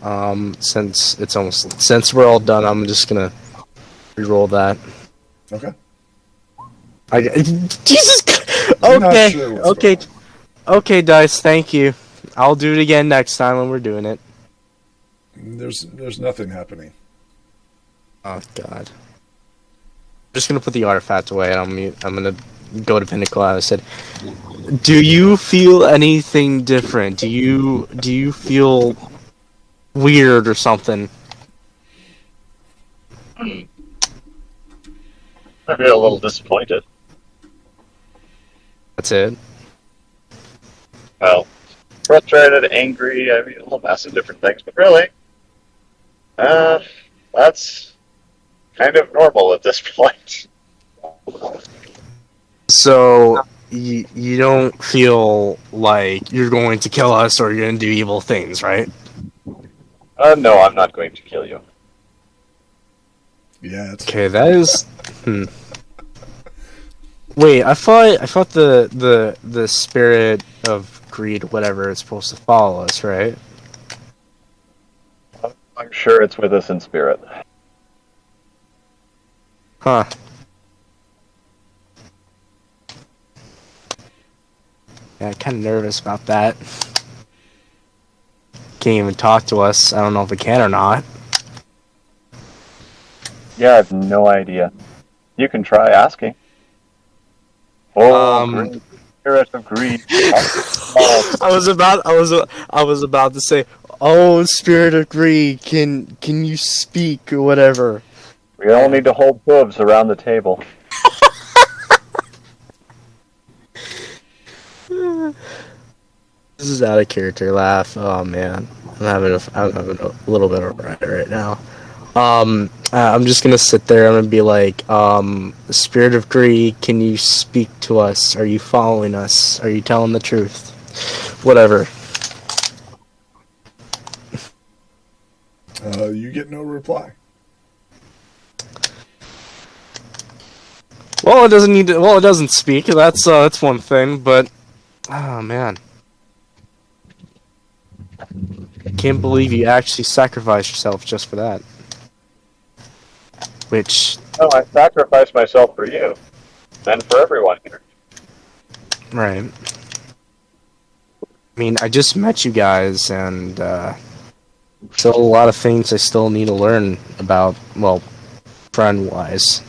Since we're all done, I'm just gonna re-roll that. Okay. Jesus. I'm not Okay. sure what's Okay. going Okay, dice. Thank you. I'll do it again next time when we're doing it. on. There's nothing happening. Oh god. I'm just gonna put the artifact away, and I'm gonna go to Pinnacle. I said, "Do you feel anything different? Do you feel weird or something?" I feel a little disappointed. That's it. Well, frustrated, angry, I mean, a whole mass of different things, but really, that's kind of normal at this point. So you don't feel like you're going to kill us or you're going to do evil things, right? No, I'm not going to kill you. Yeah. Okay, that is. Wait, I thought the spirit of greed, whatever, is supposed to follow us, right? I'm sure it's with us in spirit. Huh. Yeah, I'm kind of nervous about that. Can't even talk to us. I don't know if it can or not. Yeah, I have no idea. You can try asking. Oh, great spirit of greed. I was about to say, "Oh, spirit of greed, can you speak or whatever?" We all need to hold hooves around the table. This is out of character laugh. Oh man, I'm having a little bit of a riot right now. I'm just gonna sit there. I'm gonna be like, Spirit of Greed, can you speak to us? Are you following us? Are you telling the truth? Whatever. You get no reply. Well, it doesn't need to. Well, it doesn't speak. That's one thing. But, oh man, I can't believe you actually sacrificed yourself just for that. Which, No, I sacrificed myself for you. And for everyone here. right? I mean, I just met you guys, and still a lot of things I still need to learn about. Well, friend-wise.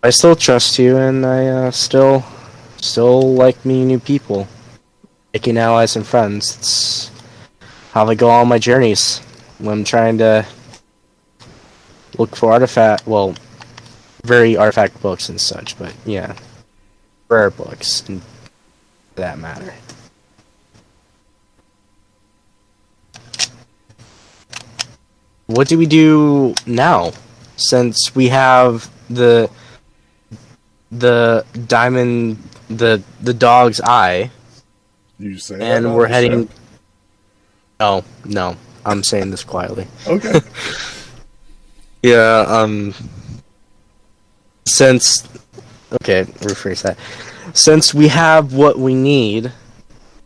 I still trust you, and I still like meeting new people, making allies and friends. It's how I go on my journeys when I'm trying to look for very artifact books and such. But yeah, rare books, and for that matter. What do we do now, since we have the diamond, the dog's eye, You say and that on we're the heading? show? No, I'm saying this quietly. Okay. Yeah, rephrase that. Since we have what we need,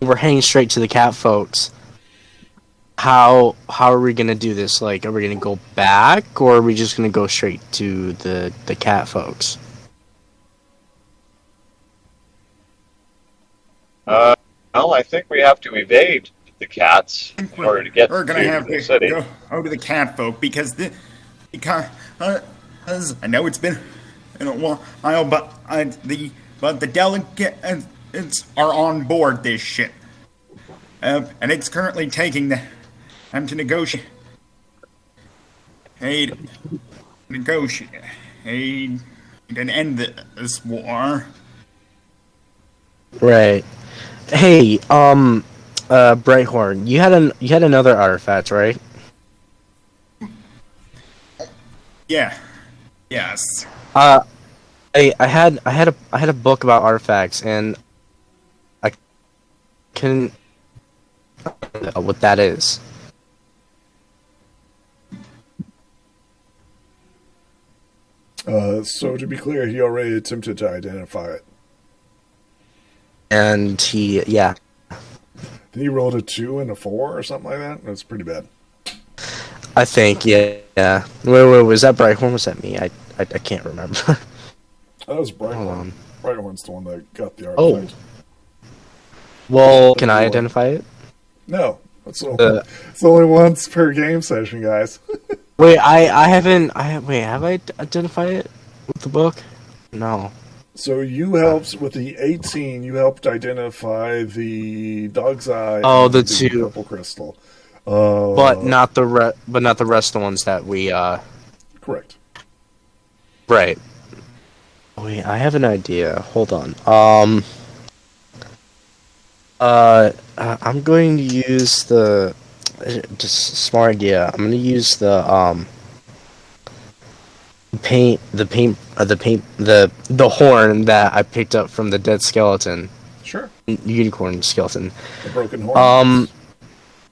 we're heading straight to the cat folks. How are we gonna do this? Like, are we gonna go back, or are we just gonna go straight to the cat folks? Well, I think we have to evade the cats in order to get We're gonna to have the to city. go to the cat folk because I know it's been a while, but the delegates are on board this ship, and it's currently taking them to negotiate and end this war. Right. Hey, Brighthorn, you had another artifact, right? Yeah. Yes. I had a book about artifacts, and I can what that is. So to be clear, he already attempted to identify it. And Then he rolled a 2 and a 4 or something like that. That's pretty bad. I think, yeah. Wait, was that Brighthorn? Was that me? I can't remember. That was Hold Brighthorn. on. Brighthorn's the one that got the Oh. artifact. Well, can I identify it? No. It's only once per game session, guys. Wait, have I identified it with the book? No. So you helped with the 18. You helped identify the dog's eye. Oh, and the 2. purple crystal. But not the rest of the ones that we Correct. Right. Wait, I have an idea. Hold on. I'm going to use just a smart idea. I'm going to use the horn that I picked up from the dead skeleton. Sure. Unicorn skeleton. The broken horn.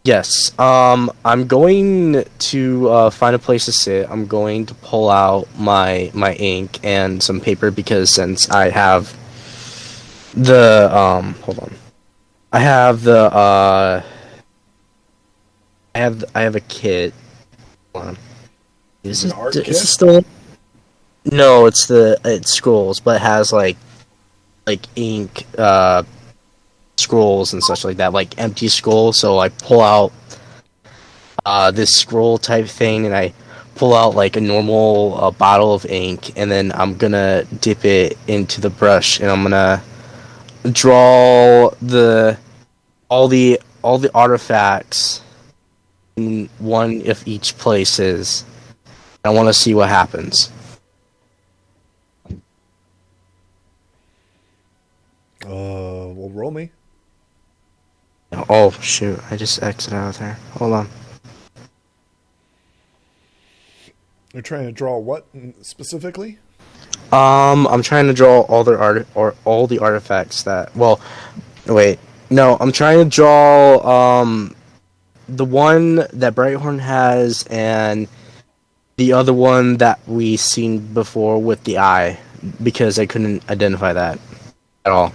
Yes. I'm going to find a place to sit. I'm going to pull out my ink and some paper, because since I have the hold on. I have the I have a kit. Hold on. Is it still? No, it's scrolls, but it has like ink scrolls and such like that, like empty scrolls. So I pull out this scroll type thing, and I pull out like a normal bottle of ink, and then I'm gonna dip it into the brush, and I'm gonna draw all the artifacts in one of each places, I want to see what happens. Well, roll me. Oh, shoot. I just exited out of there. Hold on. You're trying to draw what specifically? I'm trying to draw all the artifacts that. Well, wait. No, I'm trying to draw the one that Brighthorn has and the other one that we seen before with the eye, because I couldn't identify that at all.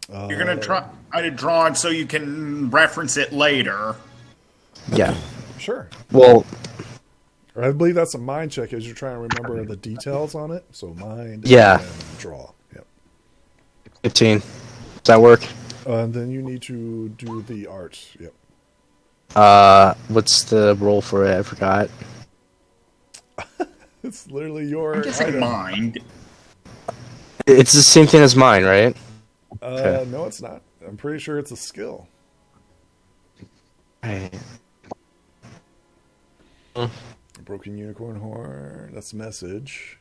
You're gonna try to draw it so you can reference it later. Yeah. Sure. Well, I believe that's a mind check as you're trying to remember the details on it. So mind Yeah. and draw. Yep. 15. Does that work? And then you need to do the art. Yep. What's the roll for it? I forgot. It's literally your I'm guessing item. mind. It's the same thing as mine, right? Okay. No, it's not. I'm pretty sure it's a skill. Right. Broken unicorn horn. That's message.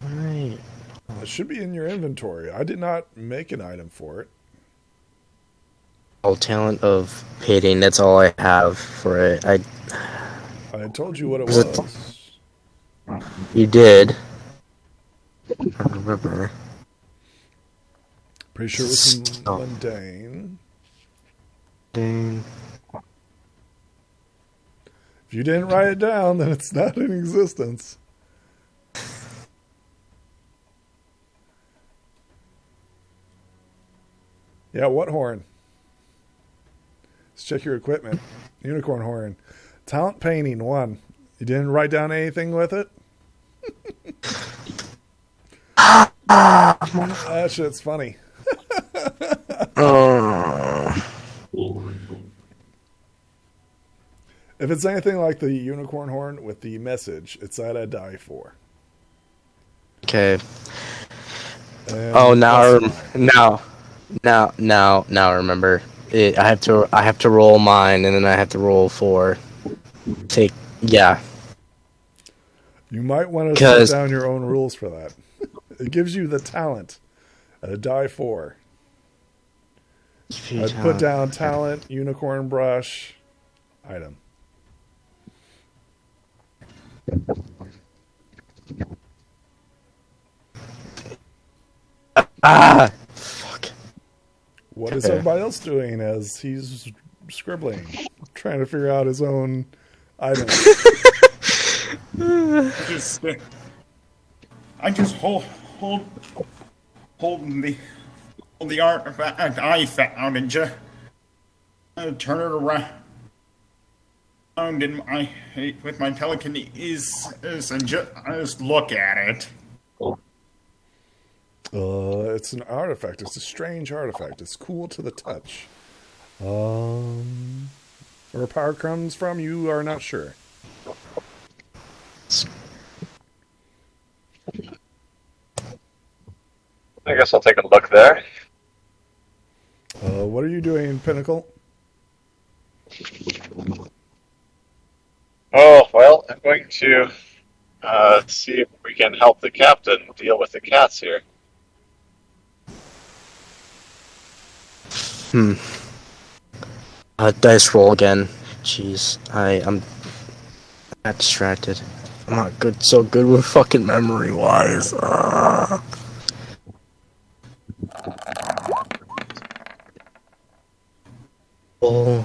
Right. It should be in your inventory. I did not make an item for it. Oh, talent of painting. That's all I have for it. I told you what it Was it- was. You did. I don't remember. Pretty sure it was some Oh. mundane. Dang. If you didn't write it down, then it's not in existence. Yeah, what horn? Let's check your equipment. Unicorn horn. Talent painting, 1. You didn't write down anything with it? That shit's funny. If it's anything like the unicorn horn with the message, it's at a die 4. Okay. And Oh, now that's I remember. I have to roll mine, and then I have to roll 4. Yeah. You might want to 'Cause- set down your own rules for that. It gives you the talent at a die 4. I'd put down talent, unicorn brush, item. Fuck. What is Okay. everybody else doing as he's scribbling, trying to figure out his own item? I just hold the artifact I found and just turn it around in my with my telekinesis and just look at it. It's an artifact. It's a strange artifact. It's cool to the touch. Where power comes from, you are not sure. I guess I'll take a look there. What are you doing, Pinnacle? Oh, well, I'm going to see if we can help the captain deal with the cats here. Dice roll again. Jeez, I'm not distracted. I'm not so good with fucking memory wise. Oh.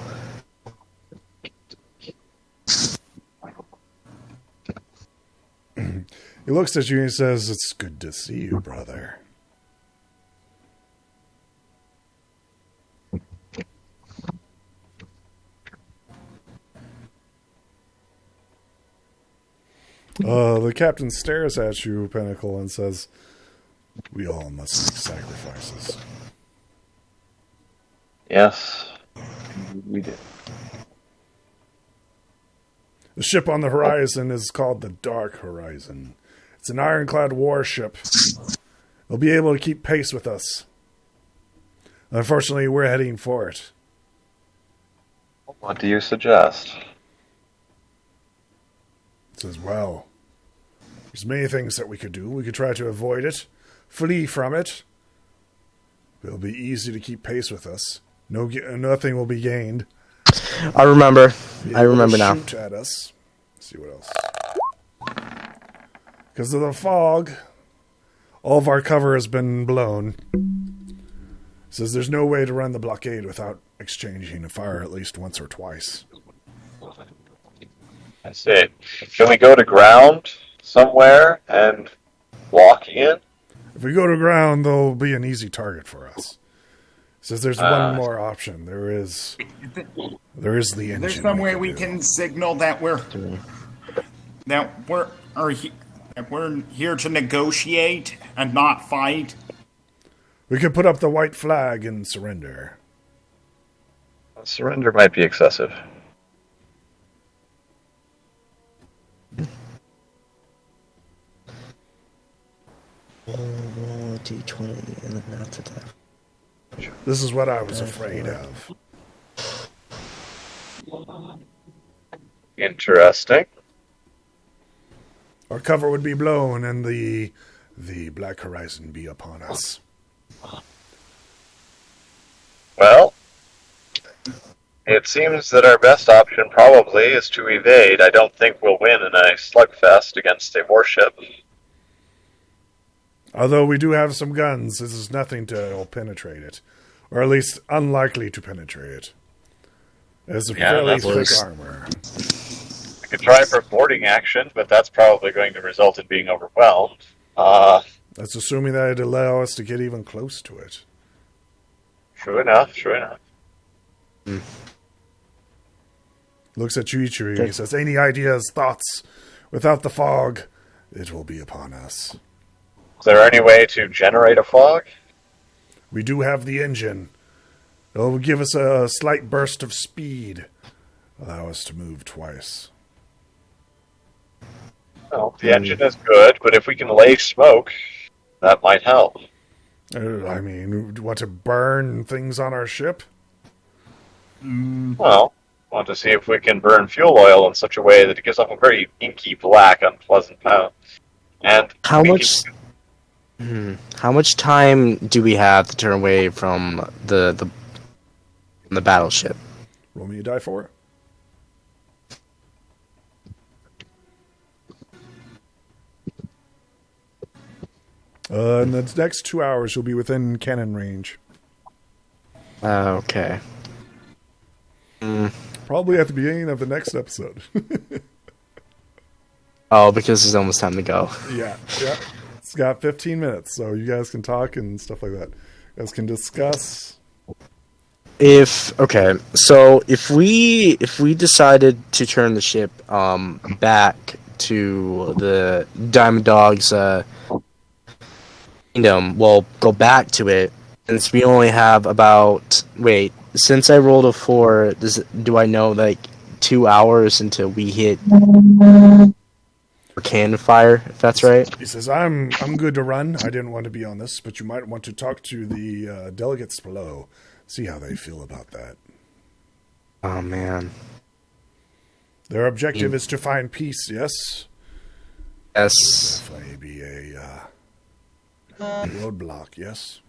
He looks at you and says, "It's good to see you, brother." The captain stares at you, Pinnacle, and says, "We all must make sacrifices." Yes, we did. The ship on the horizon is called the Dark Horizon. It's an ironclad warship. They'll be able to keep pace with us. Unfortunately, we're heading for it. What do you suggest? It says, well, there's many things that we could do. We could try to avoid it, flee from it. It'll be easy to keep pace with us. Nothing will be gained. I remember. I remember It'll now. Shoot at us. Let's see what else. Because of the fog, all of our cover has been blown. It says there's no way to run the blockade without exchanging a fire at least once or twice. I see. Can we go to ground somewhere and walk in? If we go to ground, they'll be an easy target for us. It says there's one more option. There is the engine. There's some way we can signal that we're here to negotiate and not fight. We could put up the white flag and surrender. Surrender might be excessive. D20 and then after that. This is what I was afraid of. Interesting. Our cover would be blown and the black horizon be upon us. Well, it seems that our best option probably is to evade. I don't think we'll win in a slugfest against a warship. Although we do have some guns, this is nothing to penetrate it. Or at least unlikely to penetrate it. It's a fairly thick armor. We could try for boarding action, but that's probably going to result in being overwhelmed. That's assuming that it'd allow us to get even close to it. True enough. Looks at Chuichiri, he says, any ideas, thoughts? Without the fog, it will be upon us. Is there any way to generate a fog? We do have the engine. It'll give us a slight burst of speed. Allow us to move twice. Well, the engine is good, but if we can lay smoke, that might help. I mean, want to burn things on our ship? Well, want to see if we can burn fuel oil in such a way that it gives off a very inky, black, unpleasant pound. And How much time do we have to turn away from the battleship? Roll me a die for it. In the next 2 hours, you'll be within cannon range. Okay. Probably at the beginning of the next episode. Oh, because it's almost time to go. Yeah. It's got 15 minutes, so you guys can talk and stuff like that. You guys can discuss. If we decided to turn the ship back to the Diamond Dogs kingdom, well, go back to it, since we only have since I rolled a 4, do I know 2 hours until we hit cannon fire, if that's right? He says, I'm good to run. I didn't want to be on this, but you might want to talk to the delegates below. See how they feel about that. Oh, man. Their objective is to find peace, yes? Yes. Definitely be a roadblock, yes?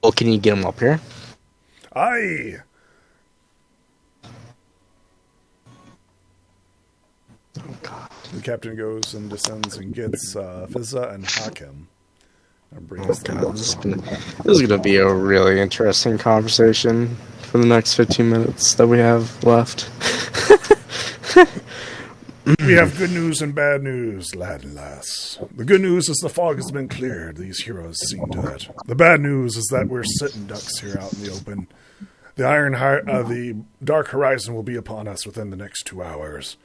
Well, can you get them up here? Aye! Oh, God. The captain goes and descends and gets Fizza and Hakim. And brings them up. This is going to be a really interesting conversation for the next 15 minutes that we have left. We have good news and bad news, lad and lass. The good news is the fog has been cleared. These heroes seen to that. The bad news is that we're sitting ducks here out in the open. The dark horizon will be upon us within the next 2 hours.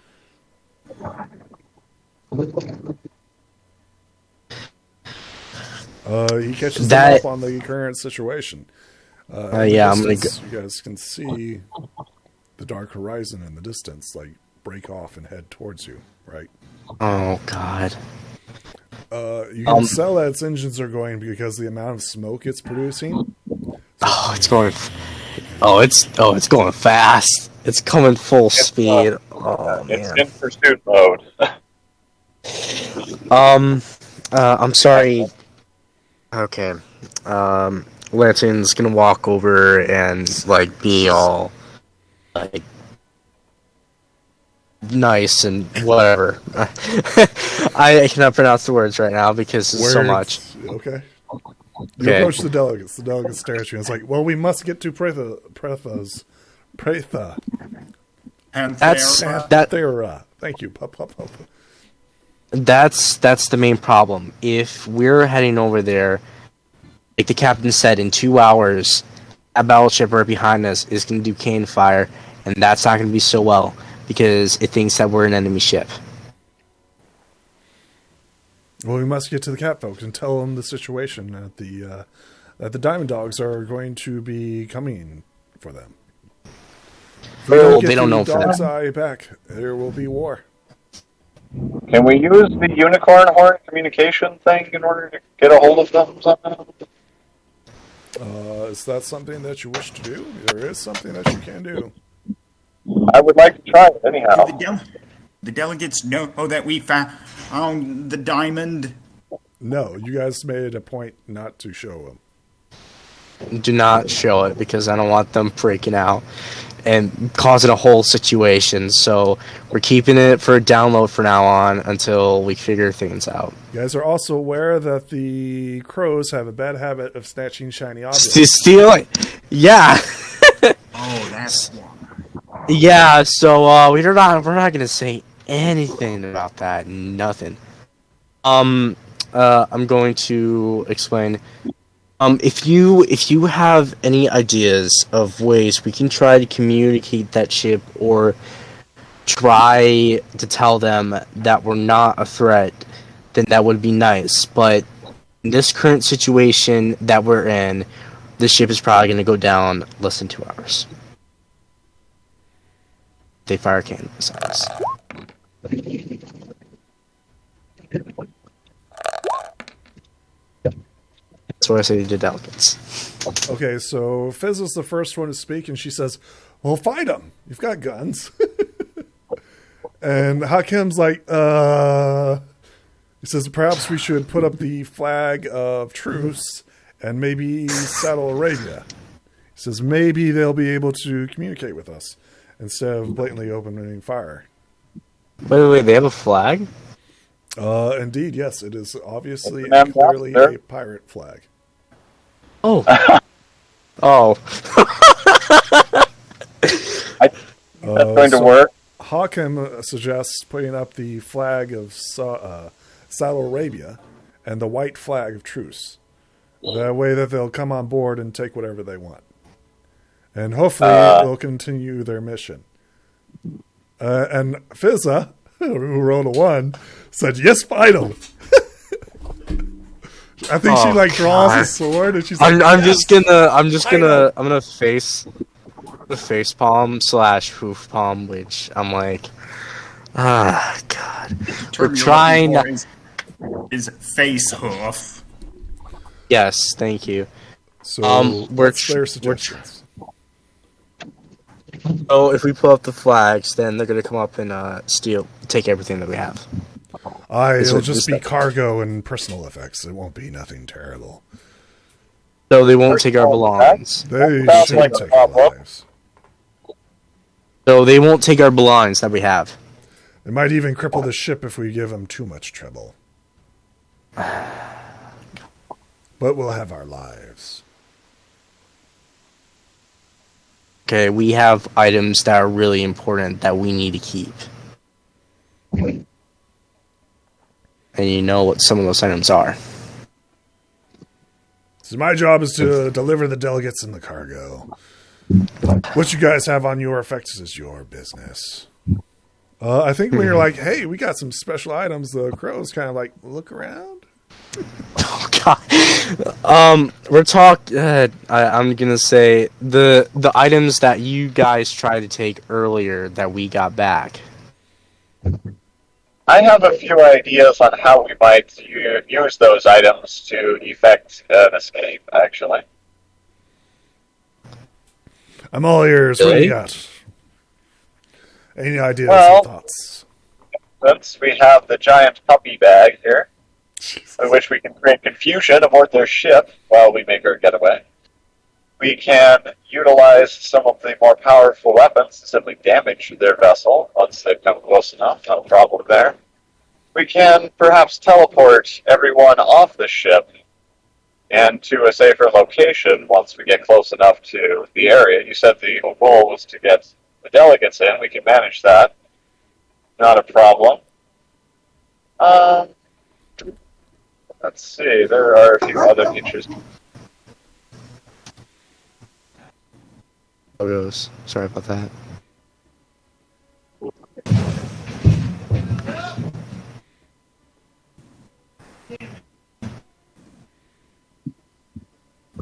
He catches them up on the current situation. Yeah, you guys can see the dark horizon in the distance, break off and head towards you, right? Oh, God. You can sell that its engines are going because the amount of smoke it's producing. Oh, it's going. It's going fast. It's coming full speed. Oh It's man. in pursuit mode. I'm sorry. Okay. Lansing's gonna walk over and like be all like nice and whatever. I cannot pronounce the words right now because there's so much. Okay. You Okay. approach the delegates. The delegates stare at you. And it's like, well, we must get to Pretha. And That's there, that. Thera. Thank you. Pup. That's the main problem. If we're heading over there, like the captain said, in 2 hours, a battleship right behind us is going to do cane fire, and that's not going to be so well because it thinks that we're an enemy ship. Well, we must get to the cat folks and tell them the situation that the Diamond Dogs are going to be coming for them. If we Well, get they don't the know for Dog's that. Eye back, there will be war. Can we use the unicorn horn communication thing in order to get a hold of them somehow? Is that something that you wish to do? There is something that you can do. I would like to try it anyhow. the delegates know that we found the diamond. No, you guys made a point not to show them. Do not show it because I don't want them freaking out and causing a whole situation. So we're keeping it for a download from now on until we figure things out. You guys are also aware that the crows have a bad habit of snatching shiny objects. Stealing, yeah. Oh, that's one. Yeah, so we're not gonna say anything about that. Nothing. I'm going to explain. If you have any ideas of ways we can try to communicate that ship or try to tell them that we're not a threat, then that would be nice. But in this current situation that we're in, the ship is probably going to go down less than 2 hours. They fire cannons at us. That's what I say to the delegates. Okay, so Fizz is the first one to speak, and she says, well, fight them. You've got guns. And Hakim's like, he says, perhaps we should put up the flag of truce and maybe Saddle Arabia. He says, maybe they'll be able to communicate with us instead of blatantly opening fire. Wait, they have a flag? Indeed, yes, it is obviously What's the and clearly name, a pirate flag. Oh. Oh. That's going to work. Hakim suggests putting up the flag of Saddle Arabia and the white flag of truce. That way that they'll come on board and take whatever they want. And hopefully they'll continue their mission. And Fizza, who rolled a 1, said, yes, fight them. I think she like draws a sword and she's like, I'm gonna face palm / hoof palm, which I'm like, God. We're trying. Is face hoof. Yes, thank you. So what's their suggestions? So if we pull up the flags, then they're gonna come up and take everything that we have. It'll just be cargo and personal effects. It won't be nothing terrible. So they won't take our belongings. They Sounds should like a take our problem. lives. So they won't take our belongings that we have. They might even cripple the ship if we give them too much trouble. But we'll have our lives. Okay, we have items that are really important that we need to keep. And you know what some of those items are. So my job is to deliver the delegates and the cargo. What you guys have on your effects is your business. I think when you're like, hey, we got some special items, the crows kind of like, look around. Oh God. We're talking. I'm gonna say the items that you guys tried to take earlier that we got back. I have a few ideas on how we might use those items to effect an escape, actually. I'm all ears. What do Really? you got? Any ideas Well- or thoughts? Since we have the giant puppy bag here, in which we can create confusion aboard their ship while we make our getaway. We can utilize some of the more powerful weapons to simply damage their vessel once they've come close enough. No problem there. We can perhaps teleport everyone off the ship and to a safer location once we get close enough to the area. You said the goal was to get the delegates in. We can manage that. Not a problem. Let's see. There are a few other features. Logos. Sorry about that.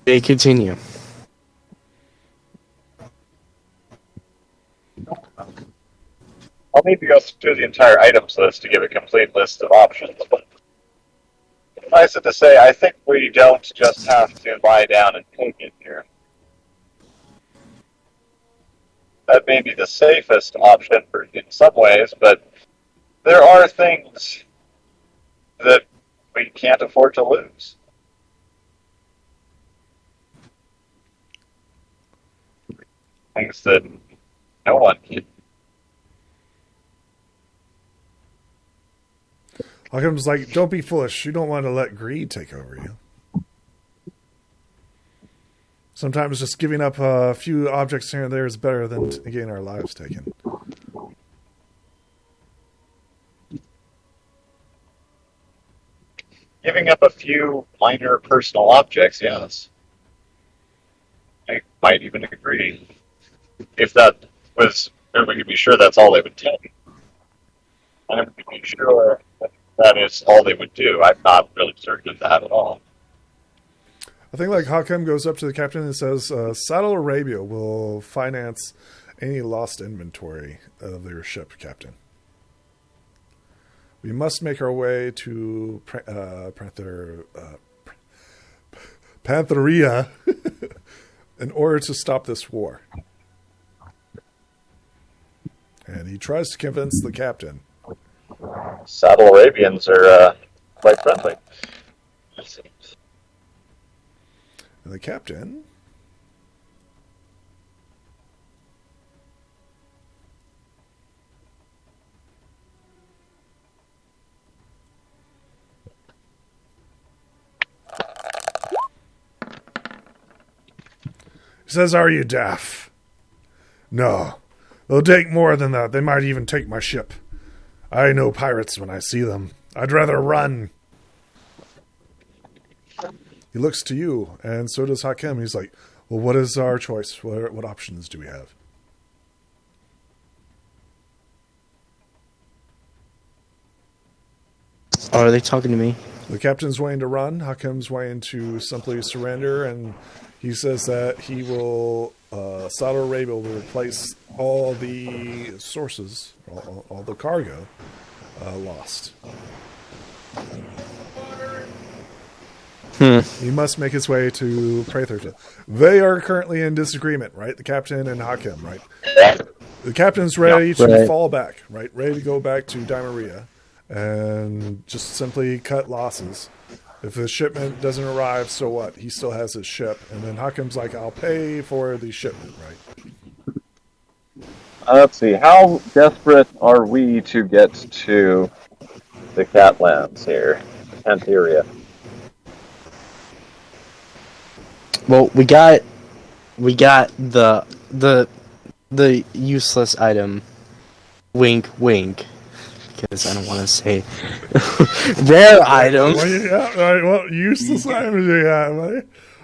They continue. I'll need to go through the entire items list to give a complete list of options, but suffice it to say, I think we don't just have to lie down and take it here. That may be the safest option in some ways, but there are things that we can't afford to lose. Things that no one can. Huckham's like, don't be foolish. You don't want to let greed take over you. Sometimes just giving up a few objects here and there is better than getting our lives taken. Giving up a few minor personal objects, yes. I might even agree. If we could be sure that's all they would take. And if we could be sure that is all they would do, I'm not really certain of that at all. I think like Hakim goes up to the captain and says, Saddle Arabia will finance any lost inventory of your ship, Captain. We must make our way to Pantheria in order to stop this war. And he tries to convince the captain. Saddle Arabians are quite friendly. And the captain says, are you deaf? No. They'll take more than that. They might even take my ship. I know pirates when I see them. I'd rather run. He looks to you, and so does Hakim. He's like, well, what is our choice? What options do we have? Oh, are they talking to me? The captain's waiting to run. Hakim's waiting to simply surrender, and he says that he will, Saudi Arabia will replace all the sources, all the cargo lost. He must make his way to Praetherta. They are currently in disagreement, right? The captain and Hakim, right? The captain's ready to fall back, right? Ready to go back to Dimeria and just simply cut losses. If the shipment doesn't arrive, so what? He still has his ship. And then Hakim's like, I'll pay for the shipment, right? Let's see. How desperate are we to get to the Catlands here? Pantheria. Well, we got the useless item. Wink, wink. Because I don't want to say rare item. What useless items you got, buddy?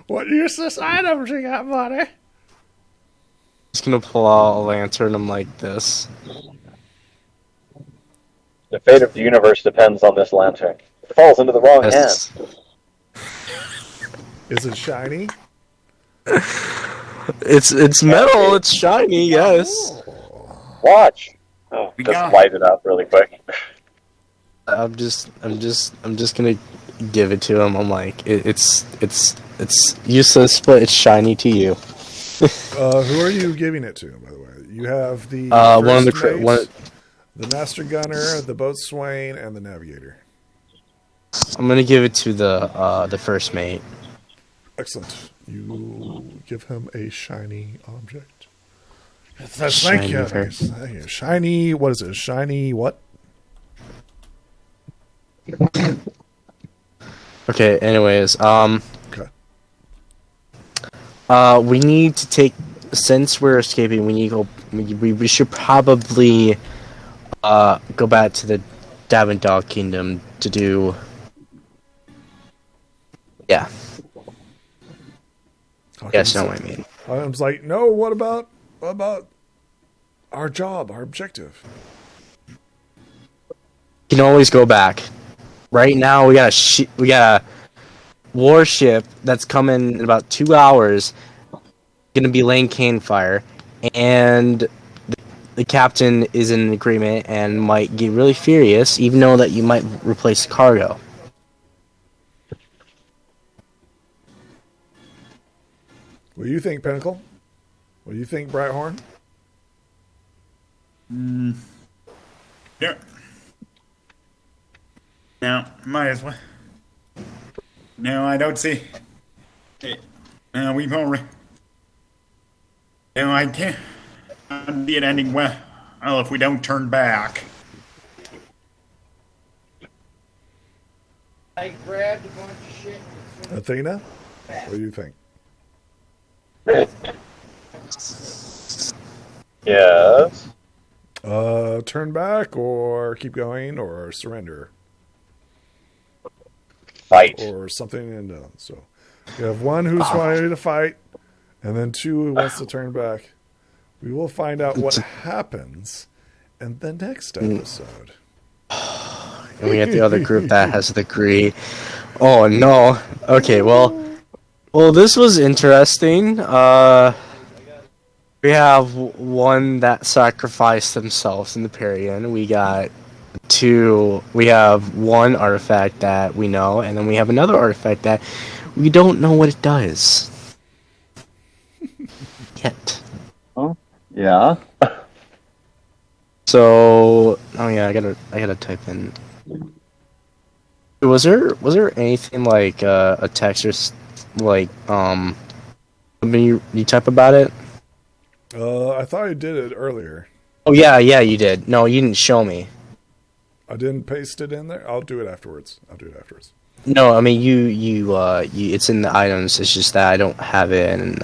What useless items you got, buddy? Just gonna pull out a lantern. I'm like this. The fate of the universe depends on this lantern. It falls into the wrong hands. Is it shiny? It's metal. It's shiny. Yes. Watch. Oh, just light it up really quick. I'm just gonna give it to him. I'm like, it's useless, but it's shiny to you. Who are you giving it to, by the way? You have the One of the first mate, one. the master gunner, the boatswain, and the navigator. I'm gonna give it to the first mate. Excellent. You give him a shiny object. Thank Shiny you. first. Thank you. Shiny. What is it? Shiny what? Okay. Anyways, Okay. we need to take, since we're escaping. We need to go. We should probably go back to the Davin Dog Kingdom to do. Yeah. Yes, know what I mean. I was like, no. What about our job, our objective? You can always go back. Right now, we got a warship that's coming in about 2 hours. Gonna be laying cane fire, and the captain is in agreement and might get really furious, even though that you might replace cargo. What do you think, Pinnacle? What do you think, Brighthorn? Yeah. No, might as well. No, I don't see. No, we've already. No, I can't see it ending well if we don't turn back. I grabbed a bunch of shit. Athena? What do you think? Yes. Turn back or keep going or surrender Fight. or something. And so you have one who's ready to fight, and then two who wants to turn back. We will find out what happens in the next episode. And we have the other group that has the agree. Oh no. Okay, well, this was interesting. We have one that sacrificed themselves in the Parian. We got two. We have one artifact that we know, and then we have another artifact that we don't know what it does yet. Yeah. So, oh yeah, I gotta type in. Was there anything like a text or like something you type about it? I thought I did it earlier. Oh yeah, you did. No, you didn't show me. I didn't paste it in there. I'll do it afterwards. No, I mean you it's in the items. It's just that I don't have it, and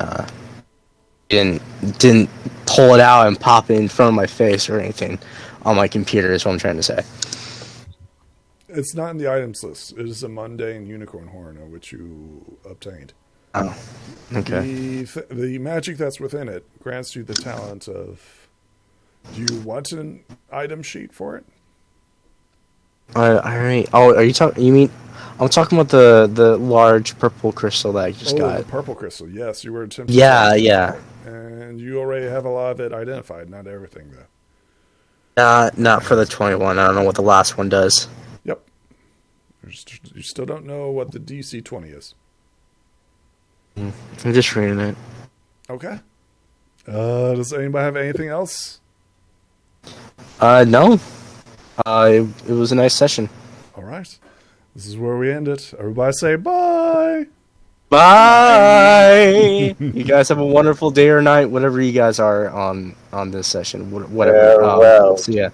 didn't pull it out and pop it in front of my face or anything on my computer. Is what I'm trying to say. It's not in the items list. It is a mundane unicorn horn which you obtained. Oh, okay. The magic that's within it grants you the talent of. Do you want an item sheet for it? Alright. Oh, are you talking? You mean? I'm talking about the large purple crystal that I just got. The purple crystal. Yes, you were attempting. Yeah. And you already have a lot of it identified. Not everything though. Not for the 21. I don't know what the last one does. Yep. You still don't know what the DC 20 is. I'm just reading it. Okay. Does anybody have anything else? No. It was a nice session. All right. This is where we end it. Everybody say bye. Bye. You guys have a wonderful day or night, whatever you guys are on this session. Whatever. Farewell. See ya.